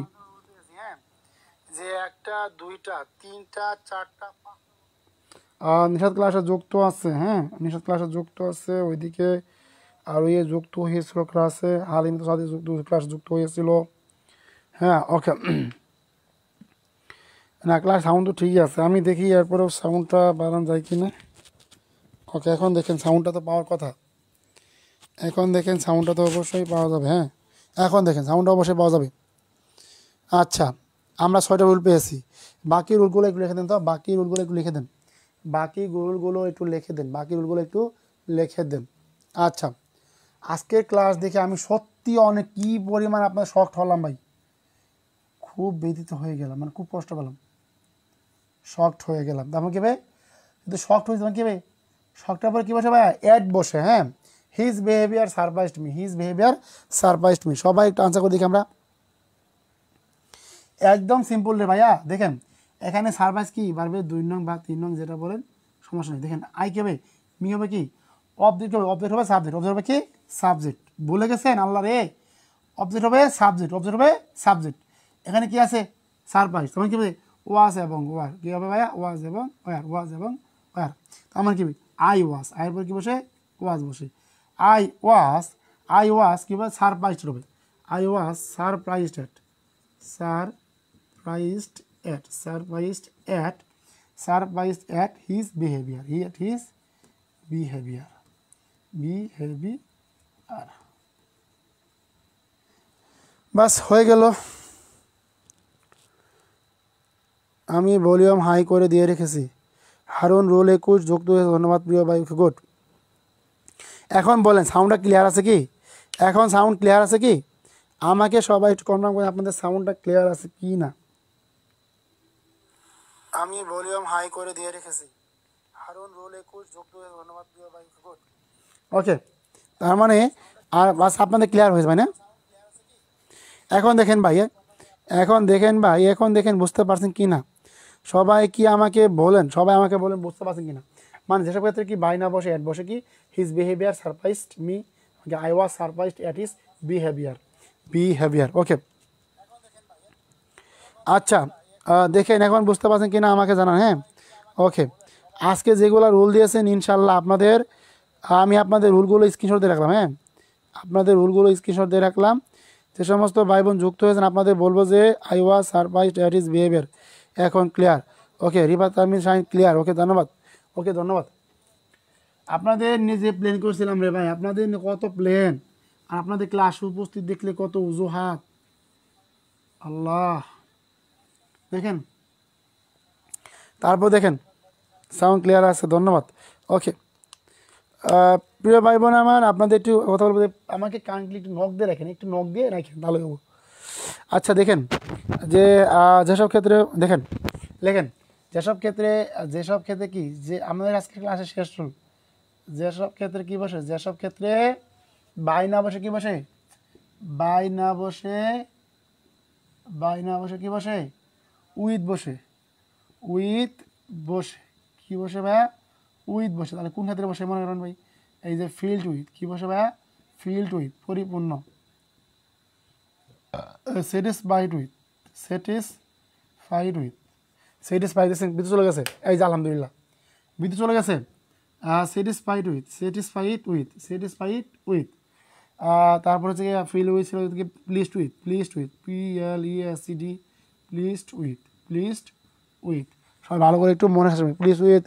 যে 1টা 2টা 3টা 4টা নিষাদ ক্লাসে যুক্ত আছে। হ্যাঁ, নিষাদ ক্লাসে যুক্ত আছে, ওইদিকে আর ওই যুক্ত হয়েছিল ক্লাসে, হালিম তো সাথে ক্লাস যুক্ত হয়েছিল। হ্যাঁ, ওকে, না ক্লাস সাউন্ড তো ঠিকই আছে, আমি দেখি এরপরেও সাউন্ডটা বাড়ানো যায় কি না। ওকে, এখন দেখেন সাউন্ডটা তো পাওয়ার কথা, এখন দেখেন সাউন্ডটা তো অবশ্যই পাওয়া যাবে। হ্যাঁ, এখন দেখেন সাউন্ডটা অবশ্যই পাওয়া যাবে। আচ্ছা, আমরা 6টা রুল পেয়েছি, বাকি রুলগুলো একটু লিখে দেন তো, বাকি রুলগুলো একটু লিখে দেন। আচ্ছা, আজকের ক্লাস দেখে আমি সত্যি অনেক কি পরিমাণ আপনার শক্ট হলাম ভাই, খুব ব্যথিত হয়ে গেলাম, মানে খুব কষ্ট পেলাম, শক্ট হয়ে গেলাম। তারপর কী ভাই, কিন্তু শক্ট হয়েছে তখন কী ভাই, শক্টের পরে কী বসে ভাই, অ্যাড বসে। হ্যাঁ, হিজ বিহেভিয়ার সারপ্রাইজড মি, সবাই একটু আনসার করে দেখি আমরা। একদম সিম্পল রে ভাইয়া, দেখেন এখানে সারপ্রাইজ কি বাড়বে, 2 নং বা 3 নং যেটা বলেন, সমস্যা নেই। দেখেন আই কে ভাই, মি হবে কি, অবজেক্ট হবে সাবজেক্ট হবে কি, সাবজেক্ট, ভুলে গেছেন আল্লাহ রে, অবজেক্ট হবে সাবজেক্ট, এখানে কি আছে, সারপ্রাইজ, তখন কি হবে, ওয়াজ এবং ওয়ার, কি হবে ভাইয়া, ওয়াজ এবং ওয়ার, আমার কি আই ওয়াজ, আয়ের পর কি বসে, ওয়াজ বসে, আই ওয়াজ কি বলে, সারপ্রাইজড হবে, I was surprised at his behavior. বাস হয়ে গেল, আমি ভলিউম হাই করে দিয়ে রেখেছি। হারুন রোল 21 যুক্ত হয়েছে, ধন্যবাদ প্রিয় ভাই, গুড। এখন বলেন সাউন্ডটা ক্লিয়ার আছে কি, এখন সাউন্ড ক্লিয়ার আছে কি, আমাকে সবাই একটু কনফার্ম করেন আপনাদের সাউন্ডটা ক্লিয়ার আছে কি না। আমি ভলিউম হাই করে দিয়ে রেখেছি। হারুন রোল 21 যুক্ত হয়েছে, ধন্যবাদ প্রিয় ভাই, গুড। ওকে, তার মানে আর বাস আপনাদের ক্লিয়ার হয়েছে ভাই না? এখন দেখেন ভাই, এখন দেখেন বুঝতে পারছেন কি না? সবাই কি আমাকে বলেন, সবাই আমাকে বলেন বুঝতে পারছেন কি না? মানে যেসব ক্ষেত্রে কি বাই না বসে অ্যাট বসে কি his behaviour surprised me, I was surprised at his behaviour. Okay, আচ্ছা দেখেন এখন বুঝতে পারছেন কি না আমাকে জানান। হ্যাঁ, ওকে। আজকে যেগুলো রুল দিয়েছেন ইনশাল্লাহ আপনাদের, আমি আপনাদের রুলগুলো স্ক্রিনশট দিয়ে রাখলাম। হ্যাঁ, আপনাদের রুলগুলো স্ক্রিনশট দিয়ে রাখলাম। যে সমস্ত ভাই বোন যুক্ত হয়েছেন আপনাদের বলবো যে I was surprised at his behaviour, এখন ক্লিয়ার। ওকে, রিফাত তামিম শাহিন ক্লিয়ার। ওকে, ধন্যবাদ। ওকে, ধন্যবাদ। আপনাদের নিজে প্লেন করছিলাম রে ভাই, আপনাদের কত প্লেন, আর আপনাদের ক্লাস উপস্থিত দেখলে কত অজুহাত। আল্লাহ, দেখেন, তারপর দেখেন সাউন্ড ক্লিয়ার আছে, ধন্যবাদ। ওকে, প্রিয় ভাই বোন আমার, আপনাদের একটু কথা বলবো, আমাকে কাইন্ডলি একটু নখ দিয়ে রাখেন, একটু নখ দিয়ে রাখেন, ভালো হবো। আচ্ছা দেখেন, যে যেসব ক্ষেত্রে দেখেন লেখেন, যেসব ক্ষেত্রে কি যে আমাদের আজকে ক্লাসে শেষ রুল, যেসব ক্ষেত্রে কি বসে, যেসব ক্ষেত্রে বাই না বসে কি বসে, বাই না বসে, কি বসে, উইথ বসে, উইথ বসে, কি বসে ভাইয়া, উইথ বসে। তাহলে কোন ক্ষেত্রে বসে মনে করেন ভাই, এই যে ফিল্ড উইথ, কি বসে ভাইয়া, ফিল্ড উইথ, পরিপূর্ণ, satisfied with, satisfied with, satisfied. বিদ্যুৎ চলে গেছে, এই যে আলহামদুলিল্লাহ বিদ্যুৎ চলে গেছে। স্যাটিসফাইড উইথ, তারপর হচ্ছে গিয়ে ফিল উইথ ছিল pleased with, PLESED, pleased with. সবাই ভালো করে একটু মনে আসবে, প্লিজ উইথ।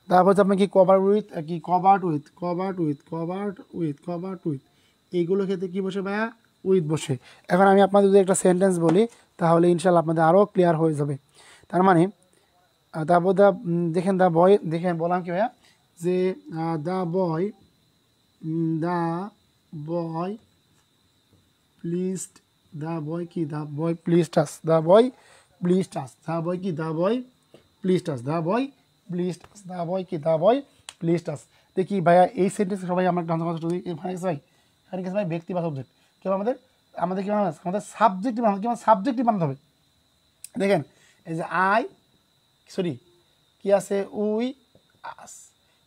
তারপর হচ্ছে আপনি কি কভার্ড উইথ, এইগুলো ক্ষেত্রে কী বসে ভাইয়া, উইথ বসে। এখন আমি আপনাদের যদি একটা সেন্টেন্স বলি তাহলে ইনশাল্লাহ আপনাদের আরও ক্লিয়ার হয়ে যাবে। তার মানে তারপর দেখেন দ্য বয়, দেখেন বললাম কি ভাইয়া, যে the boy pleased, the boy কি, the boy pleased us, the boy pleased us, the boy কি, the boy pleased us, the boy pleased us, the boy কি, দ্য বয় প্লিজড আস। দেখি ভাইয়া এই সেন্টেন্স সবাই আমরা একটা কথা ভাই, এখানে কিছু ভাই ব্যক্তি বা সাবজেক্ট কেউ আমাদের, কি বানাবে, আমাদের সাবজেক্ট বানাতে, কি সাবজেক্টই বানাতে হবে। দেখেন এই যে কি আছে, উই আস,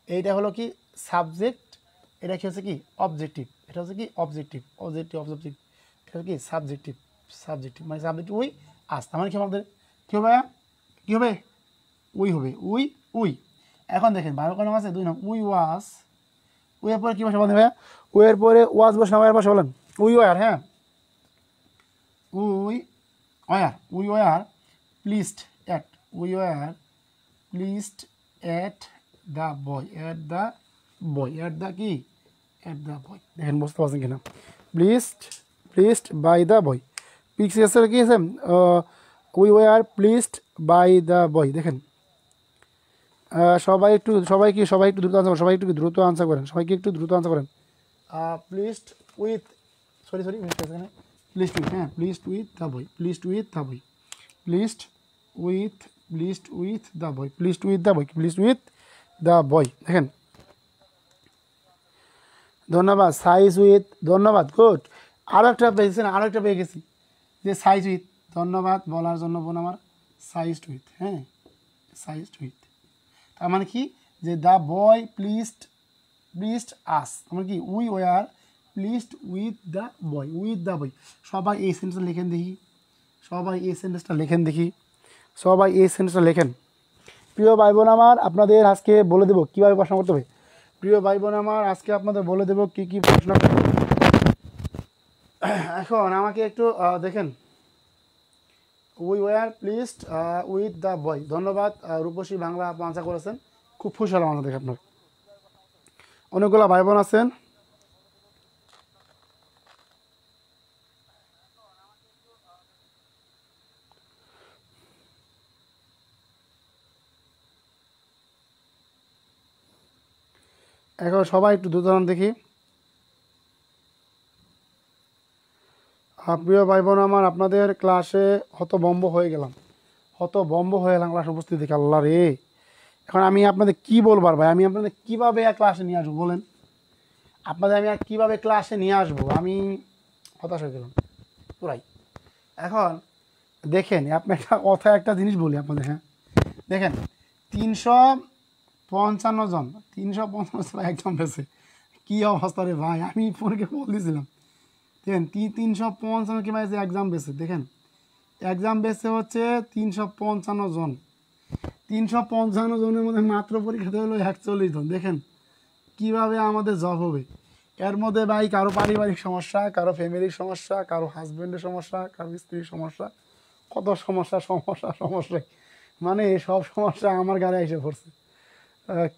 এইটা হলো কি সাবজেক্ট, এটা কি হচ্ছে কি অবজেক্টিভ, এটা হচ্ছে কি অবজেক্টিভ, এটা হচ্ছে কি সাবজেক্টিভ মানে সাবজেক্ট উই আস, তার মানে কি আমাদের কী হবে, উই হবে, উই। এখন দেখেন ভালো কোনো আছে 2 নং, উই ওয়াজ, উইয়ের পরে কী বসে বলেন ভাইয়া, উইয়ের পরে ওয়াজ বসে না, ওয়ার বসে বলেন, উই ওয়ার। হ্যাঁ, we were pleased at, at the boy, at the boy. দেখেন বুঝতে পারছেন কিনা, প্লিজড বাই দ্য বয়, পিক্সের কি আছে, we were pleased by the boy. দেখেন সবাই একটু দ্রুত আনসার করেন, সবাই একটু দ্রুত আনসার করেন, প্লিজড উইথ, এখানে প্লিজড উইথ, হ্যাঁ pleased with the boy, pleased with the boy, দেখেন ধন্যবাদ। সাইজ উইথ, ধন্যবাদ, গুড। আরও একটা পেয়ে গেছি যে সাইজ উইথ, ধন্যবাদ বলার জন্য বোন আমার, সাইজড উইথ, হ্যাঁ সাইজড উইথ। তার মানে কি যে দ্য বয় প্লিজড আস, তার মানে কি we were pleased with the boy, সবাই এই সেন্টেন্সটা লেখেন দেখি, সবাই এই সেন্টেন্সটা লেখেন। প্রিয় ভাই বোন আমার, আপনাদের আজকে বলে দেবো কীভাবে প্রশ্ন করতে হবে। প্রিয় ভাই বোন আমার, আজকে আপনাদের বলে দেবো কী প্রশ্ন করতে হবে। এখন আমাকে একটু দেখেন, we were pleased with the boy, ধন্যবাদ রূপসী বাংলা আনসার করেছেন, খুব খুশি হলাম আমরা দেখে আপনার। অনেকগুলো ভাই বোন আছেন, এখন সবাই একটু দ্রুত দেখি। প্রিয় ভাই বোন আমার, আপনাদের ক্লাসে হতভম্ব হয়ে গেলাম ক্লাস উপস্থিত দেখে, আল্লাহ রে। এখন আমি আপনাদের কি বলবার ভাই, আমি আপনাদের কীভাবে ক্লাসে নিয়ে আসবো বলেন। আপনাদের আমি আর কীভাবে ক্লাসে নিয়ে আসবো, আমি হতাশ হয়ে গেলাম পুরাই। এখন দেখেন আপনি একটা জিনিস বলি আপনাদের, হ্যাঁ দেখেন 355 জন 355 একদম পেয়েছে, কী অবস্থা রে ভাই, আমি ফোনকে বল দিয়েছিলাম। দেখেন 355 কি মানে এক্সাম বেছে, দেখেন এক্সাম বেছে হচ্ছে 355 জন। 355 জনের মধ্যে মাত্র পরীক্ষাতে হলো 41 জন। দেখেন কিভাবে আমাদের জব হবে। এর মধ্যে ভাই কারো পারিবারিক সমস্যা, কারো ফ্যামিলির সমস্যা, কারো হাজব্যান্ডের সমস্যা, কারো স্ত্রীর সমস্যা, কত সমস্যায় মানে সব সমস্যা আমার গাড়ি এসে পড়ছে।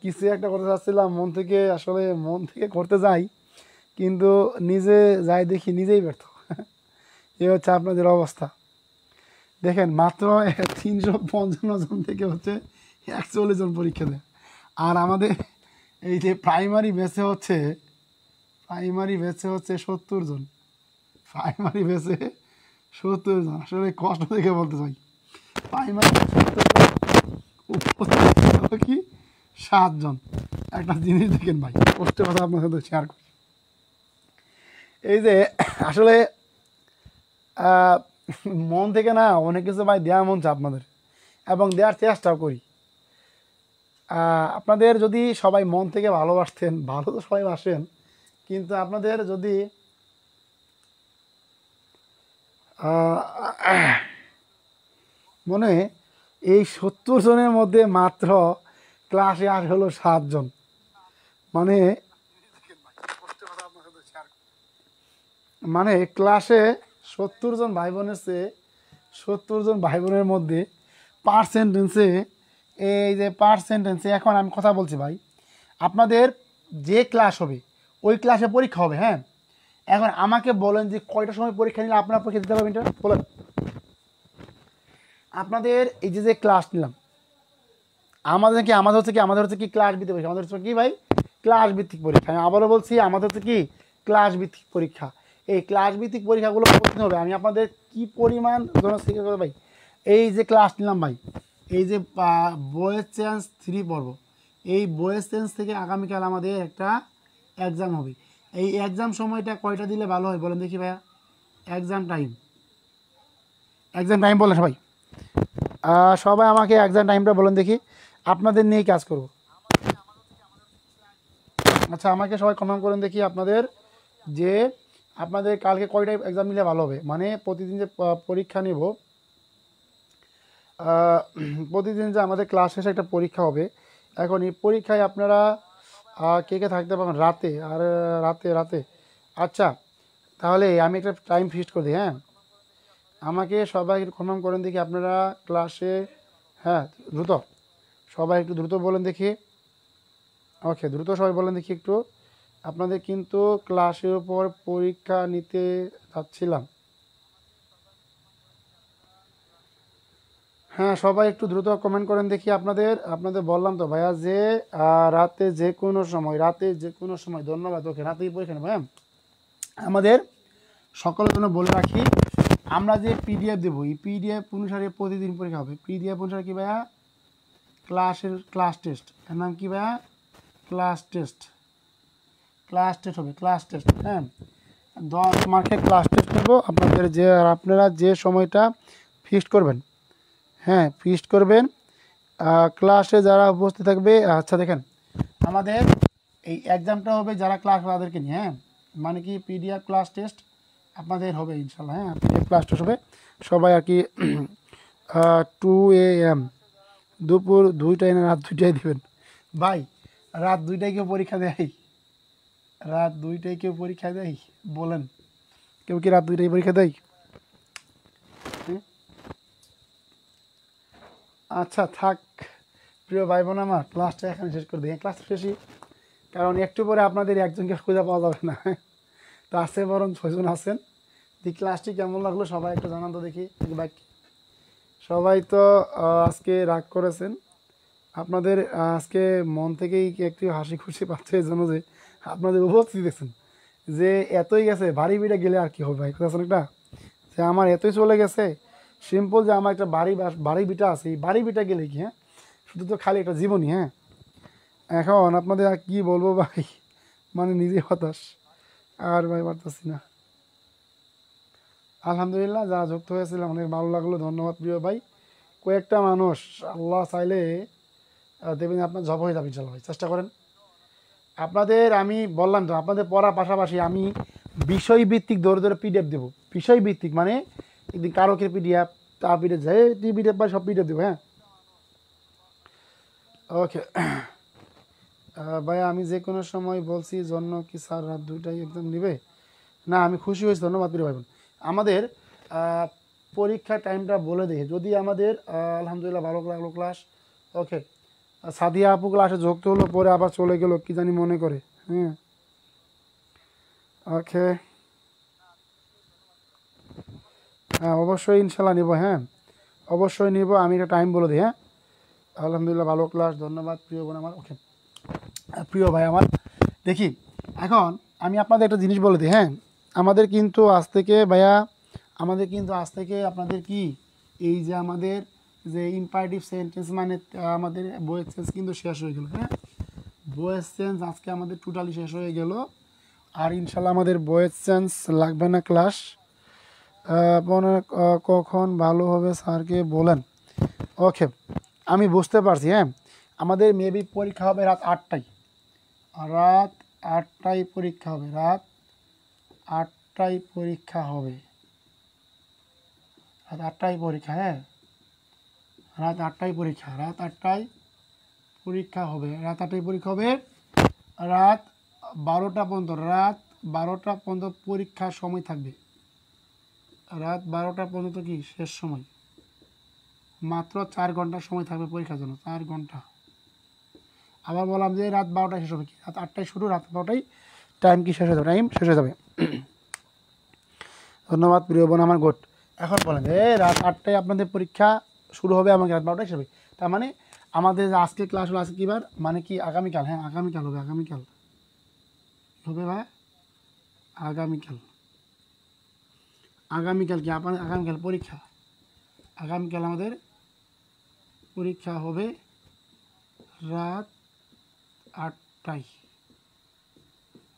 কিছু একটা করতে চাচ্ছিলাম মন থেকে, আসলে মন থেকে করতে যাই কিন্তু নিজে যাই দেখি নিজেই ব্যর্থ। এ হচ্ছে আপনাদের অবস্থা। দেখেন মাত্র 355 জন থেকে হচ্ছে 41 জন পরীক্ষা দেয়। আর আমাদের এই যে প্রাইমারি ব্যাচে হচ্ছে 70 জন। প্রাইমারি ব্যাচে 70 জন, আসলে কষ্ট থেকে বলতে চাই। প্রাইমারি 70 কি 7 জন। একটা জিনিস দেখেন ভাই, কষ্টের কথা আপনার সাথে শেয়ার করি। এই যে আসলে মন থেকে না অনেক কিছু ভাই দেওয়া মন চায় আপনাদের, এবং দেওয়ার চেষ্টাও করি। আপনাদের যদি সবাই মন থেকে ভালোবাসতেন, ভালো তো সবাই বাসেন, কিন্তু আপনাদের যদি মনে এই 70 জনের মধ্যে মাত্র ক্লাসে আসে হলো 7 জন, মানে ক্লাসে 70 জন ভাই বোনের চেয়ে 70 জন ভাই বোনের মধ্যে পার্সেন্টেন্সে, এই যে পার্সেন্টেন্সে, এখন আমি কথা বলছি ভাই, আপনাদের যে ক্লাস হবে ওই ক্লাসে পরীক্ষা হবে, হ্যাঁ। এখন আমাকে বলেন যে কয়টার সময় পরীক্ষা নিলে আপনারা পরীক্ষা দিতে পারবেন, এটা বলেন। আপনাদের এই যে ক্লাস নিলাম, আমাদের হচ্ছে কি ক্লাস ভিত্তিক পরীক্ষা, আমাদের হচ্ছে কি ভাই ক্লাস ভিত্তিক পরীক্ষা। আমি আবারও বলছি, আমাদের হচ্ছে কি ক্লাস ভিত্তিক পরীক্ষা। এই ক্লাস ভিত্তিক পরীক্ষাগুলো করতে হবে। আমি আপনাদের কি পরিমাণ ভাই, এই যে ক্লাস নিলাম ভাই, এই যে বয়েস চেঞ্জ 3 পর্ব, এই বয়েস চেঞ্জ থেকে আগামীকাল আমাদের একটা এক্সাম হবে। এই এক্সাম সময়টা কয়টা দিলে ভালো হয় বলেন দেখি ভাইয়া, এক্সাম টাইম বলেন সবাই, সবাই আমাকে এক্সাম টাইমটা বলেন দেখি, আপনাদের নিয়েই কাজ করব। আচ্ছা আমাকে সবাই কনফার্ম করেন দেখি আপনাদের কালকে কয়টায় এক্সাম নিলে ভালো হবে, মানে প্রতিদিন যে পরীক্ষা নেব, প্রতিদিন যে আমাদের ক্লাস শেষে একটা পরীক্ষা হবে। এখন এই পরীক্ষায় আপনারা কে কে থাকতে পারবেন রাতে, আর রাতে আচ্ছা তাহলে আমি একটা টাইম ফিক্সড করে দিই, হ্যাঁ। আমাকে সবাই কনফার্ম করেন দেখি আপনারা ক্লাসে, হ্যাঁ দ্রুত সবাই একটু দ্রুত বলেন দেখি, ওকে দ্রুত সবাই বলেন দেখি একটু। আপনাদের কিন্তু ক্লাসের উপর পরীক্ষা নিতে যাচ্ছিলাম, হ্যাঁ সবাই একটু দ্রুত কমেন্ট করেন দেখি। আপনাদের বললাম তো ভাইয়া যে রাতে যে কোনো সময়, ধন্যবাদ, ওকে রাতেই পরীক্ষা নেব, হ্যাঁ। আমাদের সকলের জন্য বলে রাখি, আমরা যে পিডিএফ দেবো, এই পিডিএফ অনুসারে প্রতিদিন পরীক্ষা হবে। পিডিএফ অনুসারে কি ভাইয়া, ক্লাস টেস্ট, এর নাম কি ভাইয়া, ক্লাস টেস্ট হবে, হ্যাঁ। 10 মার্কের ক্লাস টেস্ট করবো আপনারা যে সময়টা ফিক্সড করবেন, হ্যাঁ ফিক্সড করবেন, ক্লাসে যারা উপস্থিত থাকবে। আচ্ছা দেখেন আমাদের এই এক্সামটা হবে যারা ক্লাস তাদেরকে নিয়ে, হ্যাঁ, মানে কি পিডিএফ ক্লাস টেস্ট আপনাদের হবে ইনশাল্লাহ, হ্যাঁ পিডিএফ ক্লাস টেস্ট হবে। সবাই আর কি 2 AM দুপুর 2টায় না রাত 2টায় দেবেন ভাই, রাত 2টায় কেউ পরীক্ষা দেয়, বলেন কেউ কি রাত 2টায় পরীক্ষা দেয়? আচ্ছা থাক প্রিয় ভাই বোন, আমার ক্লাসটা এখানে শেষ করে দিই, ক্লাস শেষই, কারণ একটু পরে আপনাদের একজনকে খুঁজে পাওয়া যাবে না, তো আছে বরং 6 জন আছেন। দি ক্লাসটি কেমন লাগলো সবাই একটু জানান তো দেখি। সবাই তো আজকে রাগ করেছেন, আপনাদের আজকে মন থেকেই একটু হাসি খুশি পাচ্ছে, এই জন্য যে আপনাদের উপস্থিতি দেখছেন যে এতই গেছে, বাড়ি বিটা গেলে আর কি হবে ভাই, কথা একটা যে আমার এতই চলে গেছে, সিম্পল যে আমার একটা বাড়ি বিটা আছে, এই বাড়ি বিটা গেলে কি, হ্যাঁ শুধু তো খালি একটা জীবনই, হ্যাঁ। এখন আপনাদের আর কী বলবো ভাই, মানে নিজে হতাশ, আর ভাই পারতেছি না। আলহামদুলিল্লাহ, যারা যুক্ত হয়েছিলাম অনেক ভালো লাগলো, ধন্যবাদ প্রিয় ভাই। কয়েকটা মানুষ আল্লাহ চাইলে দেবেন, আপনার জব হয়ে যাবে ইনশাল্লাহ ভাই, চেষ্টা করেন। আপনাদের আমি বললাম তো, আপনাদের পড়ার পাশাপাশি আমি বিষয়ভিত্তিক ধরে ধরে পিডিএফ দেবো। বিষয়ভিত্তিক মানে একদিন কারকের পিডিএফ, তার পিডিএফ যায় পিডিএফ বা সব পিডিএফ দেবো, হ্যাঁ। ওকে ভাই, আমি যে কোনো সময় বলছি জন্য কি স্যার রাত 2টায় একদম নেবে? না, আমি খুশি হয়েছি, ধন্যবাদ প্রিয় ভাই বোন। আমাদের পরীক্ষার টাইমটা বলে দিই যদি আমাদের আলহামদুলিল্লাহ ভালো লাগলো ক্লাস। ওকে, সাদিয়া আপু ক্লাসে যুক্ত হলো, পরে আবার চলে গেল, কি জানি মনে করে। হ্যাঁ, ওকে, হ্যাঁ অবশ্যই ইনশাল্লাহ নিব, হ্যাঁ অবশ্যই নিব। আমি একটা টাইম বলে দিই, হ্যাঁ। আলহামদুলিল্লাহ ভালো ক্লাস, ধন্যবাদ প্রিয় বোন আমার। ওকে প্রিয় ভাই আমার, দেখি এখন আমি আপনাদের একটা জিনিস বলে দিই, হ্যাঁ। আমাদের কিন্তু আজ থেকে ভাইয়া, আমাদের কিন্তু আজ থেকে আপনাদের কি এই যে আমাদের যে ইম্পারেটিভ সেন্টেন্স মানে আমাদের ভয়েস চেঞ্জ কিন্তু শেষ হয়ে গেল, হ্যাঁ। ভয়েস চেঞ্জ আজকে আমাদের টোটালি শেষ হয়ে গেল। আর ইনশাল্লাহ আমাদের ভয়েস চেঞ্জ লাগবে না ক্লাস। আপনার কখন ভালো হবে স্যারকে বলেন। ওকে, আমি বুঝতে পারছি, হ্যাঁ। আমাদের মেবি পরীক্ষা হবে রাত 8টায়, রাত 8টায় পরীক্ষা হবে, রাত 8টায় পরীক্ষা হবে, রাত 8টায় পরীক্ষা, হ্যাঁ। রাত 8টায় পরীক্ষা, রাত 8টায় পরীক্ষা হবে, রাত 8টায় পরীক্ষা হবে। রাত 12টা পর্যন্ত, রাত 12টা পর্যন্ত পরীক্ষার সময় থাকবে। রাত 12টা পর্যন্ত কি শেষ সময়, মাত্র 4 ঘন্টার সময় থাকবে পরীক্ষার জন্য, 4 ঘন্টা। আবার বললাম যে রাত 12টায় শেষ হবে, কি রাত 8টায় শুরু, রাত 12টায় টাইম কি শেষ হয়ে যাবে, টাইম শেষ হয়ে যাবে। ধন্যবাদ প্রিয় বোন আমার গোট। এখন বলেন যে রাত 8টায় আপনাদের পরীক্ষা শুরু হবে, আমাকে রাত 12টায় শেষ হবে। তার মানে আমাদের যে আজকে ক্লাস হলো, আজকে কিবার মানে কি আগামীকাল, হ্যাঁ আগামীকাল হবে, আগামীকাল হবে ভাই, আগামীকাল। আগামীকাল কি আপনার আগামীকাল পরীক্ষা, আগামীকাল আমাদের পরীক্ষা হবে রাত 8টায়,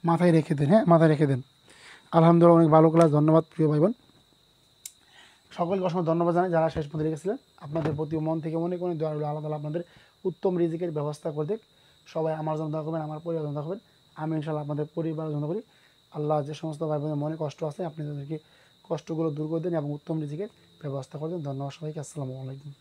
মাথায় রেখে দেন, হ্যাঁ মাথায় রেখে দেন। আলহামদুলিল্লাহ অনেক ভালো ক্লাস, ধন্যবাদ প্রিয় ভাই বোন। সকলকে অসংখ্য ধন্যবাদ জানাই যারা শেষ পর্যন্ত রেখেছিলেন। আপনাদের প্রতি মন থেকে অনেক অনেক দোয়া রইল, আল্লাহ তাআলা আপনাদের উত্তম রিজিকের ব্যবস্থা করে দেখ। সবাই আমার জন্য দোয়া করবেন, আমার পরিবার জন্য দোয়া করবেন। আমি ইনশাআল্লাহ আপনাদের পরিবারের জন্য করি। আল্লাহ যে সমস্ত ভাই বোনের মনে কষ্ট আছে, আপনি তাদেরকে কষ্টগুলো দূর করে দেন এবং উত্তম রিজিকের ব্যবস্থা করে দেন। ধন্যবাদ সবাইকে, আসসালামু আলাইকুম।